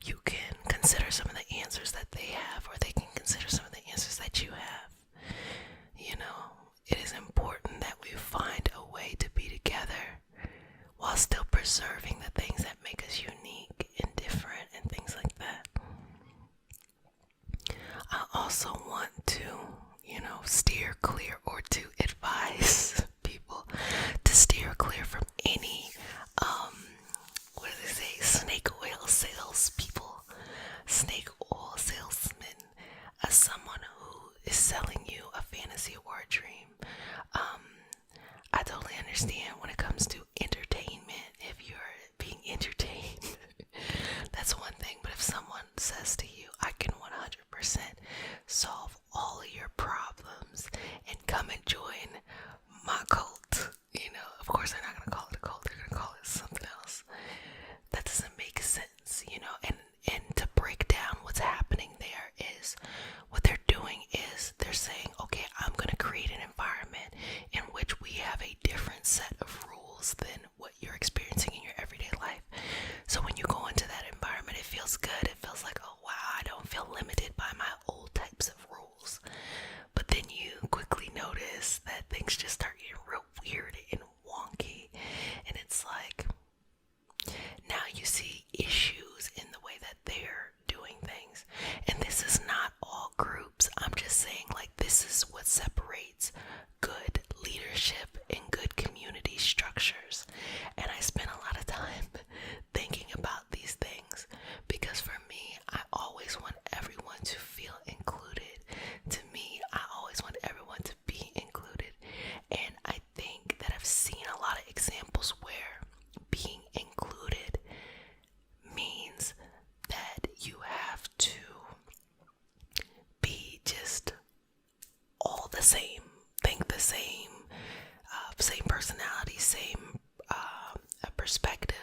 you can consider some of the answers that they have, or they can consider some of the answers that you have. You know, it is important that we find a way to be together while still preserving the things that make us unique and different and things like that. I also want to, steer clear, or to advise people to steer clear from any, what do they say, snake oil salespeople, snake oil salesmen, as someone who is selling you a fantasy or a dream. I totally understand when it comes to entertainment, if you're being entertained, that's one thing. But if someone says to you, I can 100% solve all of your problems and come and join my cult, of course they're not going to call it a cult, they're going to call it something else. That doesn't make sense, and to break down what's happening there is, what they're doing is they're saying, okay, I'm going to create an environment in which we have a different set of rules than what you're experiencing in your everyday life. So when you go into that environment, it feels good. It feels like, oh wow, I don't feel limited by my old types of rules. But then you quickly notice that things just start getting real weird and wonky, and it's like, now you see issues in the way that they're doing things. And this is not all groups. I'm just saying, like, this is what separates good leadership and good community structures. And I spent a lot of time thinking about these things, because for me, I always want everyone to feel included. To me, I always want everyone to be included. And I think that I've seen a lot of examples where being included means that you have to be just all the same, think the same, same personality, same perspective.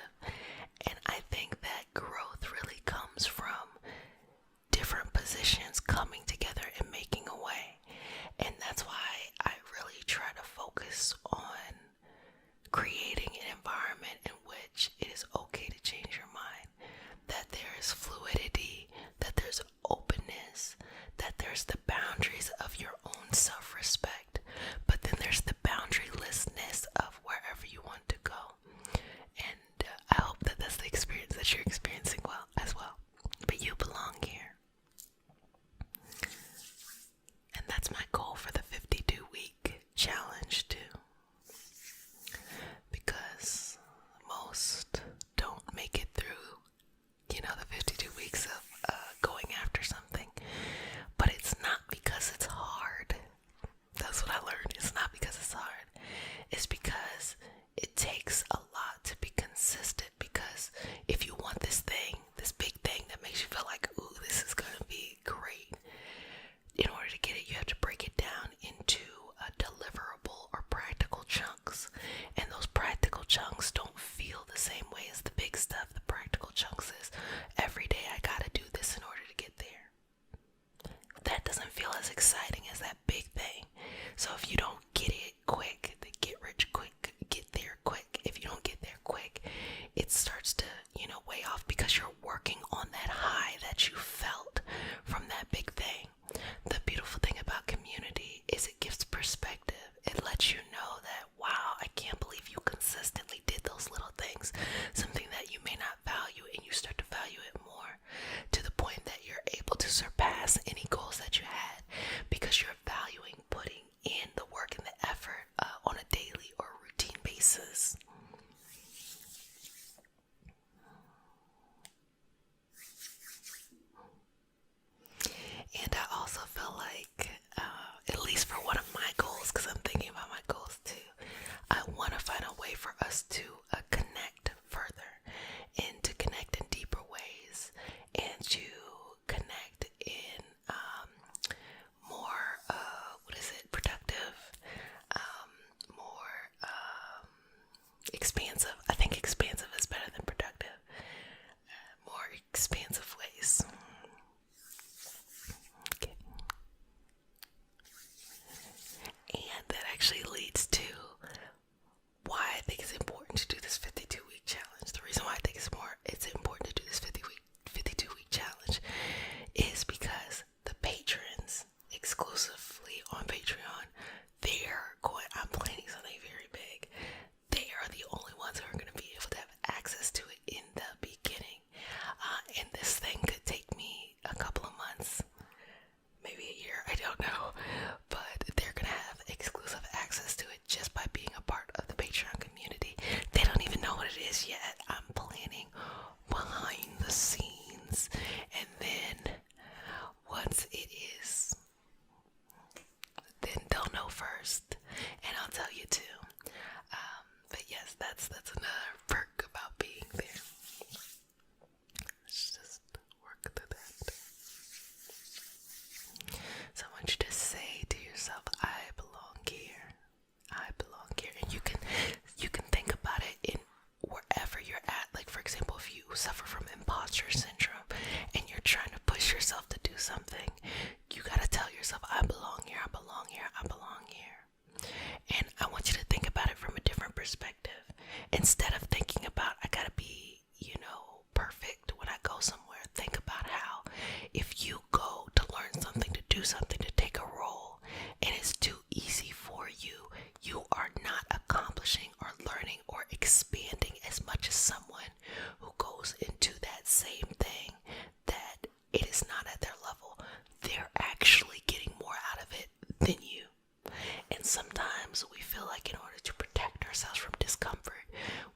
And I think that growth really comes from different positions coming together and making a way. And that's why I really try to focus on creating an environment in which it is okay to change your mind, that there is fluidity, that there's openness, that there's the boundaries of your own self-respect, but then there's the boundarylessness of wherever you want to go. And I hope that that's the experience that you're experiencing as well. But you belong here. And that's my goal for the 52-week challenge too. Because most don't make it through, the 52 weeks of going after something. But it's not because it's hard. That's what I learned. It's not because it's hard. It's because it takes a lot to be consistent. Because if you want this thing, this big thing that makes you feel like, ooh, this is going to be great, in order to get it, you have to break it down into deliverable or practical chunks. And those practical chunks don't feel the same way as the big stuff. The practical chunks is, every day I gotta do this in order to get there. That doesn't feel as exciting as that big thing. So if you don't get it quick, then get rich quick, get there quick. If you don't get there quick, it starts to, weigh off, because you're working on that high that you felt from that big thing. The beautiful thing about community is it gives perspective. It lets you know that, wow, I can't believe you consistently did those little things, something that you may not value, and you start to value it more, to the point that you're able to surpass any goals that you had, because you're valuing putting in the work and the effort on exclusively on Patreon. I'm planning something very big. They are the only ones who are going to be able to have access to it in the beginning. And this thing could take me a couple of months, maybe a year, I don't know. But they're going to have exclusive access to it just by being a part of the Patreon community. They don't even know what it is yet. I'm planning behind the scenes. And then once it is, then they'll know first. And I'll tell you too. But yes, that's another perk about being there. Let's just work through that. So I want you to say to yourself, I belong here. I belong here. And you can think about it in wherever you're at. Like, for example, if you suffer from imposter syndrome and you're trying to push yourself to do something, you gotta tell yourself, I belong here, I belong here, I belong here. And I want you to think about it from a different perspective. Instead of thinking about, I gotta be, perfect when I go somewhere, think about how if you go to learn something, to do something, to take a role, and it's too easy for you, you are not accomplishing or learning or expanding as much as someone who goes into that same thing that it is not at their level. They're actually getting more out of it than you. And sometimes we feel like in order to protect ourselves from discomfort,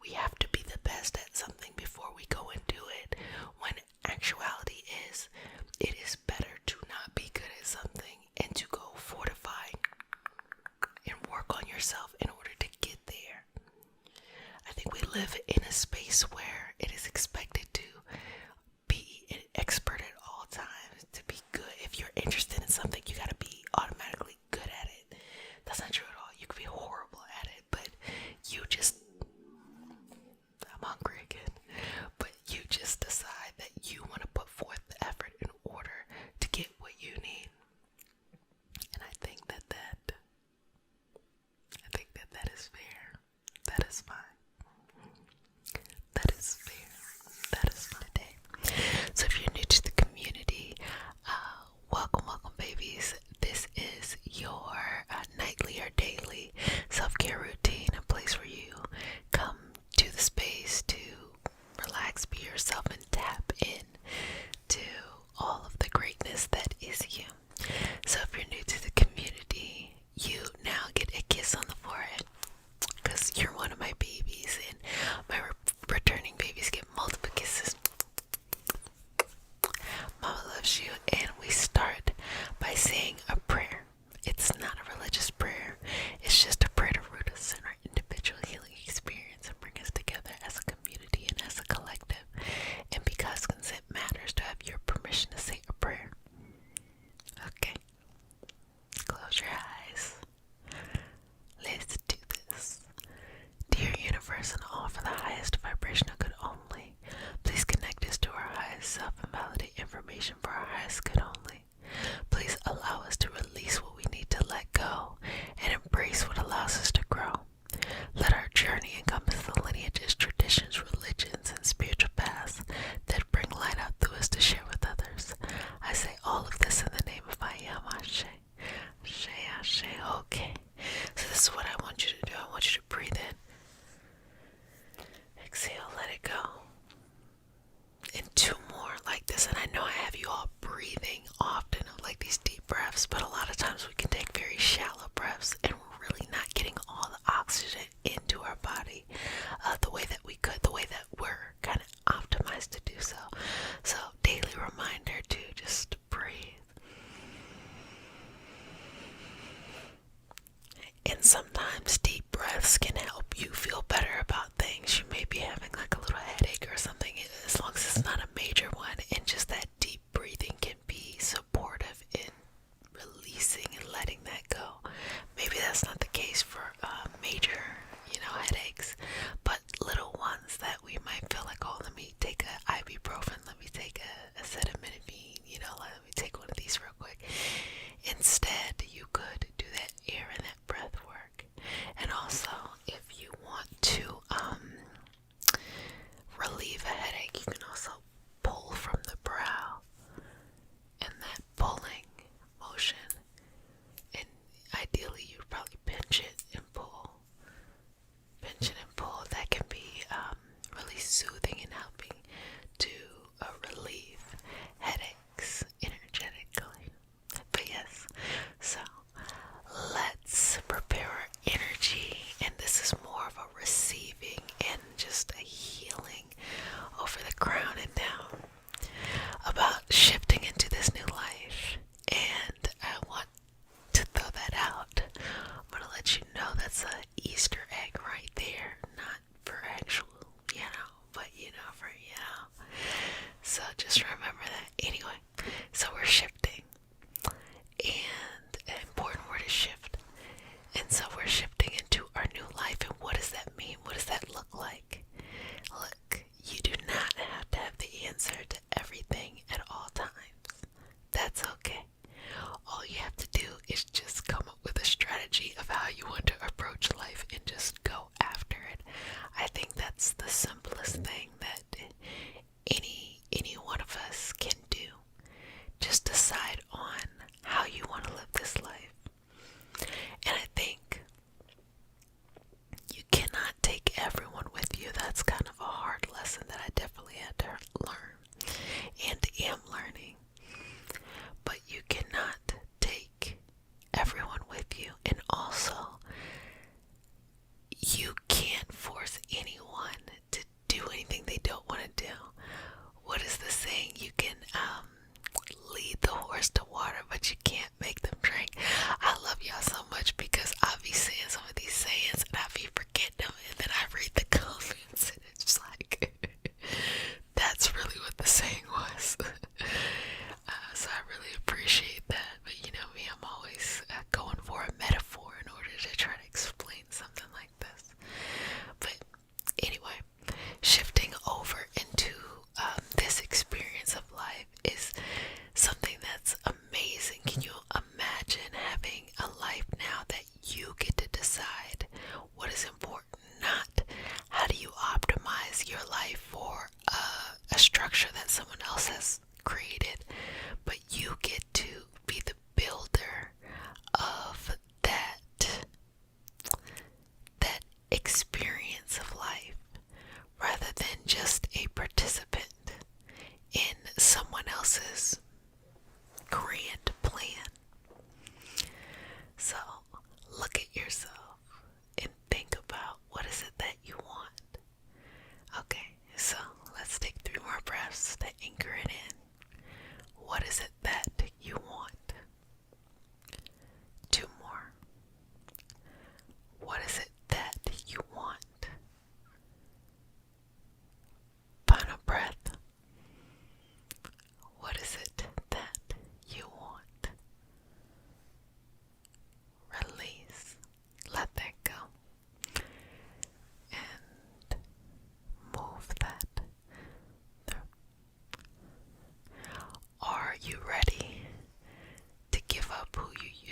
we have to be the best at something before we go and do it. When actuality is, it is better to not be good at something and to go fortify and work on yourself in order to get there. I think we live in a space where it is expected to be an expert at all times, to be good. If you're interested in something, you gotta be automatically good at it. That's not true at all. You could be horrible at it, but I'm hungry again, but you just decide that you want to put forth the effort in order to get what you need. And I think that is fair. That is fine. That is fair. That is fine today. So if you're new to the community, welcome babies. This is your nightly or daily self-care routine, a place where you come to the space to relax, be yourself, and tap in to all of the greatness that is you. So if you're new to the community, you now get a kiss on the forehead because you're one of my babies, and my returning babies get multiple kisses. Mama loves you. And we start by saying a prayer. It's not a religious prayer. It's just a prayer to root us in our individual healing experience and bring us together as a community and as a collective. And because consent matters, to have your permission to say a prayer. Okay. Close your eyes. Let's do this. Dear universe, and all for the highest vibration of good only, please connect us to our highest self and validate information for our highest good only. Please allow us to release what we need to let go and embrace what allows us to grow. Let our journey encompass the lineages, traditions, religions, and spiritual paths that bring light out through us to share with others. I say all of this in the name of I am Ashe. Ashe, Ashe. Okay. So this is what I want you to do. I want you to breathe in. Exhale, let it go. And two more like this. And I know I have you all breathing often of like these deep breaths, but a lot of times we can take very shallow breaths and we're really not getting all the oxygen into our body the way that we could, the way that we're kind of optimized to do so. So daily reminder to just breathe. And sometimes deep breaths can help you feel better about things. You may be having like a little headache or something, as long as it's not a major one, and just that deep breathing can be supportive in releasing and letting that go. Maybe that's not the case for major, headaches, but little ones that we might feel like, oh, let me take a ibuprofen, let me take a acetaminophen, let me take one of these real quick. Instead, you could do that air and that breath work. And also, if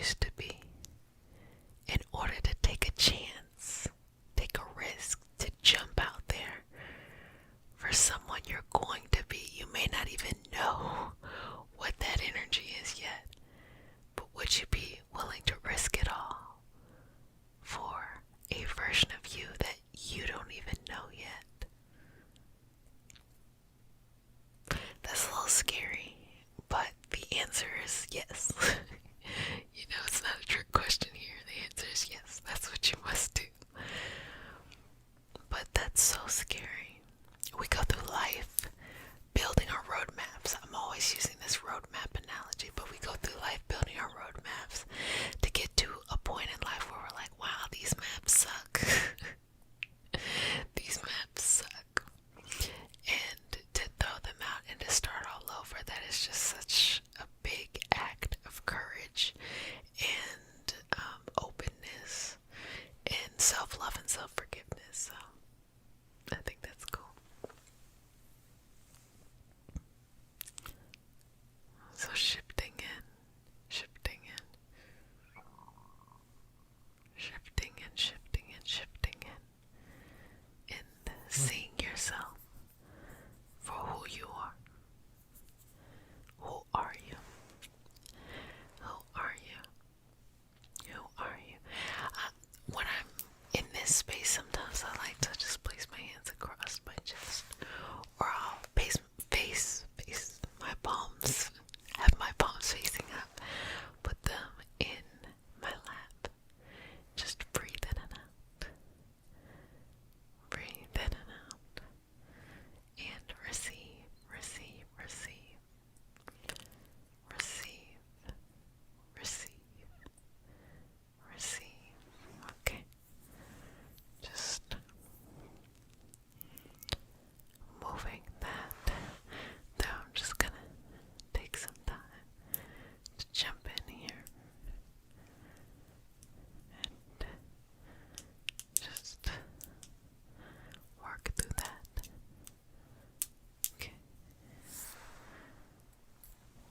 used to be in order to take a chance, take a risk, to jump out there for someone you're going to be. You may not even know what that energy is yet, but would you be willing to risk it all for a version of you that you don't even know yet? That's a little scary, but the answer is yes. You know, it's not a trick question here. The answer is yes. That's what you must do. But that's so scary. We go through life building our roadmaps. I'm always using this roadmap analogy, but we go through life building our roadmaps to get to a point in life where we're like, wow, these maps suck. These maps suck. And to throw them out and to start all over, that is just such a big act of courage and openness and self-love and self-forgiveness. So I think that's cool. So shifting in, shifting in, shifting in, shifting in, shifting in, and seeing yourself for who you are. Who are you? Who are you? Who are you? When I'm in this space, sometimes I like to just place my hands across my chest, or I'll face my palms, have my palms facing up, put them in my lap, just breathe in and out, breathe in and out, and receive, receive, receive, receive, receive, receive. Okay, just moving that down. Just gonna take some time to jump in here and just work through that. Okay.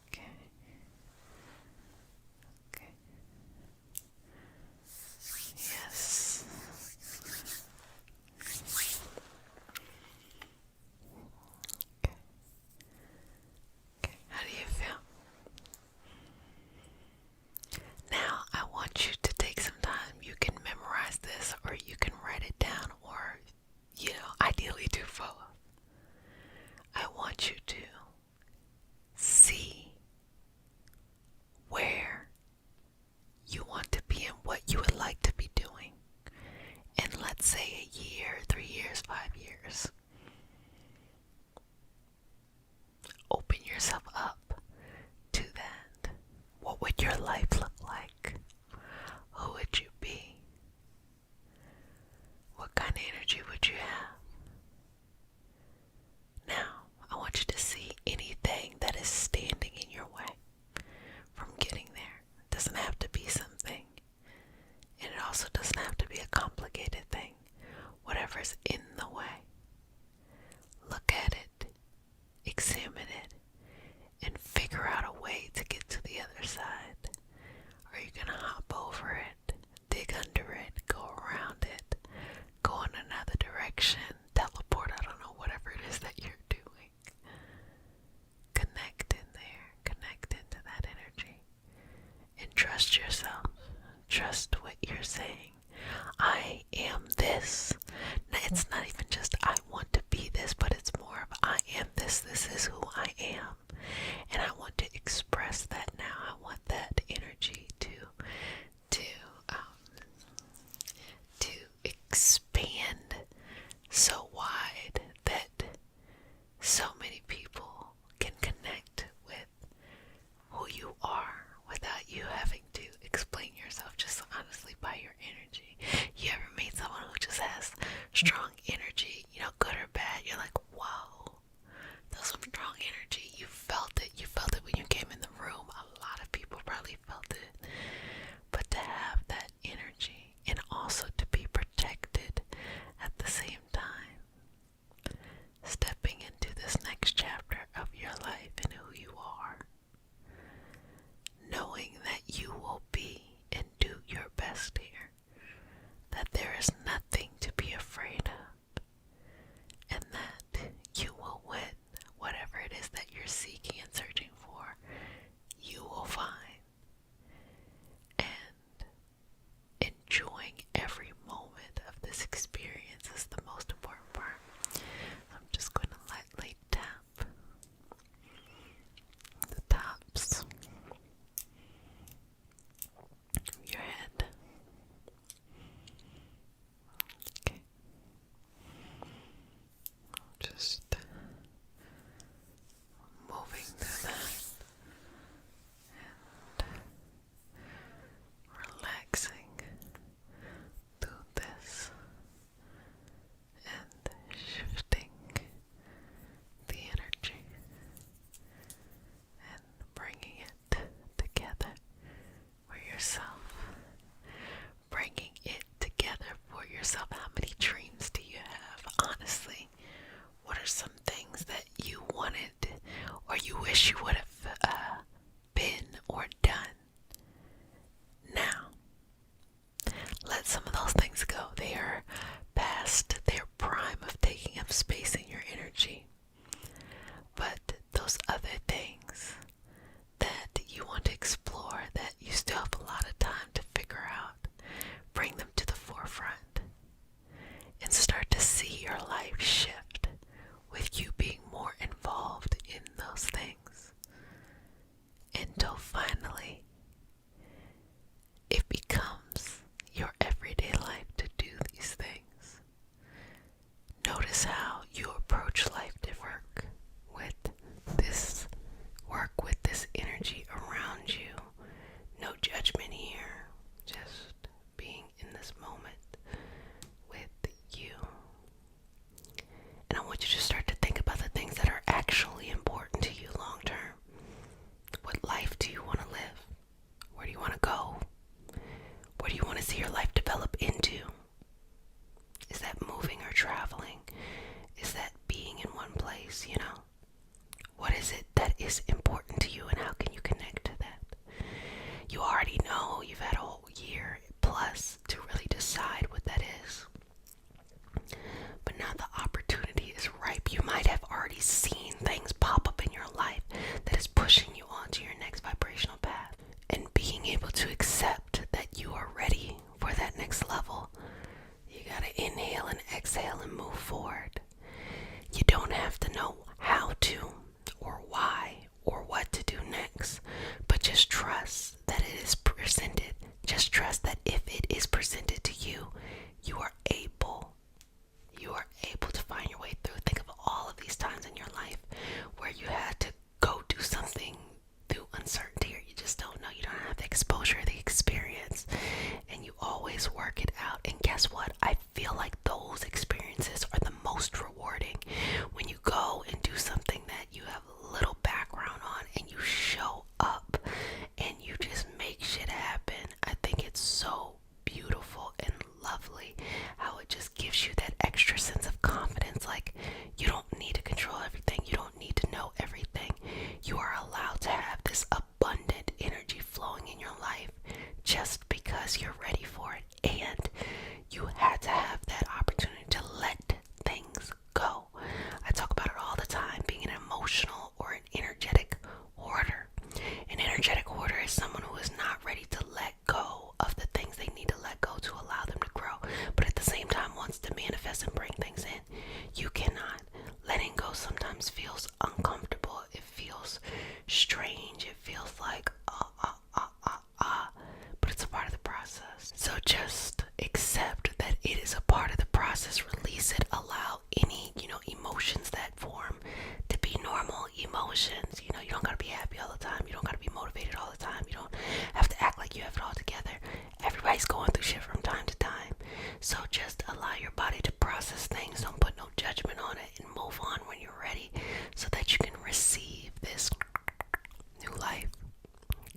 Okay. Okay. Yes. Okay. Okay. How do you feel? Now, I want you to take some time. You can memorize this, or you can write it down, or, ideally do both. I want you to see where you want to be and what you would like to be doing in, let's say, a year, 3 years, 5 years. Open yourself up to that. What would your life look like? Who would you be? What kind of energy would you have? Now, I want you to see anything that is standing in your way from getting there. It doesn't have to be something, and it also doesn't have to be a complicated thing. Whatever's in the way, look at it, examine it, and figure out a way to get to the other side. Are you gonna hop over it, dig under it, go around it, go in another direction, teleport, I don't know, whatever it is that you're doing? Connect in there, connect into that energy, and trust yourself. Trust what you're saying. I am this. Now, it's not even just I want to be this, but it's more of I am this. This is who I am, and I want to express that now. I want that energy to expand so wide that so many people can connect with who you are without you having to explain yourself, just honestly by your energy. You ever meet someone who just has strong energy, good or bad? You're like, whoa, that's some strong energy. You felt it. You felt it when you came in the room. A lot of people probably felt it. But to have that energy and also to be protected yourself, bringing it together for yourself. How many dreams do you have? Honestly, what are some things that you wanted or you wish you would have been or done? Now, let some of those things go. They are past their prime of taking up space in your energy. But those other things that you want to explore, that you still have a lot of time to figure out, bring them to the forefront and start to see your life shift with you being more involved in those things, until finally it becomes your everyday life to do these things. Notice how you approach life different with this energy around you. No judgment here, just being in this moment with you. And I want you to start to think about the things that are actually important to you long term. What life do you want to live? Where do you want to go? Where do you want to see your life develop into? Is that moving or traveling? Is that being in one place, What is it that is important to you, and how can you connect to that? You already know. You've had a whole year plus to really decide what that is. But now the opportunity is ripe. You might have already seen things pop up in your life that is pushing you onto your next vibrational path. And being able to accept that you are ready for that next level, you gotta inhale and exhale and move forward. You don't have to know how to or why or what to do next, but just trust that it is presented. Just trust that if it is presented to you, you are able to find your way through. Think of all of these times in your life where you had to go do something through uncertainty, or you just don't know, you don't have the exposure, the experience, and you always work it out. And guess what? I feel like those experiences are the most rewarding when you go and do something that you have little background on and you show up and you just make shit happen. I think it's so beautiful and lovely how it just gives you that extra sense of confidence. Like, you don't need to control everything, you don't need to know everything. You are allowed to have this abundant energy flowing in your life just because you're ready for it, and you had to have that opportunity to let things go. I talk about it all the time, being an emotional or an energetic hoarder. An energetic hoarder is someone who is not ready to let go of the things they need to let go to allow them to grow, but at the same time wants to manifest and bring things in. You cannot. Letting go sometimes feels uncomfortable. It feels strange. It feels like but it's a part of the process. So just accept that it is a part of the process. Release it. Allow any, emotions that form to be normal emotions. You don't gotta be happy all the time. You don't gotta be motivated all the time. You don't have to act like you have it all together. Everybody's going through shit from time to time. So just allow your body to process things. Don't put no judgment on it, and move on when you're ready so that you can receive this new life.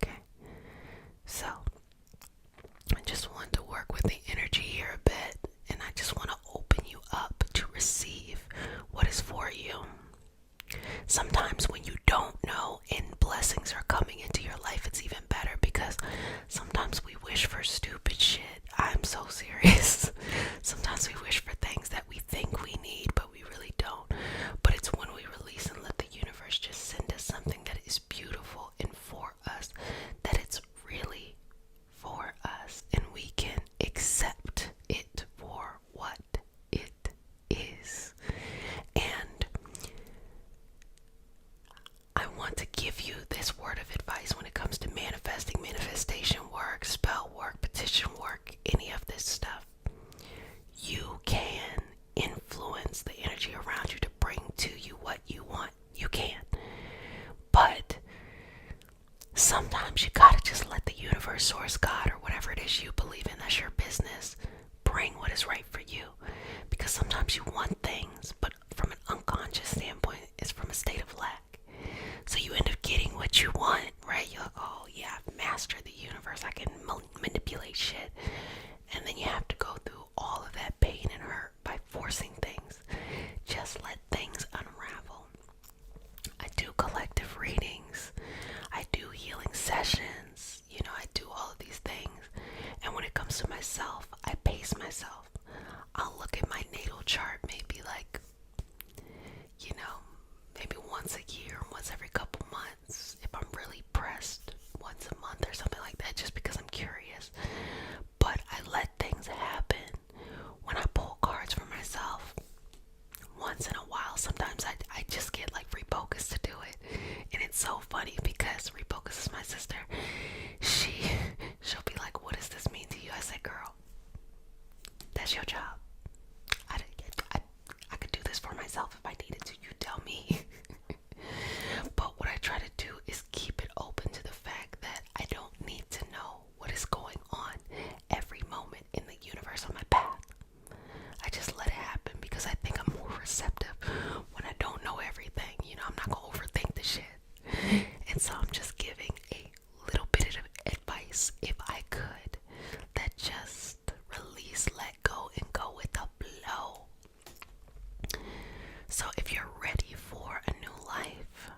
Okay? So I just want to work with the energy here a bit, and I just want to open you up to receive what is for you. Sometimes when you don't know and blessings are coming into your life, it's even better, because sometimes we wish for stupid shit. I'm so serious. Sometimes we wish for things that we think we need, but we really don't. But it's when we release and let the universe just send us something that is beautiful and for us, that it's really for us, and we can accept it for what it is. And I want to give you this word of advice when it comes to manifesting, manifestation work, spell work, petition work, any of this stuff. You can influence the energy around you to bring to you what you want. You can. But sometimes you gotta just let the universe, source, God, or whatever it is you believe in, that's your business, bring what is right for you. Because sometimes you want things, but from an unconscious standpoint, it's from a state of lack. So you end up getting what you want, right? You're like, oh yeah, I've mastered the universe. I can shit. And then you have to go through all of that pain and hurt by forcing things. Just let things unravel. I do collective readings. I do healing sessions. I do all of these things. And when it comes to myself, I pace myself. I'll look at my natal chart maybe like, maybe once a year, once every couple months. If I'm really pressed, once a month or something like that, just because I'm curious. But I let things happen. When I pull cards for myself, once in a while, sometimes I just get like refocused to do it. And it's so funny because refocus is my sister. She'll be like, what does this mean to you? I said, girl, that's your job. I could do this for myself if I needed to. You tell me. But what I try to do is keep it open to the fact that I don't need to know what is going on every moment in the universe on my path. I just let it happen because I think I'm more receptive when I don't know everything. I'm not going to overthink the shit. And so I'm just giving a little bit of advice, if I could, that just release, let go, and go with the flow. So if you're ready for a new life,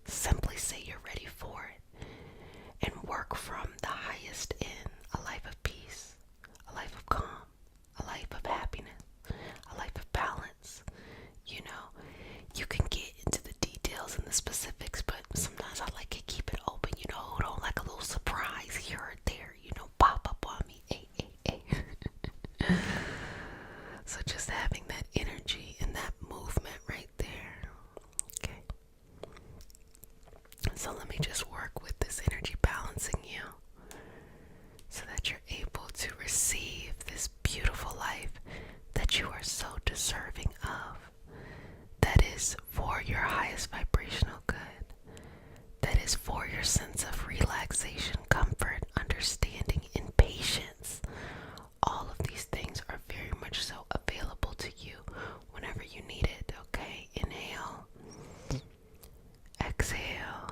simply say you're ready for it and work from the highest in a life of peace, a life of calm, a life of happiness, a life of balance. You can get into the details and the specifics, but sometimes I like to keep it open, don't like a little surprise here or there, pop up on me. So just having that energy and that movement right there. Okay. So let me just work with this energy balancing you so that you're able to receive this beautiful life that you are so deserving of. That is for your highest vibrational good. That is for your sense of relaxation, comfort, understanding, and patience. All of these things are very much so available to you whenever you need it, okay? Inhale. Exhale.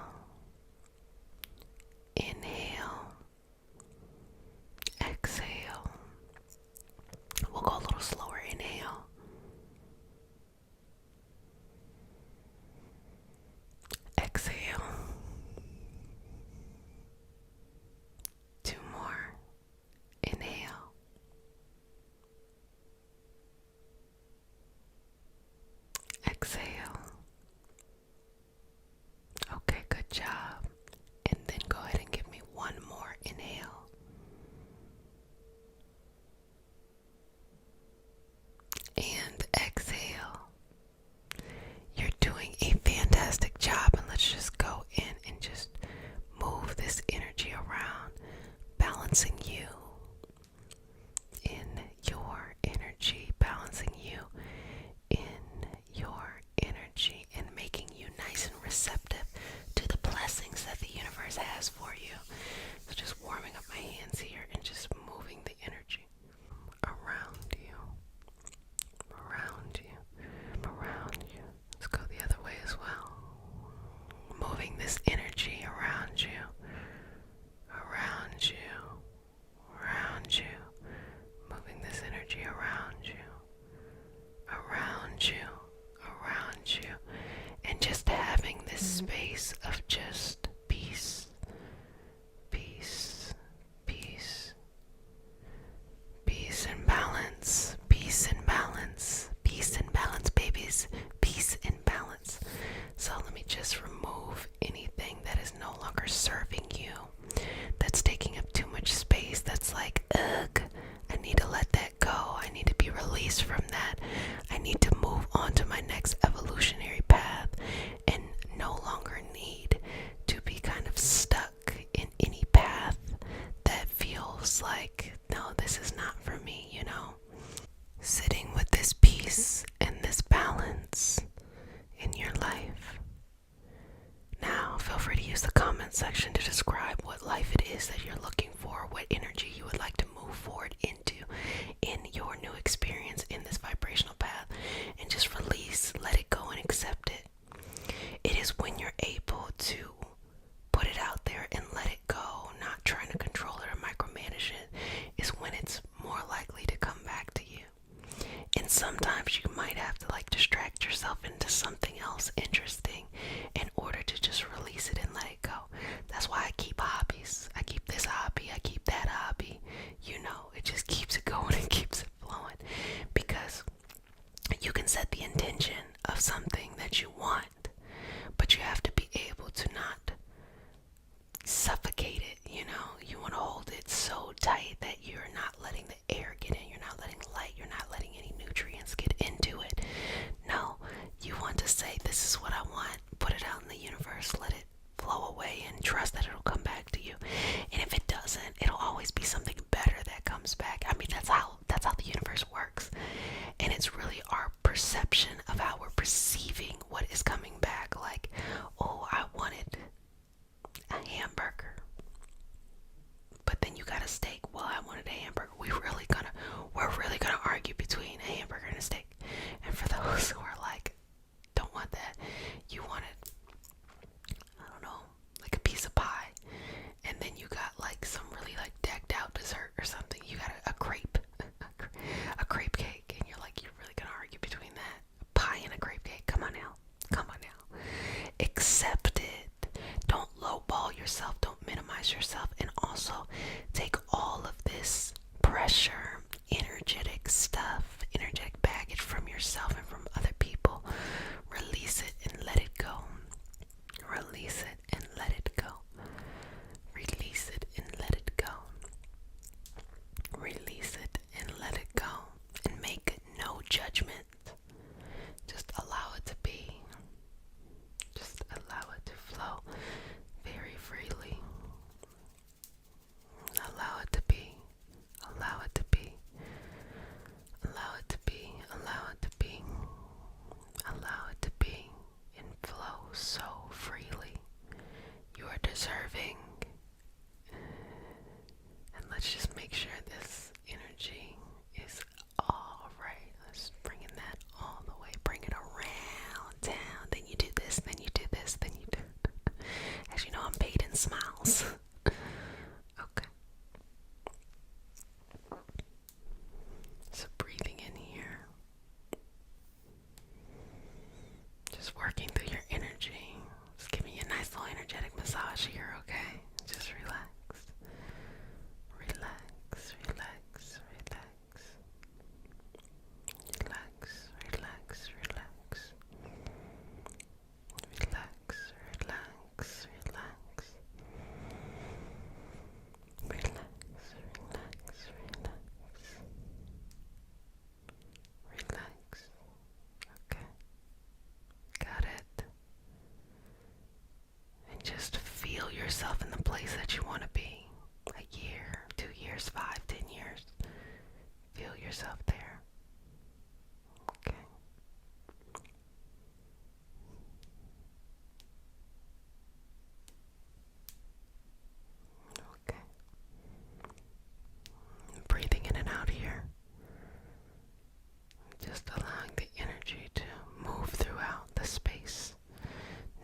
Inhale. Exhale. We'll go a little slower. Inhale. Exhale. 2 more. Inhale. Exhale. Okay, good job. And then go ahead and give me 1 more. Inhale. And exhale. You're doing a fantastic job, and let's just go in and just move this energy around, balancing you in your energy, balancing you in your energy, and making you nice and receptive to the blessings that the universe has for you. So just warming up my hands here and just moving the energy around you, around you, around you. Let's go the other way as well. Moving this energy around you, around you, around you. Moving this energy around you, around you, around you. And just having this space of just peace, peace, peace, peace and balance, peace and balance, peace and balance, babies, peace and balance. So let me just remove anything that is no longer serving you, that's taking up too much space, that's like, ugh, I need to let that go. I need to be released from that. I need to move on to my next evolutionary path and no longer need to be kind of stuck in any path that feels like, no, this is not for me, Sitting with this peace and this balance in your life. Now, feel free to use the comment section to describe what life it is that you're looking for, what energy you would like to move forward into in your new experience in this vibrational path, and just release, let it go, and accept it. It is when you're able to put it out there and let it go, not trying to control it or micromanage it, judgment. Just allow it to be. Just allow it to flow very freely. Allow it to be. Allow it to be. Allow it to be. Allow it to be. Allow it to be and flow so freely. You are deserving. And let's just make sure this energy is all right. Let's bring that all the way. Bring it around down. Then you do this, then you do this, then you do. As you know, I'm paid in smiles. Okay. So breathing in here. Just working through your energy. Just giving you a nice little energetic massage here, okay? Just relax. Relax, relax, relax. Relax, relax, relax. Relax, relax, relax. Relax, relax, relax. Relax. Okay. Got it. And just feel yourself in the place that you want to be. A year, 2 years, 5, 10 years. Feel yourself there. Okay. Okay. Breathing in and out here. Just allowing the energy to move throughout the space.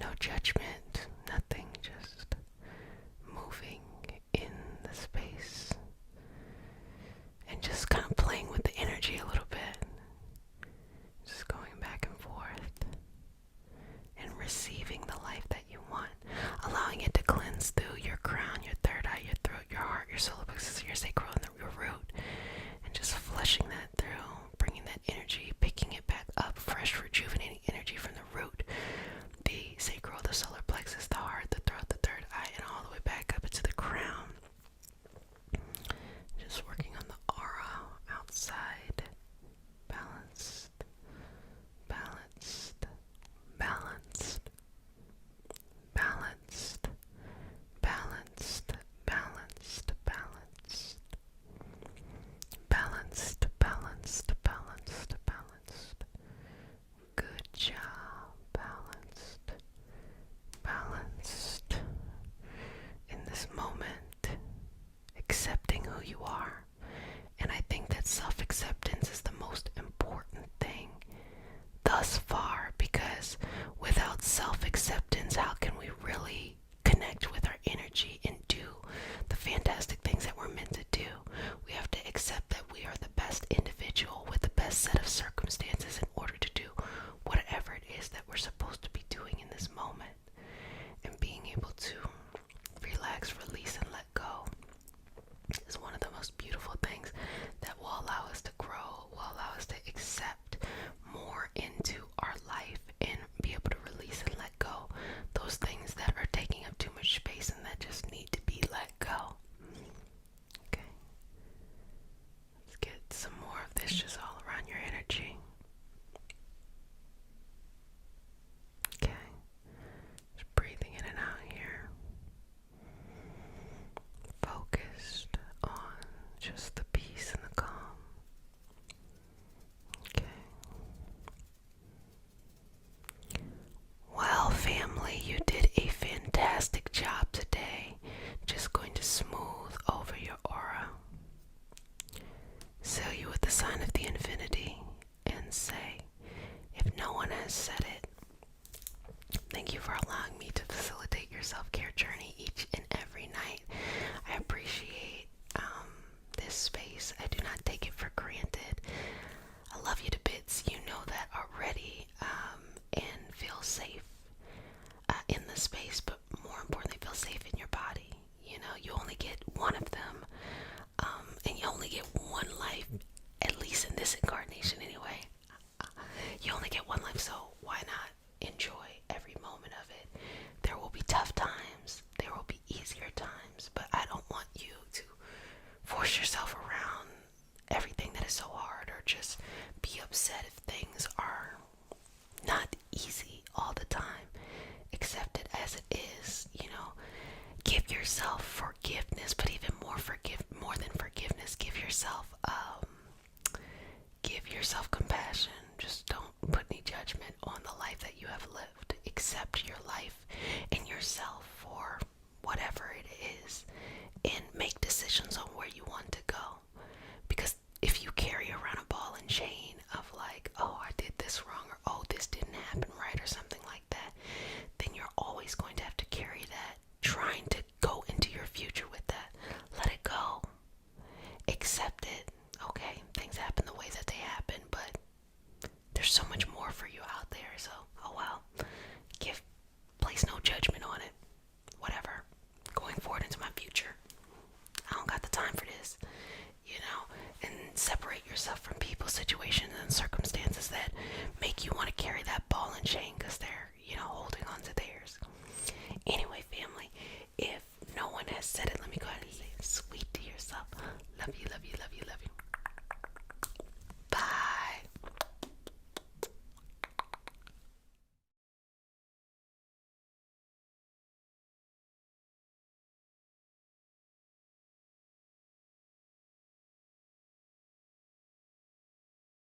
No judgment, nothing, just moving in the space. And just kind of playing with the energy a little bit. Just going back and forth. And receiving the life that you want. Allowing it to cleanse through your crown, your third eye, your throat, your heart, your solar plexus, your sacral, and your root. And just flushing that through. Bringing that energy, picking it back up. Fresh, rejuvenating energy from the root. The sacral, the solar plexus, the heart, the throat, the third eye, and all the way back up into the crown. Just working on the aura outside. Balanced, balanced, balanced, balanced, balanced, balanced, balanced, balanced, balanced, balanced, balanced. Good job. Balanced, balanced. In this moment, accepting who you are. And I think that self-acceptance is the most important thing thus far, because without self-acceptance, how can we really connect with our energy and do the fantastic things that we're meant to do? We have to accept that we are the best individual with the best set of circumstances in order to do whatever it is that we're supposed to be doing in this moment. And being able to relax, release, and let go is one of the most beautiful things that will allow us to grow, will allow us to accept more into our life and be able to release and let go those things that are taking up too much space and that just need to be let go. Okay. Let's get some more of this just all around your energy. Okay. Just breathing in and out here. Focused on just the peace and the calm. Okay. Well, family, you did a fantastic job today. Just going to smooth over your aura. Seal you with the sign of the infinity and say, if no one has said it, thank you for allowing me to facilitate your self-care journey each and every night. I appreciate this space. I do not take it for granted. I love you to bits. You know that already, and feel safe in the space, but more importantly, feel safe in your body. You know, you only get one of them, and you only get one life, at least in this incarnation anyway. You only get one life, so why not enjoy every moment of it? There will be tough times, there will be easier times, but I don't want you to force yourself around everything that is so hard, or just be upset yourself from people, situations, and circumstances